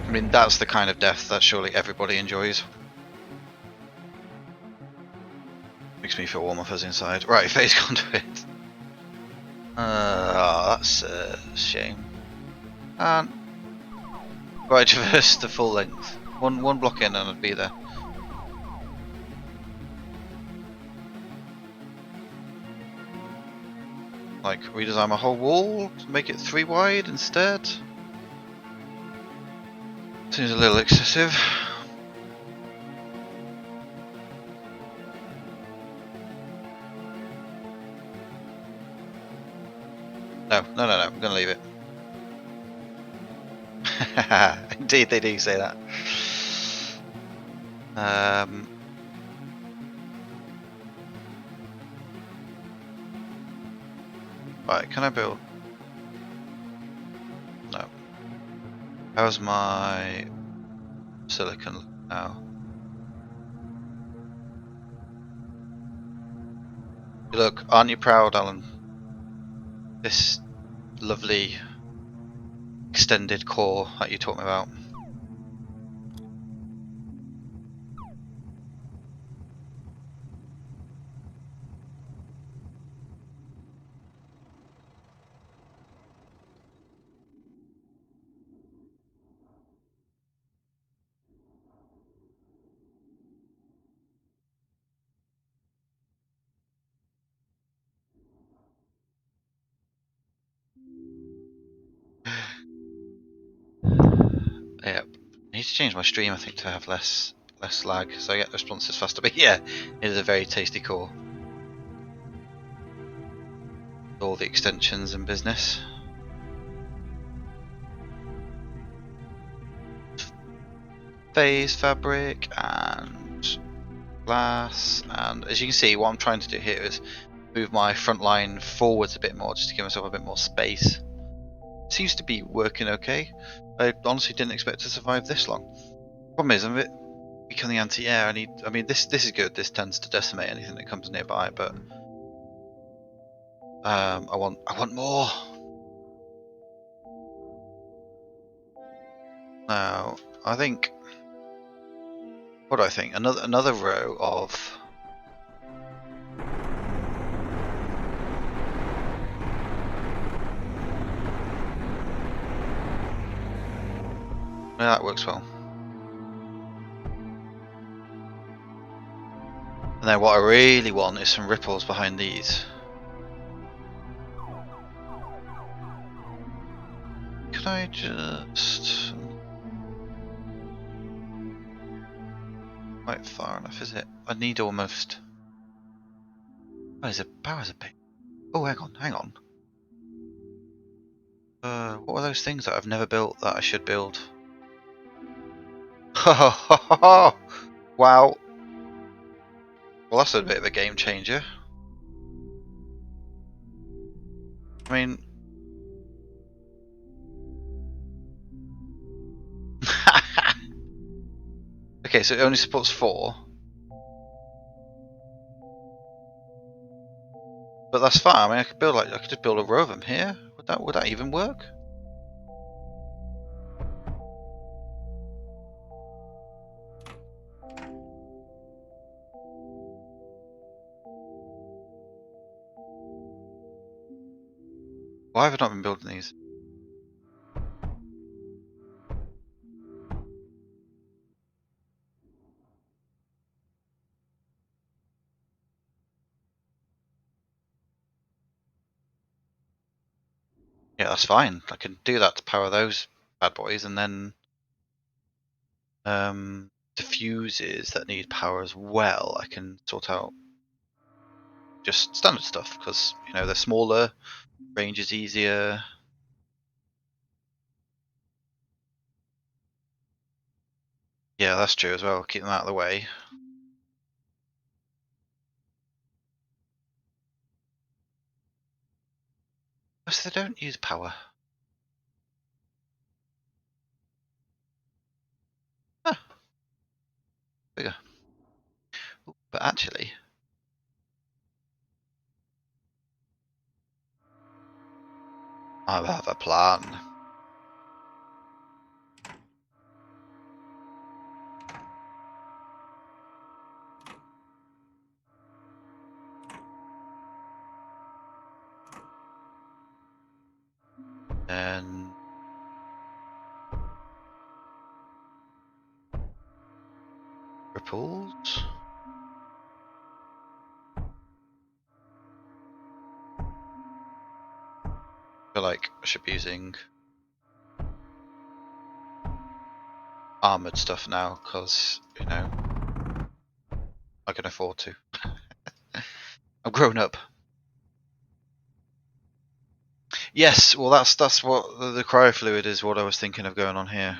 I mean, that's the kind of death that surely everybody enjoys. Makes me feel warm and fuzzy inside. Right, phase conduit. That's a shame. And right, traverse the full length. One block in and I'd be there. Like, redesign my whole wall to make it 3 wide instead. Seems a little excessive. No, I'm gonna leave it. Indeed, they do say that. Right, can I build? No. How's my silicon now? Look, aren't you proud, Alan? This lovely extended core that you taught me about. Yep. I need to change my stream, I think, to have less lag, so I get responses faster. But yeah, it is a very tasty core. All the extensions and business. Phase fabric and glass, and as you can see, what I'm trying to do here is move my front line forwards a bit more, just to give myself a bit more space. Seems to be working okay. I honestly didn't expect to survive this long. Problem is, I'm a bit weak on the anti-air. I mean, this is good. This tends to decimate anything that comes nearby, but I want more. Now, I think. What do I think? Another row of. Yeah, that works well. And then what I really want is some ripples behind these. Could I just... Quite far enough, is it? I need almost... Oh, is it powers a bit? Oh, hang on. What were those things that I've never built that I should build? Wow. Well, that's a bit of a game changer. I mean... Okay, so it only supports 4. But that's fine. I mean, I could just build a row of them here. Would that even work? Why have I not been building these? Yeah, that's fine. I can do that to power those bad boys, and then diffuses that need power as well, I can sort out just standard stuff, because, you know, they're smaller, range is easier. Yeah, that's true as well. Keep them out of the way. Because they don't use power. Ah, bigger. Ooh, but actually, I have a plan. And ripples. I feel like I should be using armored stuff now, because, you know, I can afford to. I'm grown up. Yes, well, that's what the cryo fluid is. What I was thinking of going on here.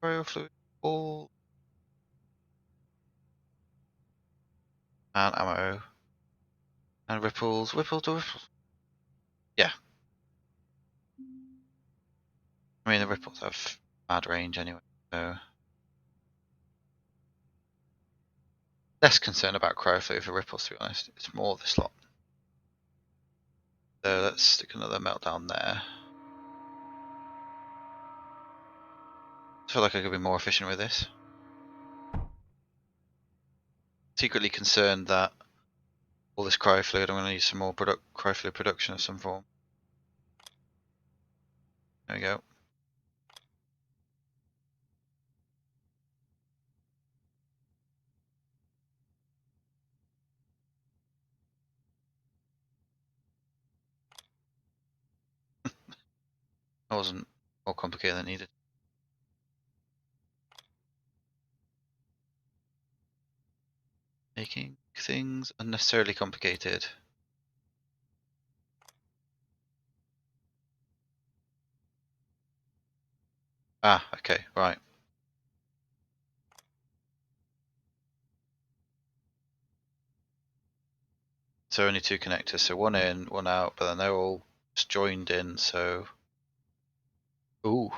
Cryo fluid, all and ammo and ripples, ripples to ripples. Yeah, I mean the ripples have bad range anyway, so less concerned about cryo fluid for ripples, to be honest. It's more this lot. So let's stick another meltdown there. I feel like I could be more efficient with this. Secretly concerned that all this cryo fluid, I'm going to need some more cryo fluid production of some form. There we go. That wasn't more complicated than needed. Making things unnecessarily complicated. Ah, okay, right. So only two connectors, so one in, one out, but then they're all just joined in, so... Ooh.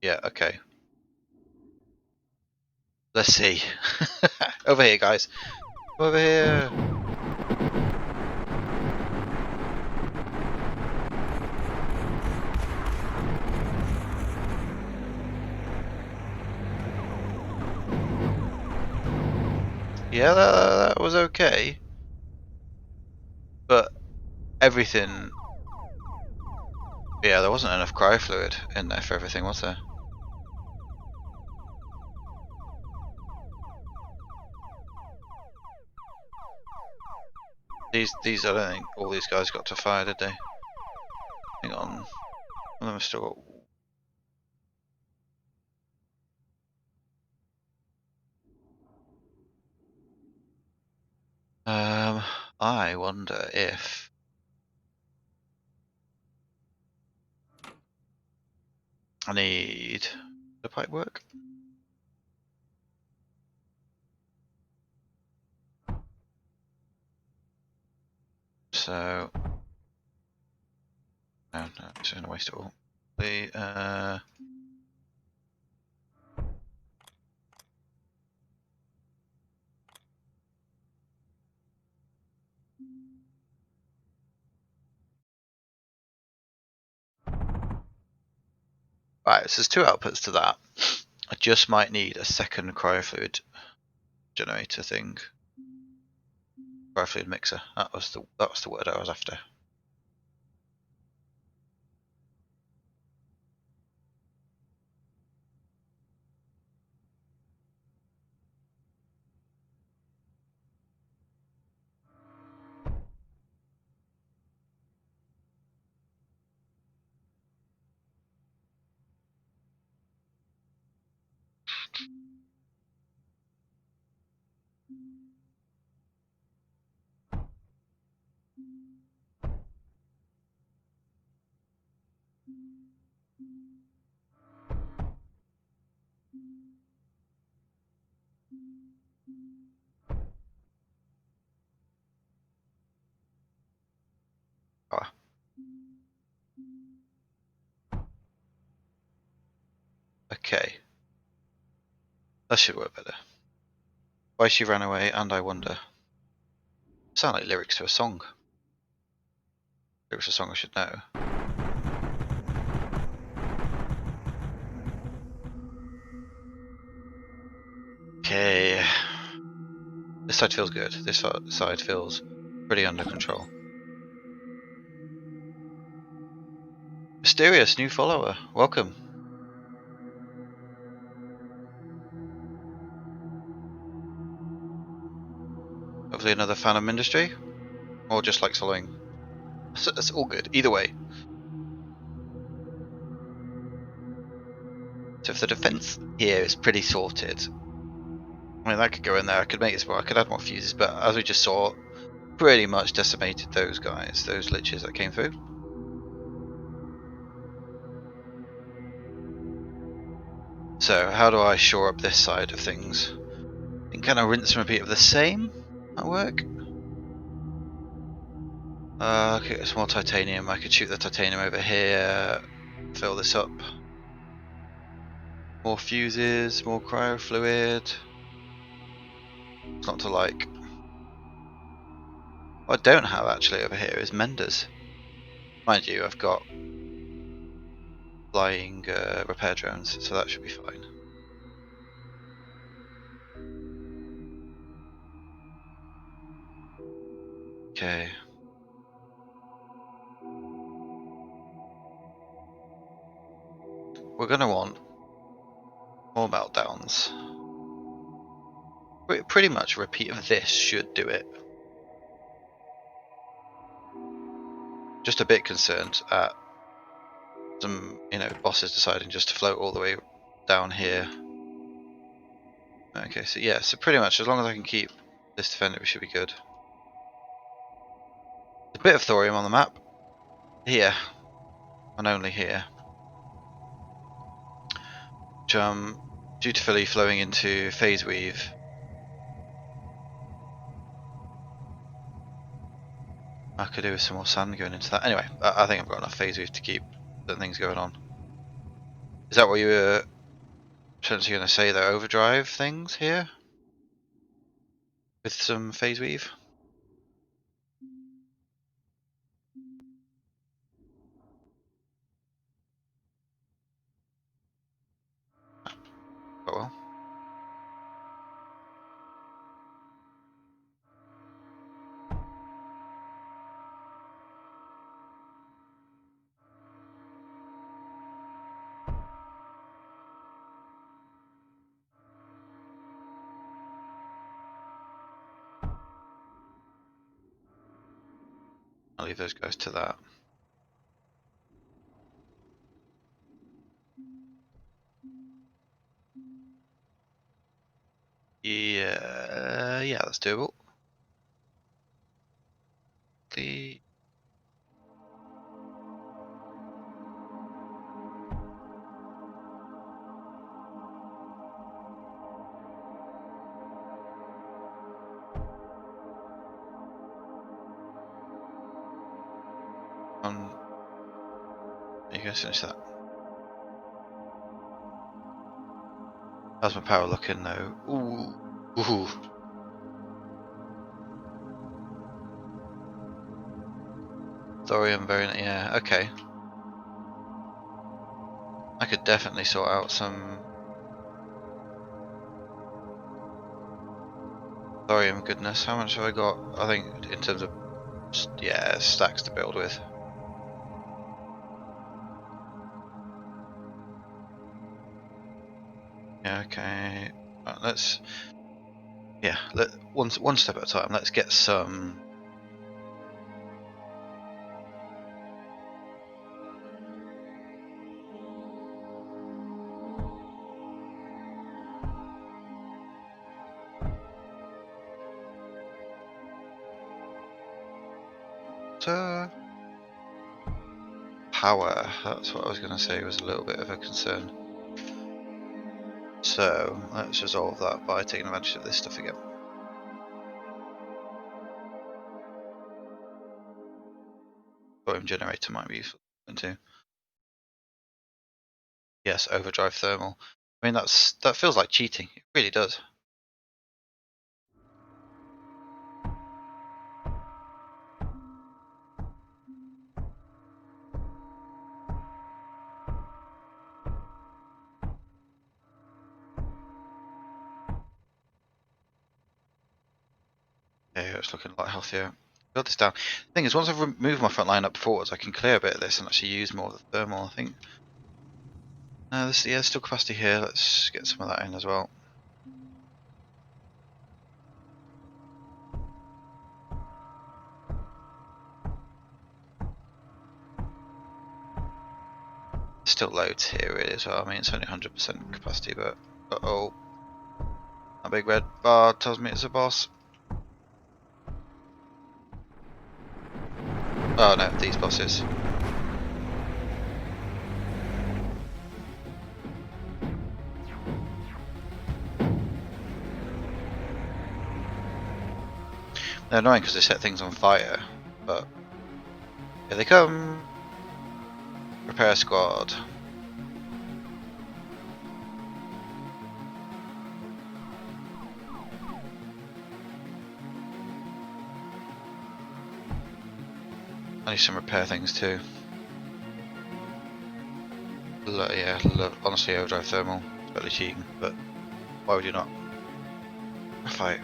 Yeah, okay. Let's see. Over here, guys. Over here. Yeah, that was okay. But everything... Yeah, there wasn't enough cryo fluid in there for everything, was there? These I don't think all these guys got to fire, did they? Hang on. One of them have still got... I wonder if... I need the pipe work. So no, it's going to waste it all. The right, so there's two outputs to that. I just might need a second cryofluid generator thing. Cryofluid mixer. That was the word I was after. Oh, okay. That should work better. Why she ran away, and I wonder. Sound like lyrics to a song. Lyrics to a song I should know. Okay. This side feels good. This side feels pretty under control. Mysterious new follower. Welcome. Hopefully another fan of Mindustry. Or just likes following. It's all good. Either way. So if the defense here is pretty sorted, I mean, that could go in there. I could make this more. I could add more fuses, but as we just saw, pretty much decimated those guys, those liches that came through. So how do I shore up this side of things? And kind of rinse and repeat of the same? That work? Okay, some more titanium. I could shoot the titanium over here. Fill this up. More fuses, more cryo fluid. It's not to like. What I don't have actually over here is menders. Mind you, I've got flying repair drones, so that should be fine. Okay. We're going to want more meltdowns. Pretty much a repeat of this should do it. Just a bit concerned at some, bosses deciding just to float all the way down here. Okay, so yeah, so pretty much as long as I can keep this defender, we should be good. A bit of thorium on the map. Here. And only here. Which dutifully flowing into phase weave. I could do with some more sand going into that. Anyway, I think I've got enough phase weave to keep certain things going on. Is that what you were potentially going to say, the overdrive things here? With some phase weave? Oh well. I'll leave those guys to that. Yeah, that's doable. The There you go, finish that. How's my power looking though? Ooh. Ooh. Thorium variant, yeah, okay. I could definitely sort out some thorium goodness. How much have I got? I think in terms of, yeah, stacks to build with. Yeah, okay. Right, let's, yeah, one step at a time. Let's get some. Power, that's what I was going to say was a little bit of a concern. So let's resolve that by taking advantage of this stuff again. Thorium generator might be useful too. Yes, overdrive thermal. I mean, that feels like cheating. It really does. Yeah, it's looking a lot healthier. Build this down. The thing is, once I've moved my front line up forwards, I can clear a bit of this and actually use more of the thermal, I think. Yeah, there's still capacity here. Let's get some of that in as well. Still loads here really as well. I mean, it's only 100% capacity, but uh-oh. A big red bar tells me it's a boss. Oh no, these bosses. They're annoying because they set things on fire, but here they come. Repair squad. I need some repair things too. Yeah, honestly, overdrive thermal. It's barely cheating, but why would you not? Fight.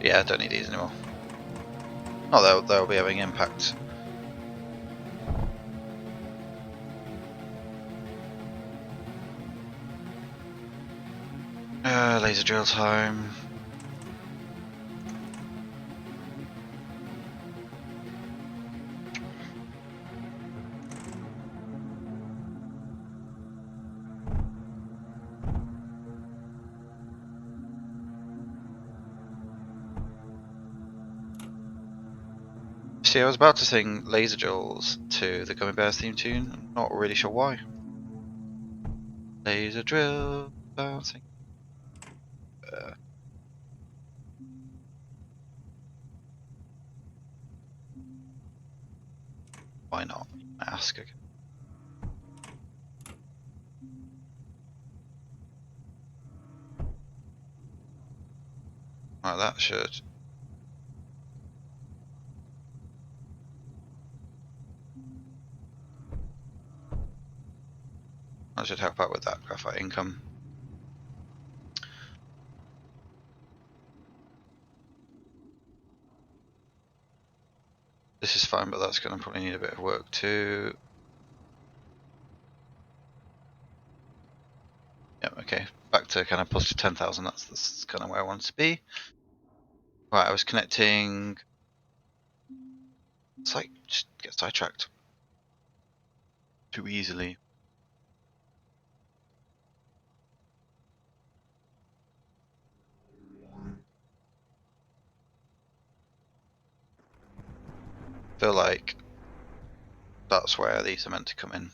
Yeah, I don't need these anymore. Oh, they'll be having impact. Laser drill time. See, I was about to sing laser drills to the Gummy Bears theme tune. I'm not really sure why. Laser drill bouncing. Why not? I ask again. Right, that should. That should help out with that graphite income. This is fine, but that's going to probably need a bit of work too. Yep, okay. Back to kind of plus 10,000. That's kind of where I want to be. Right, I was connecting. It's like, just get sidetracked too easily. Feel like that's where these are meant to come in.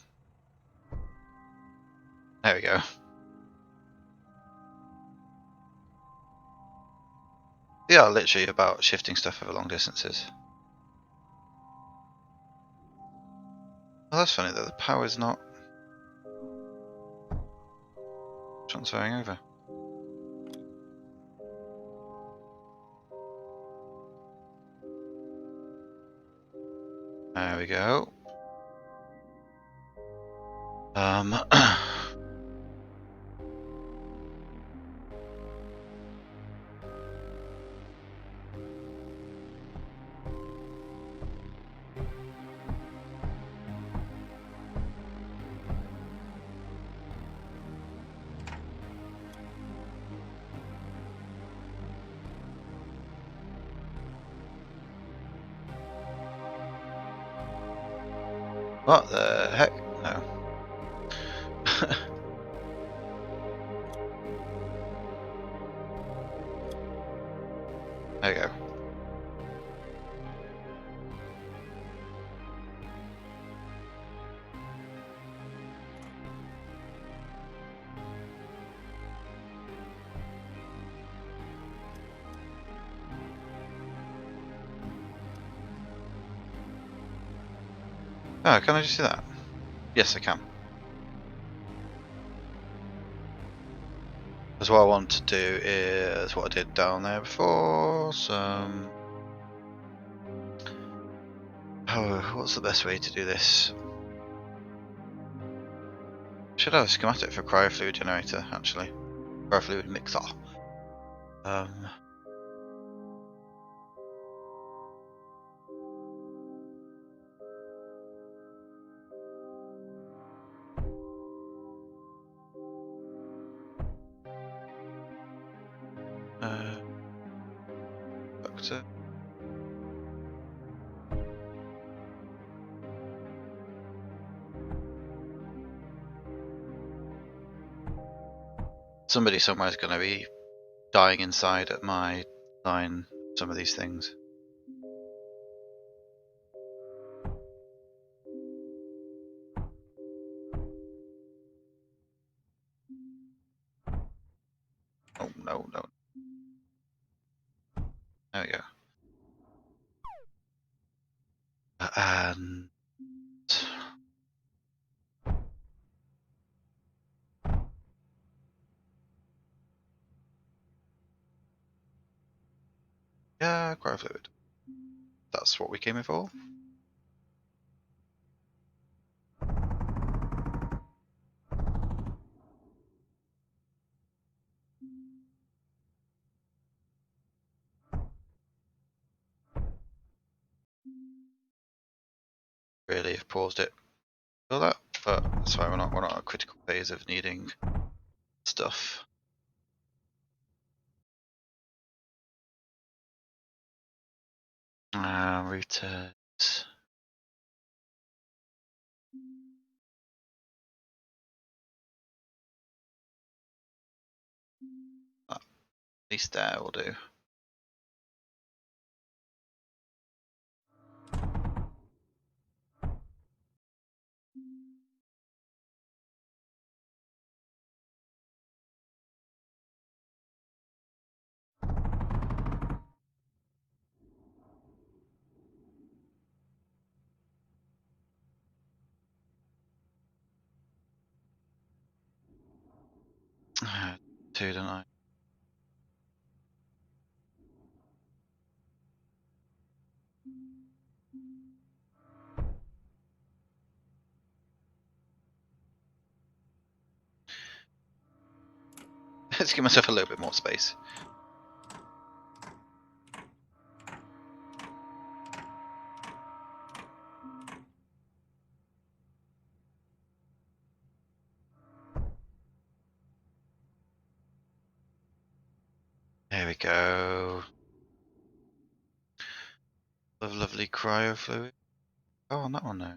There we go. We are literally about shifting stuff over long distances. Oh, that's funny that the power is not transferring over. There we go. What the heck? No. There we go. Oh, can I just do that? Yes, I can. Because what I want to do is what I did down there before. Some. Oh, what's the best way to do this? Should have a schematic for cryofluid generator, actually. Cryofluid mixer. Doctor. Somebody somewhere is going to be dying inside at my line. Some of these things. Oh no, no. There we go. And yeah, cryofluid. That's what we came in for. Really have paused it. Feel that, but that's why we're not at a critical phase of needing stuff. Routers. At least there will do. Two, don't I? Let's give myself a little bit more space. There we go. Lovely cryofluid. Oh, on that one now.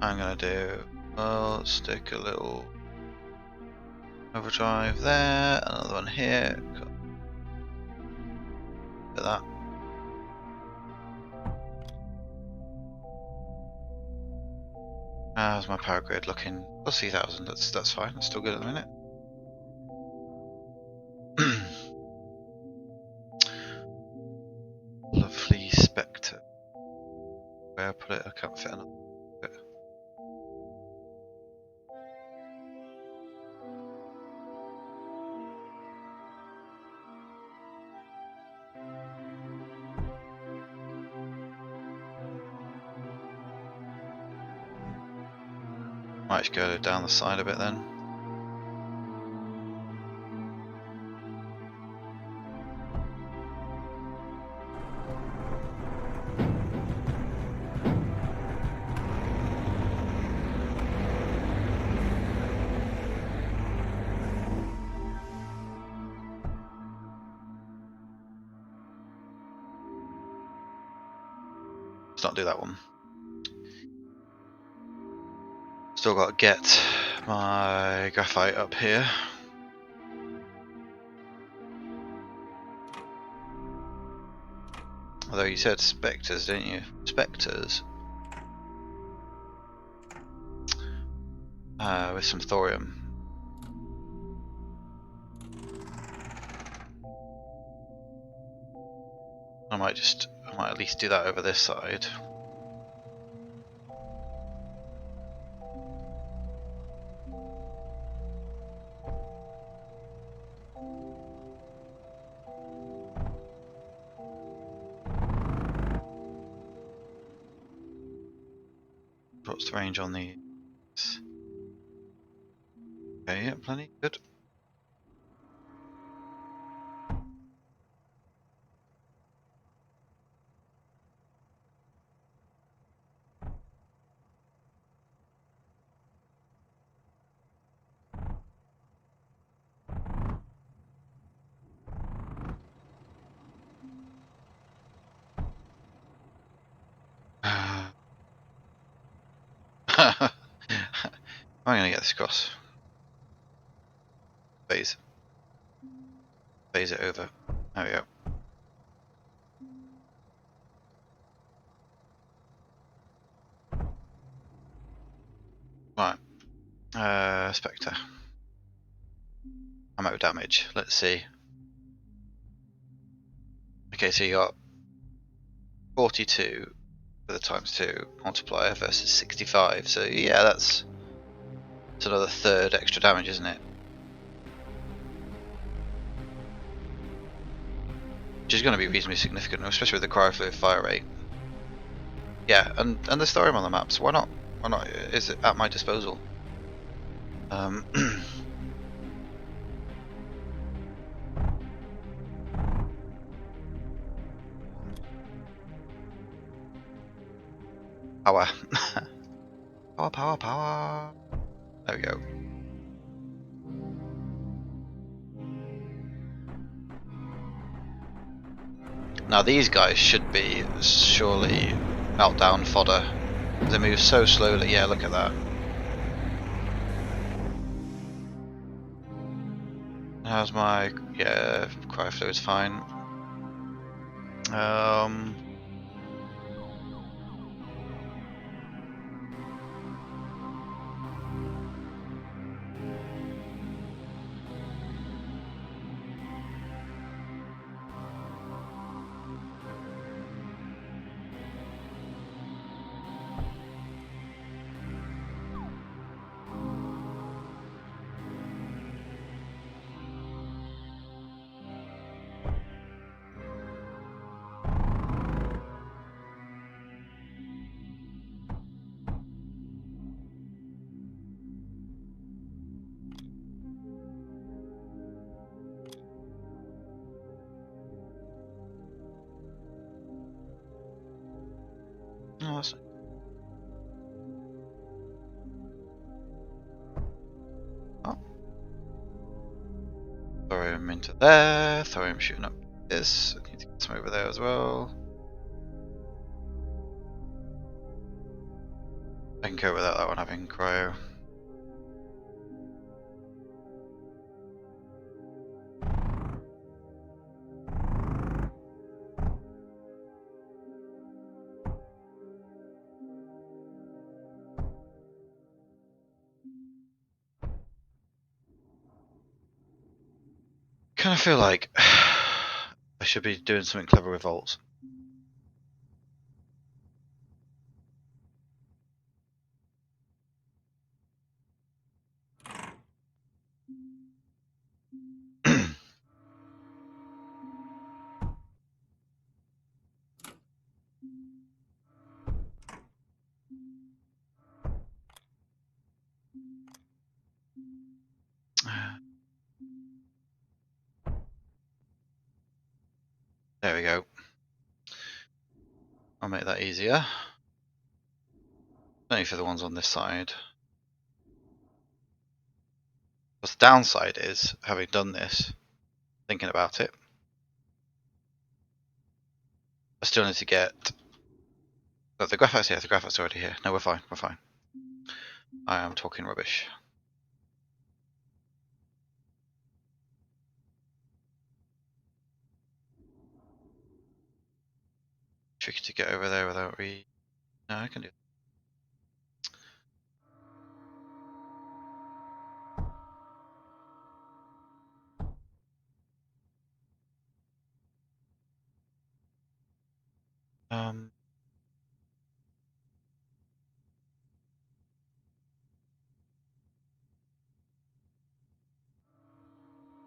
I'm gonna do. Well, stick a little overdrive there. Another one here. at that. How's my power grid looking? Plus 3,000. That's fine. That's still good at the minute. Lovely Spectre. Where I put it? I can't fit another bit. Might go down the side a bit then. Let's not do that one. Still got to get my graphite up here. Although you said spectres, didn't you? Spectres. With some thorium. I might at least do that over this side. What's the range on these? Okay, yeah, plenty. Good. I'm gonna get this across. Phase it over. There we go. Right. Spectre. Ammo damage. Let's see. Okay, so you got 42 for the ×2 multiplier versus 65. So yeah, that's another third extra damage, isn't it? Which is going to be reasonably significant, especially with the cryofluid fire rate. Yeah, and there's thorium on the maps. Why not? Why not? Is it at my disposal? Power. Power. There we go. Now these guys should be surely meltdown fodder. They move so slowly. Yeah, look at that. How's my cryofluid's fine. Oh, that's... Oh. Thorium into there. Thorium shooting up this. I need to get some over there as well. I can go without that one having cryo. kind of feel like I should be doing something clever with volts. There we go. I'll make that easier. Only for the ones on this side. But the downside is, having done this, thinking about it, I still need to get... Oh, the graphite's here, the graphite's already here. No, we're fine, we're fine. I am talking rubbish. Tricky to get over there without No, I can do it.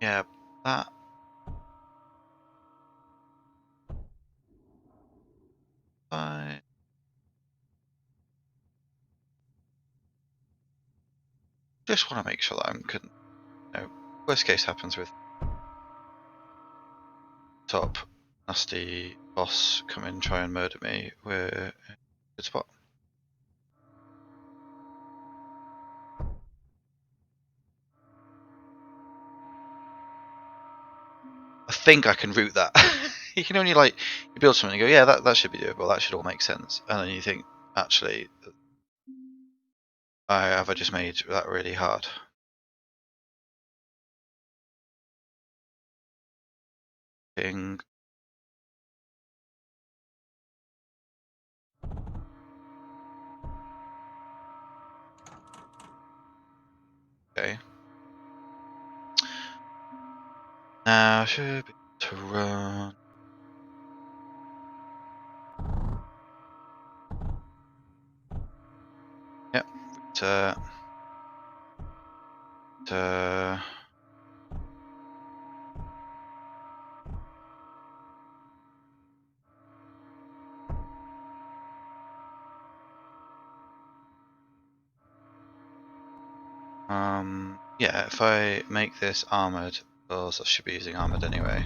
Yeah, that... I just want to make sure that I'm couldn't... No, worst case happens with top nasty boss come in, try and murder me. We're in a good spot. I think I can route that. You can only like you build something and go, yeah, that should be doable. That should all make sense. And then you think, actually, have I just made that really hard? Ping. Okay. Now should be able to run. Yep. Yeah, if I make this armored, well, I should be using armored anyway.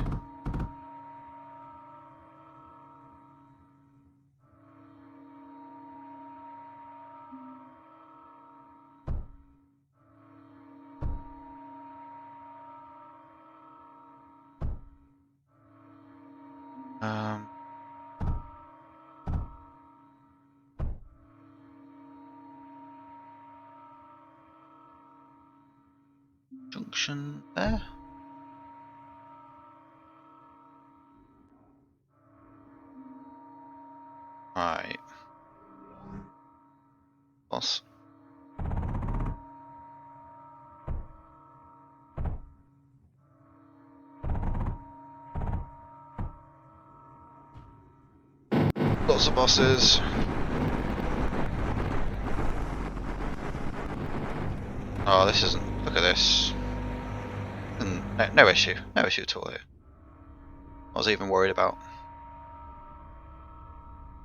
Junction there. Right. Boss. Lots of bosses. Oh, this isn't. Look at this. No issue. No issue at all here. What was I even worried about?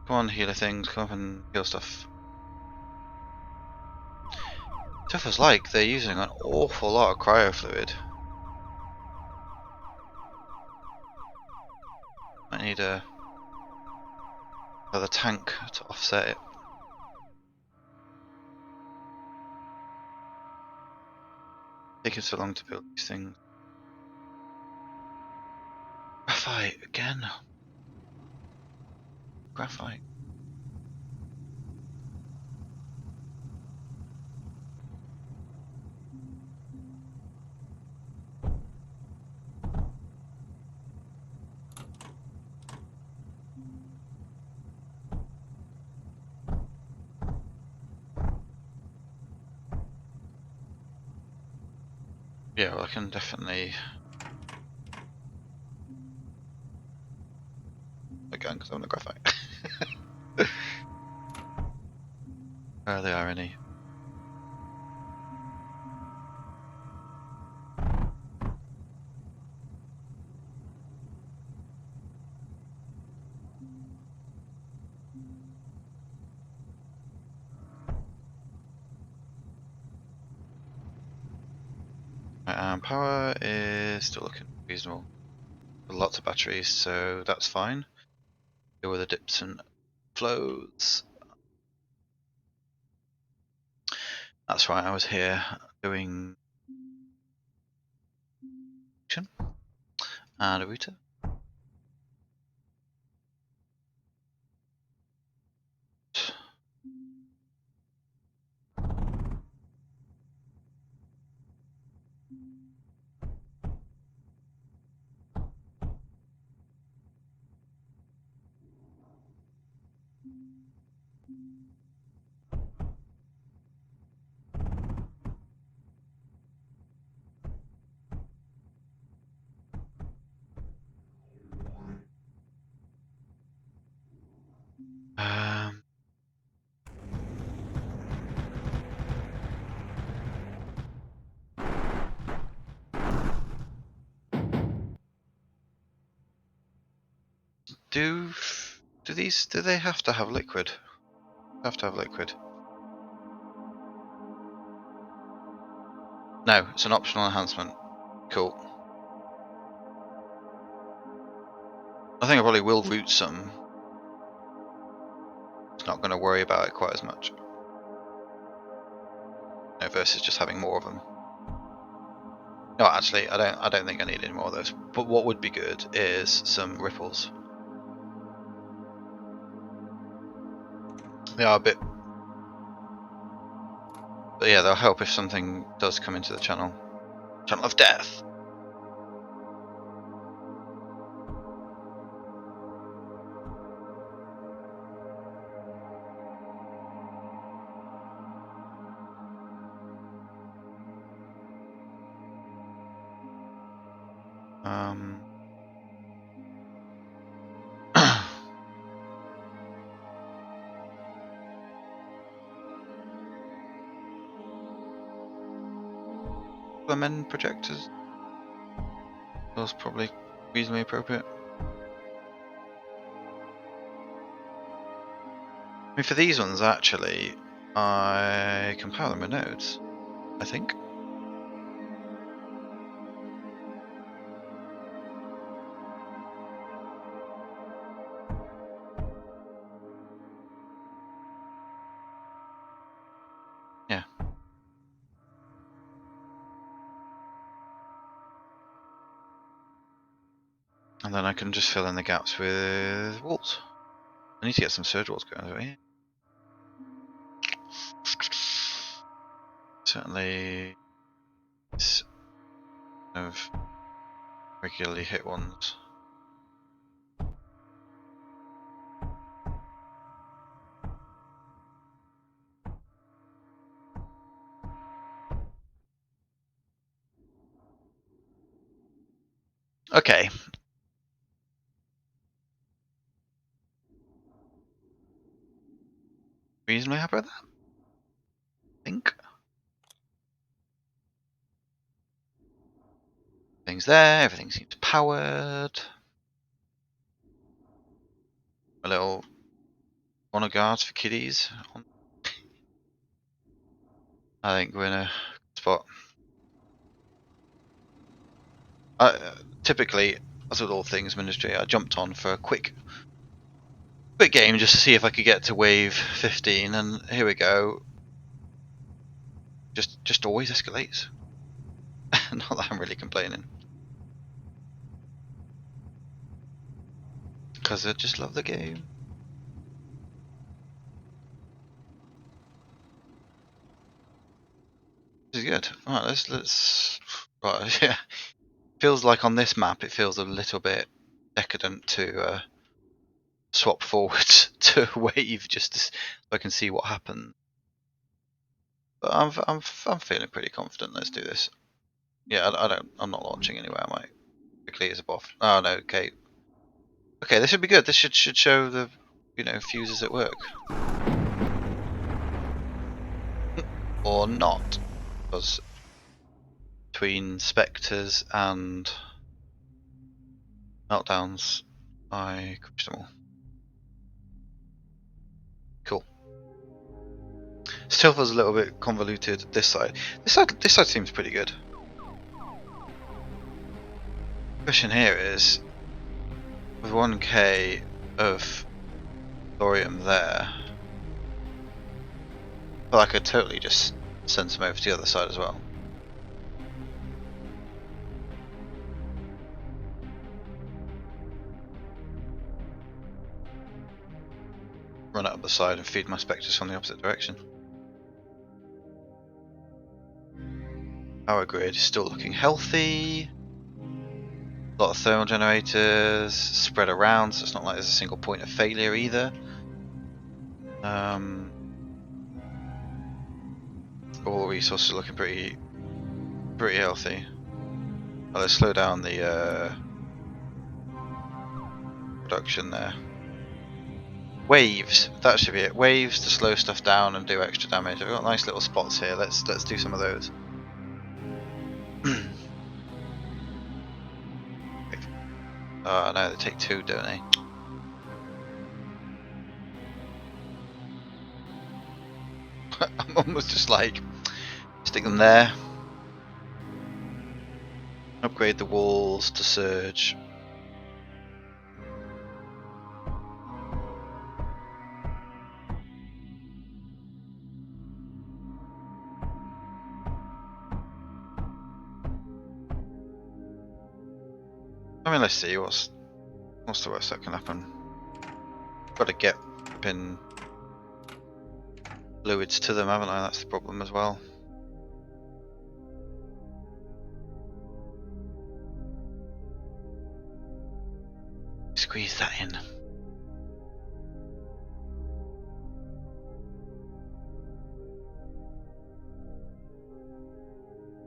Come on, healer things. Come up and heal stuff. It feels like they're using an awful lot of cryo fluid. I need another tank to offset it. Taking so long to build these things. Graphite again. Graphite. Yeah, well, I can definitely gun because I'm on a graphite. Are there any? Power is still looking reasonable. Lots of batteries, so that's fine. Go with the dips and flows. That's right, I was here doing and a router. Um, do they have to have liquid? Have to have liquid. No, it's an optional enhancement. Cool. I think I probably will root some. It's not going to worry about it quite as much. No, versus just having more of them. No, actually, I don't think I need any more of those. But what would be good is some ripples. They are a bit, but yeah, they'll help if something does come into the channel. Channel of death. Lemon projectors. Those probably reasonably appropriate. I mean, for these ones, actually, I can power them with nodes, I think. Yeah. And then I can just fill in the gaps with walls. I need to get some surge walls going over here. Certainly of regularly hit ones. Okay. Reasonably happy with that, I think. Things there, everything seems powered. A little honor guards for kiddies. I think we're in a spot. Typically, as with all things Mindustry, I jumped on for a quick game just to see if I could get to wave 15, and here we go. Just always escalates. Not that I'm really complaining, because I just love the game. This is good. Alright, let's right, yeah. Feels like on this map it feels a little bit decadent to swap forwards to wave just so I can see what happens. But I'm feeling pretty confident. Let's do this. Yeah, I'm not launching anywhere, am I? Quickly as a buff. Oh no, okay. Okay, this should be good. This should show the, you know, fuses at work. Or not. Because between spectres and meltdowns, I crushed them all. Cool. Still feels a little bit convoluted this side. This side seems pretty good. The question here is, with 1k of thorium there, well, I could totally just send some over to the other side as well. Run it up the side and feed my spectres from the opposite direction. Power grid is still looking healthy. A lot of thermal generators spread around, so it's not like there's a single point of failure either. All the resources are looking pretty healthy. Well, let's slow down the production there. Waves, that should be it. Waves to slow stuff down and do extra damage. I've got nice little spots here. Let's do some of those. Oh no, they take two, don't they? I'm almost just like, stick them there. Upgrade the walls to surge. I mean, let's see what's the worst that can happen. Got to get pin fluids to them, haven't I? That's the problem as well. Squeeze that in.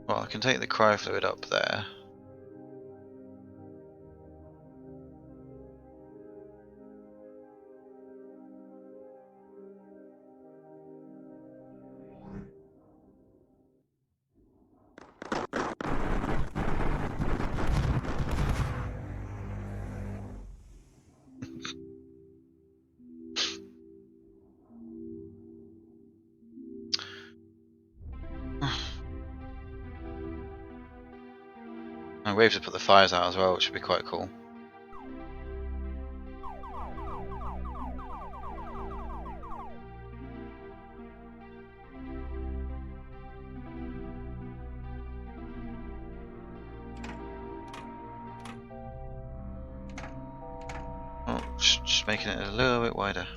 Well, I can take the cryo fluid up there. And waves to put the fires out as well, which would be quite cool. Oh, just making it a little bit wider.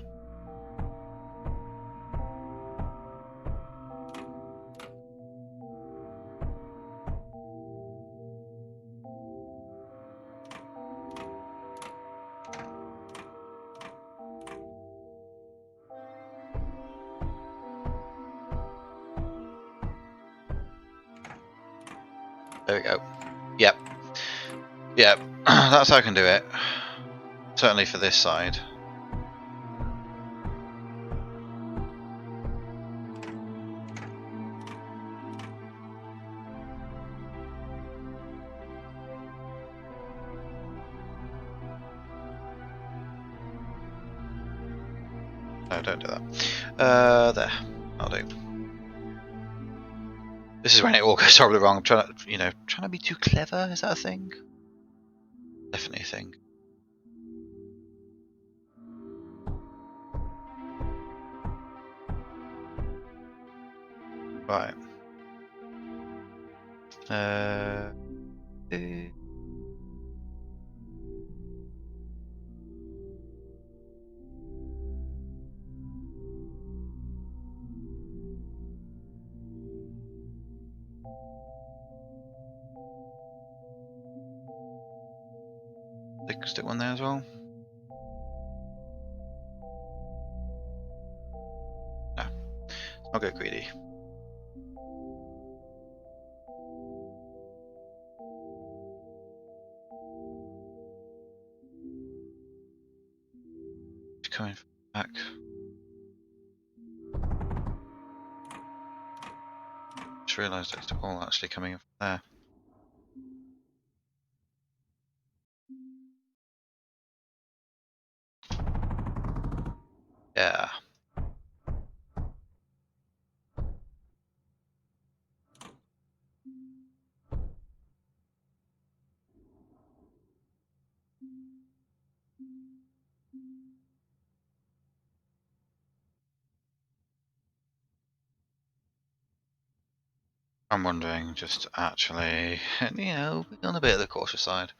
There we go. Yep. Yep. That's how I can do it. Certainly for this side. No, don't do that. There. I'll do. This is when it all goes horribly wrong. I'm trying to be too clever. Is that a thing? Definitely a thing. Right. Stick one there as well. No, I'll go greedy. coming back. Just realised it's all actually coming from there. Yeah. I'm wondering, just actually, you know, be on a bit of the cautious side.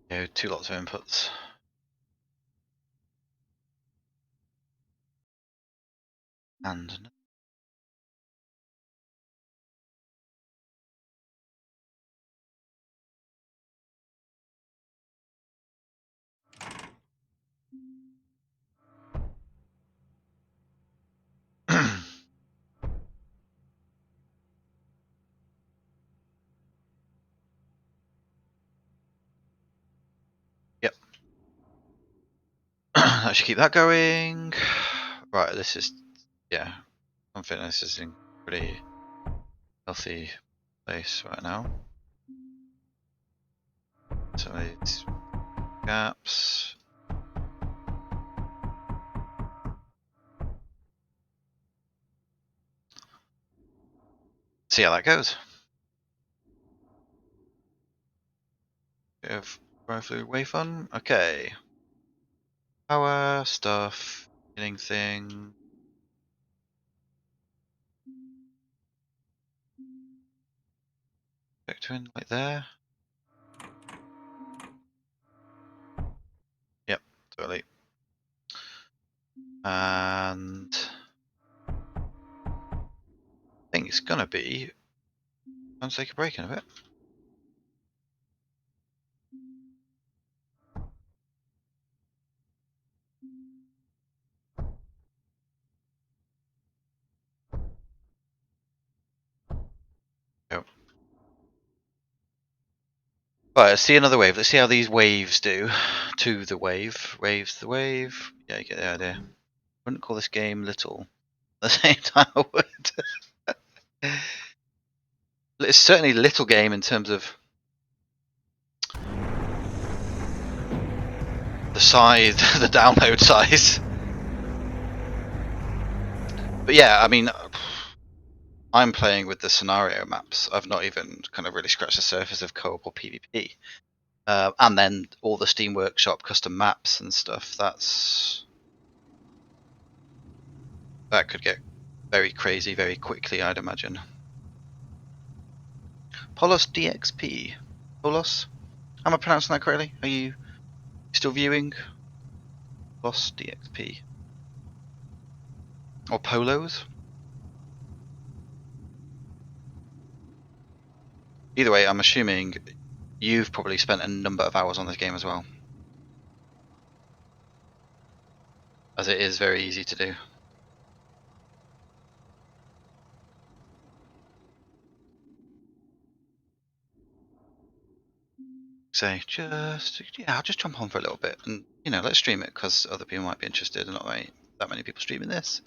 You know, 2 lots of inputs. And yep. I should keep that going. Right, this is, yeah, Unfitness is in pretty healthy place right now. So it's gaps. See how that goes. Bit of drive-through way fun. Okay. Power stuff. Getting thing. Vector in like there. Yep, totally. And I think it's gonna be time to take a break in a bit. Yep. Right, let's see another wave. Let's see how these waves do to the wave. Waves the wave. Yeah, you get the idea. Wouldn't call this game little. At the same time, I would. It's certainly a little game in terms of the size, the download size. But yeah, I mean, I'm playing with the scenario maps. I've not even kind of really scratched the surface of co-op or PvP. And then all the Steam Workshop custom maps and stuff. That could get very crazy very quickly, I'd imagine. Polos DXP. Polos? Am I pronouncing that correctly? Are you still viewing? Polos DXP. Or Polos? Either way, I'm assuming you've probably spent a number of hours on this game as well. As it is very easy to do. Say, I'll just jump on for a little bit and, you know, let's stream it because other people might be interested and not that many people streaming this.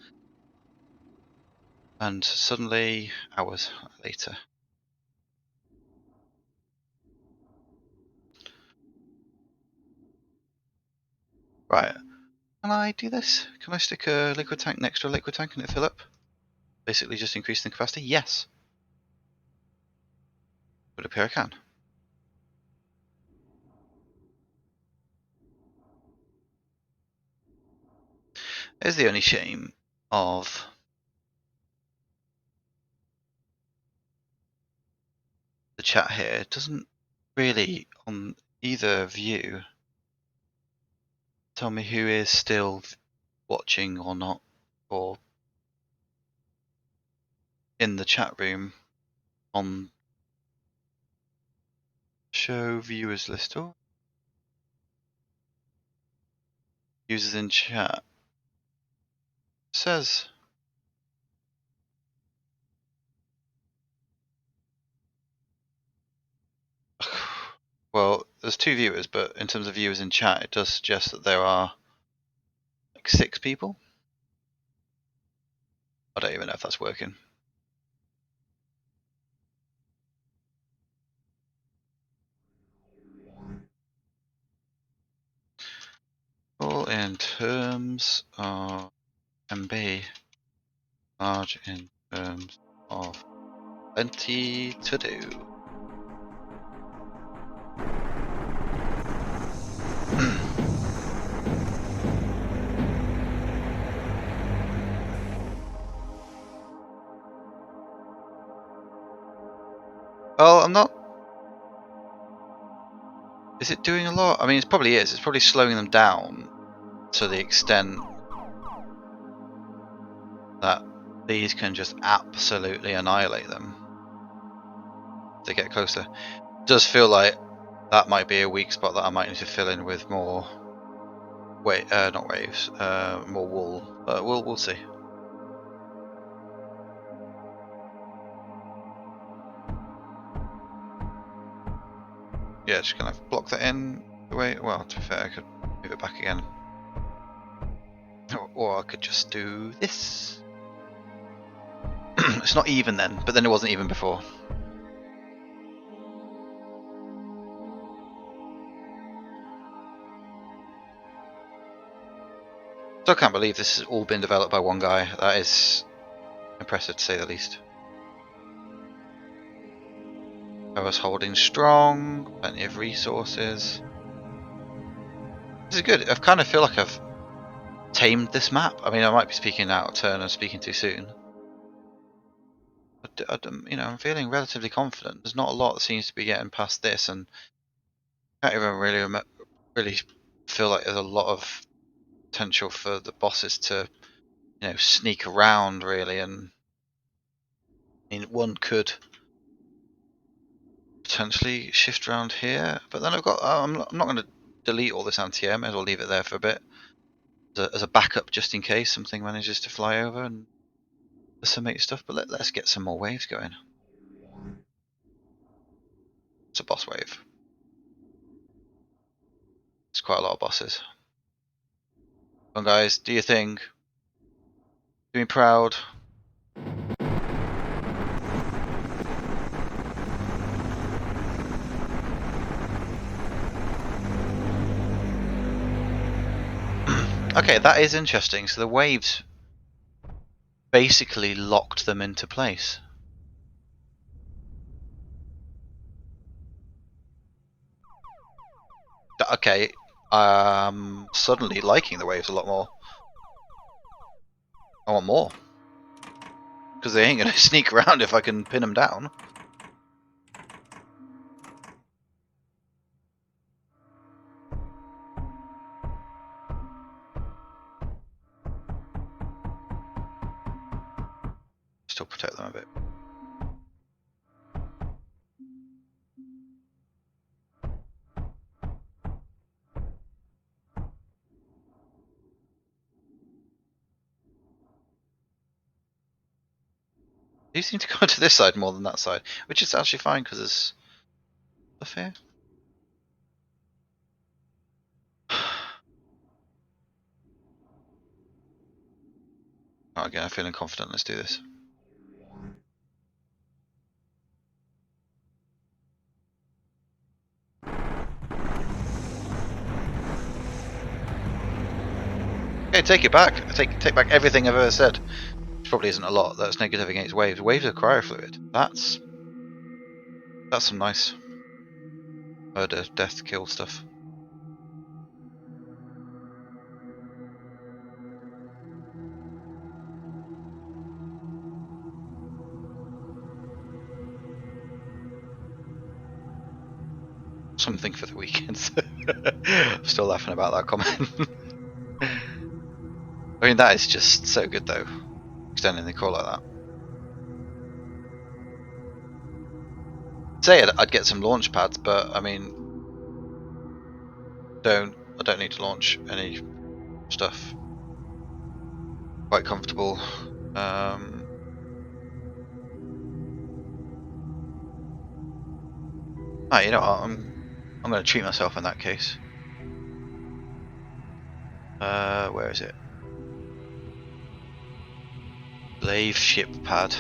And suddenly, hours later. Right. Can I do this? Can I stick a liquid tank next to a liquid tank and it fill up? Basically just increase the capacity? Yes. Would appear I can. There's the only shame of the chat here. It doesn't really, on either view, tell me who is still watching or not, or in the chat room on show viewers list or users in chat. It says well, there's 2 viewers, but in terms of viewers in chat, it does suggest that there are like 6 people. I don't even know if that's working. All in terms of MB, large in terms of plenty to do. Well, I'm not. Is it doing a lot? I mean, it probably is. It's probably slowing them down to the extent that these can just absolutely annihilate them if they get closer. It does feel like that might be a weak spot that I might need to fill in with more not waves, more wool. But we'll see. Yeah, just kind of block that in the way. Well, to be fair, I could move it back again, or I could just do this. It's not even then, but then it wasn't even before. Still can't believe this has all been developed by one guy. That is impressive to say the least. I was holding strong, plenty of resources. This is good. I kind of feel like I've tamed this map. I mean, I might be speaking out of turn and speaking too soon. But I'm feeling relatively confident. There's not a lot that seems to be getting past this, and I can't even really feel like there's a lot of potential for the bosses to, sneak around really. And I mean, one could potentially shift around here, but then I'm not going to delete all this anti-air. May as well leave it there for a bit as a backup, just in case something manages to fly over and decimate stuff. But let's get some more waves going. It's a boss wave. It's quite a lot of bosses. Come on, guys, do your thing. Do me proud. Okay, that is interesting. So the waves basically locked them into place. Okay, suddenly liking the waves a lot more. I want more. Because they ain't going to sneak around if I can pin them down. Still protect them a bit. They seem to go to this side more than that side, which is actually fine because there's stuff here. Oh, again, I'm feeling confident. Let's do this. Okay, take it back. Take back everything I've ever said. Which probably isn't a lot. That's negative against waves. Waves of cryofluid. That's some nice murder, death, kill stuff. Something for the weekends. I'm still laughing about that comment. I mean, that is just so good though. Extending the core like that. Say I'd get some launch pads, but I mean, I don't need to launch any stuff. Quite comfortable. You know what, I'm going to treat myself in that case. Where is it? Glaive ship pad.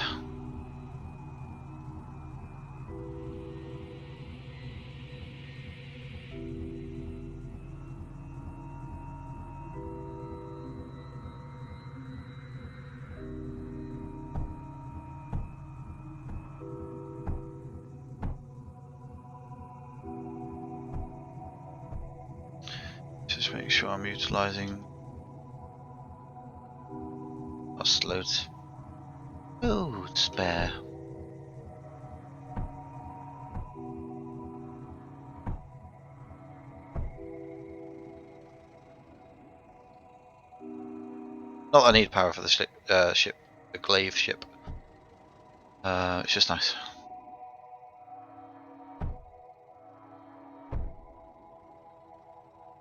Just make sure I'm utilising. Lost loads. Oh, spare. Not that I need power for the ship, the glaive ship. It's just nice.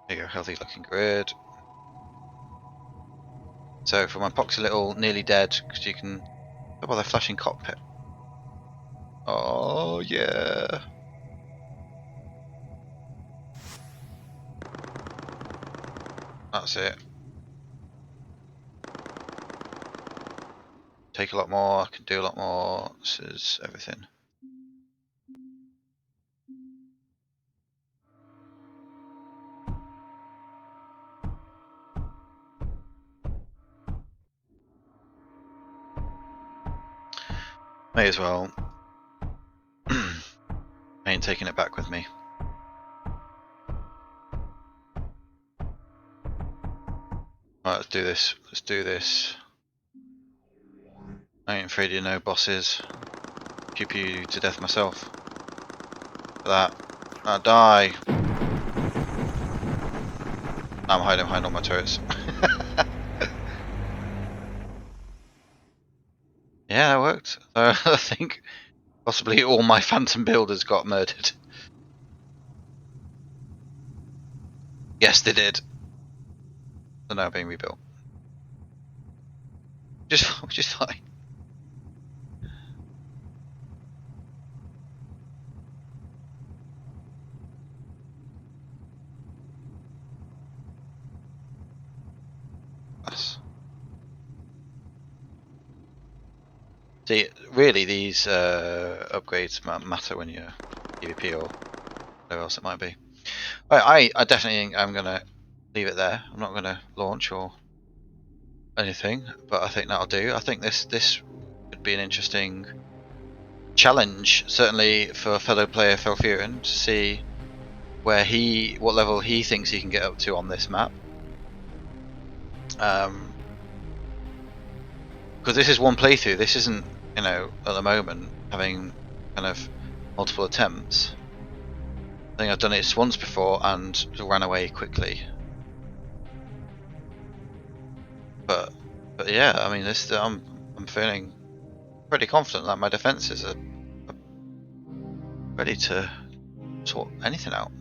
There you go, healthy looking grid. So for my poxy little nearly dead, because you can. Oh, well, they're flashing cockpit. Oh yeah. That's it. Take a lot more. I can do a lot more. This is everything. May as well. I ain't taking it back with me. Right, let's do this. Let's do this. I ain't afraid of no bosses. Keep you to death myself. For that. Die. I'm hiding behind all my turrets. Yeah, that worked. I think possibly all my phantom builders got murdered. Yes, they did. They're now being rebuilt. Which is fine. See, really, these upgrades matter when you're PvP or whatever else it might be. Right, I definitely think I'm gonna leave it there. I'm not gonna launch or anything, but I think that'll do. I think this could be an interesting challenge, certainly for a fellow player Felfurian, to see what level he thinks he can get up to on this map. Because this is one playthrough. This isn't, at the moment having kind of multiple attempts. I think I've done it once before and ran away quickly. But yeah, I mean, I'm feeling pretty confident that my defences are ready to sort anything out.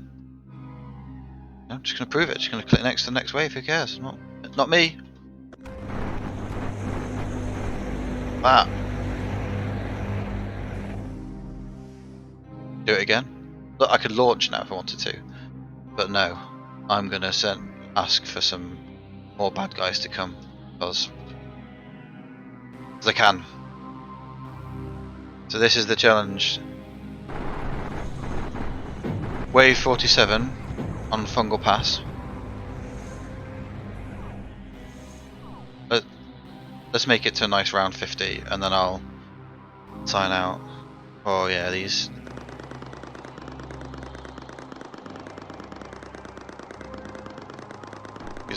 I'm just going to prove it. Just going to click next to the next wave. Who cares? Not me. That. Do it again. Look, I could launch now if I wanted to, but no. I'm going to ask for some more bad guys to come because I can. So this is the challenge. Wave 47 on Fungal Pass. let's make it to a nice round 50, and then I'll sign out. Oh yeah, these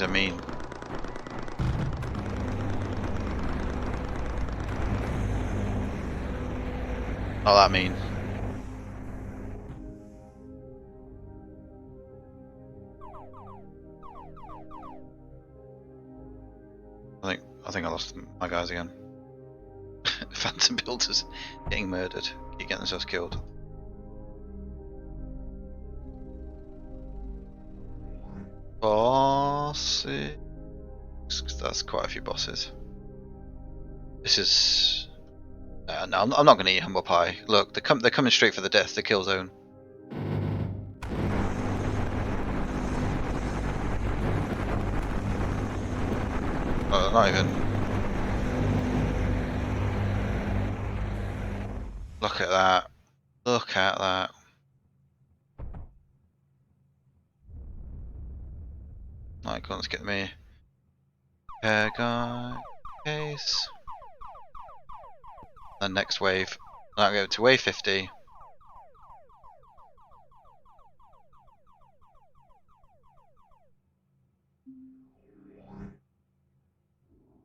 are mean. Not that mean. I think I lost my guys again. Phantom builders getting murdered, keep getting themselves killed. Bosses. That's quite a few bosses. This is. No, I'm not going to eat humble pie. Look, they're coming straight for the death, the kill zone. Not even. Look at that. Look at that. Right, come on, let's get me. Guy. Case. Then next wave. Now go to wave 50.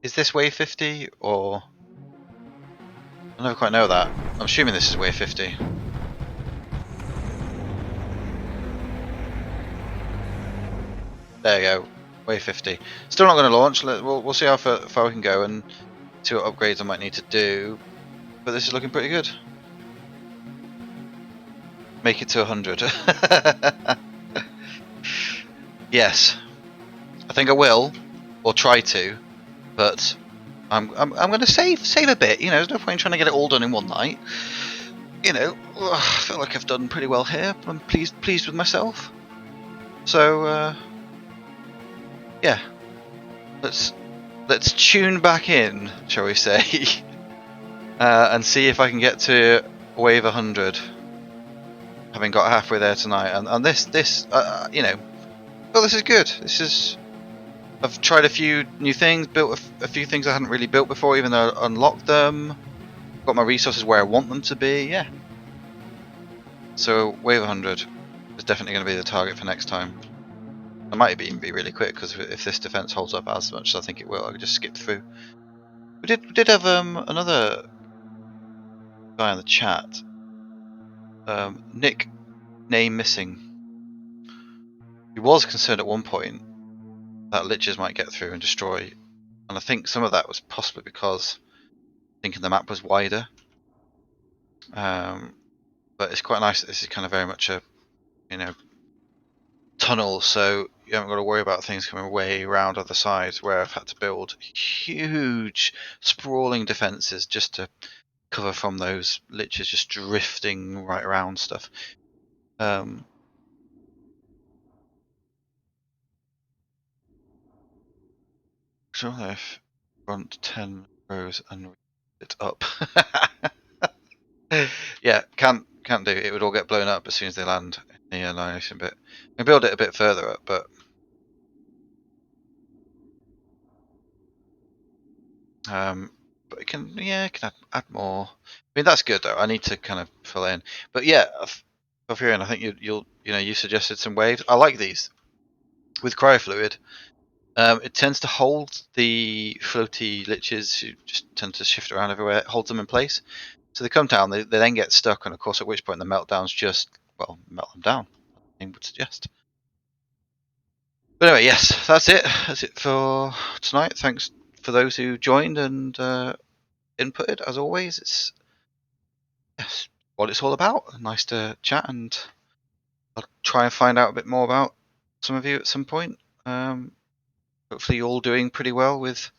Is this wave 50 or? I never quite know that. I'm assuming this is wave 50. There you go, wave 50. Still not going to launch. We'll see how far we can go and see what upgrades I might need to do. But this is looking pretty good. Make it to 100. Yes, I think I will, or try to. But I'm going to save a bit. You know, there's no point in trying to get it all done in one night. You know, I feel like I've done pretty well here. I'm pleased with myself. So yeah, let's tune back in, shall we say, and see if I can get to wave 100. Having got halfway there tonight, and this you know, well, this is good. This is. I've tried a few new things, built a few things I hadn't really built before, even though I unlocked them. Got my resources where I want them to be. Yeah. So wave 100 is definitely going to be the target for next time. I might even be really quick because if this defense holds up as much as I think it will, I could just skip through. We did have another guy in the chat, Nick name missing. He was concerned at one point that liches might get through and destroy, and I think some of that was possibly because thinking the map was wider. But it's quite nice that this is kind of very much a, you know, tunnel, so you haven't got to worry about things coming way around other sides where I've had to build huge sprawling defences just to cover from those liches just drifting right around stuff. So if front 10 rows and it up. Yeah, can't do. It would all get blown up as soon as they land in the annihilation bit. I build it a bit further up, but it can, yeah, it can add more. I mean, that's good though. I need to kind of fill in, but yeah, Valkyrian, I think you suggested some waves. I like these with cryofluid. It tends to hold the floaty liches who just tend to shift around everywhere. It holds them in place, so they come down. They then get stuck, and of course, at which point the meltdowns just melt them down. I would suggest. But anyway, yes, that's it. That's it for tonight. Thanks for those who joined and inputted. As always, it's what it's all about. Nice to chat, and I'll try and find out a bit more about some of you at some point. Hopefully, you're all doing pretty well with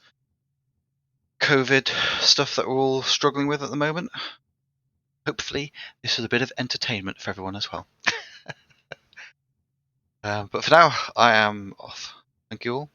COVID stuff that we're all struggling with at the moment. Hopefully, this was a bit of entertainment for everyone as well. But for now, I am off. Thank you all.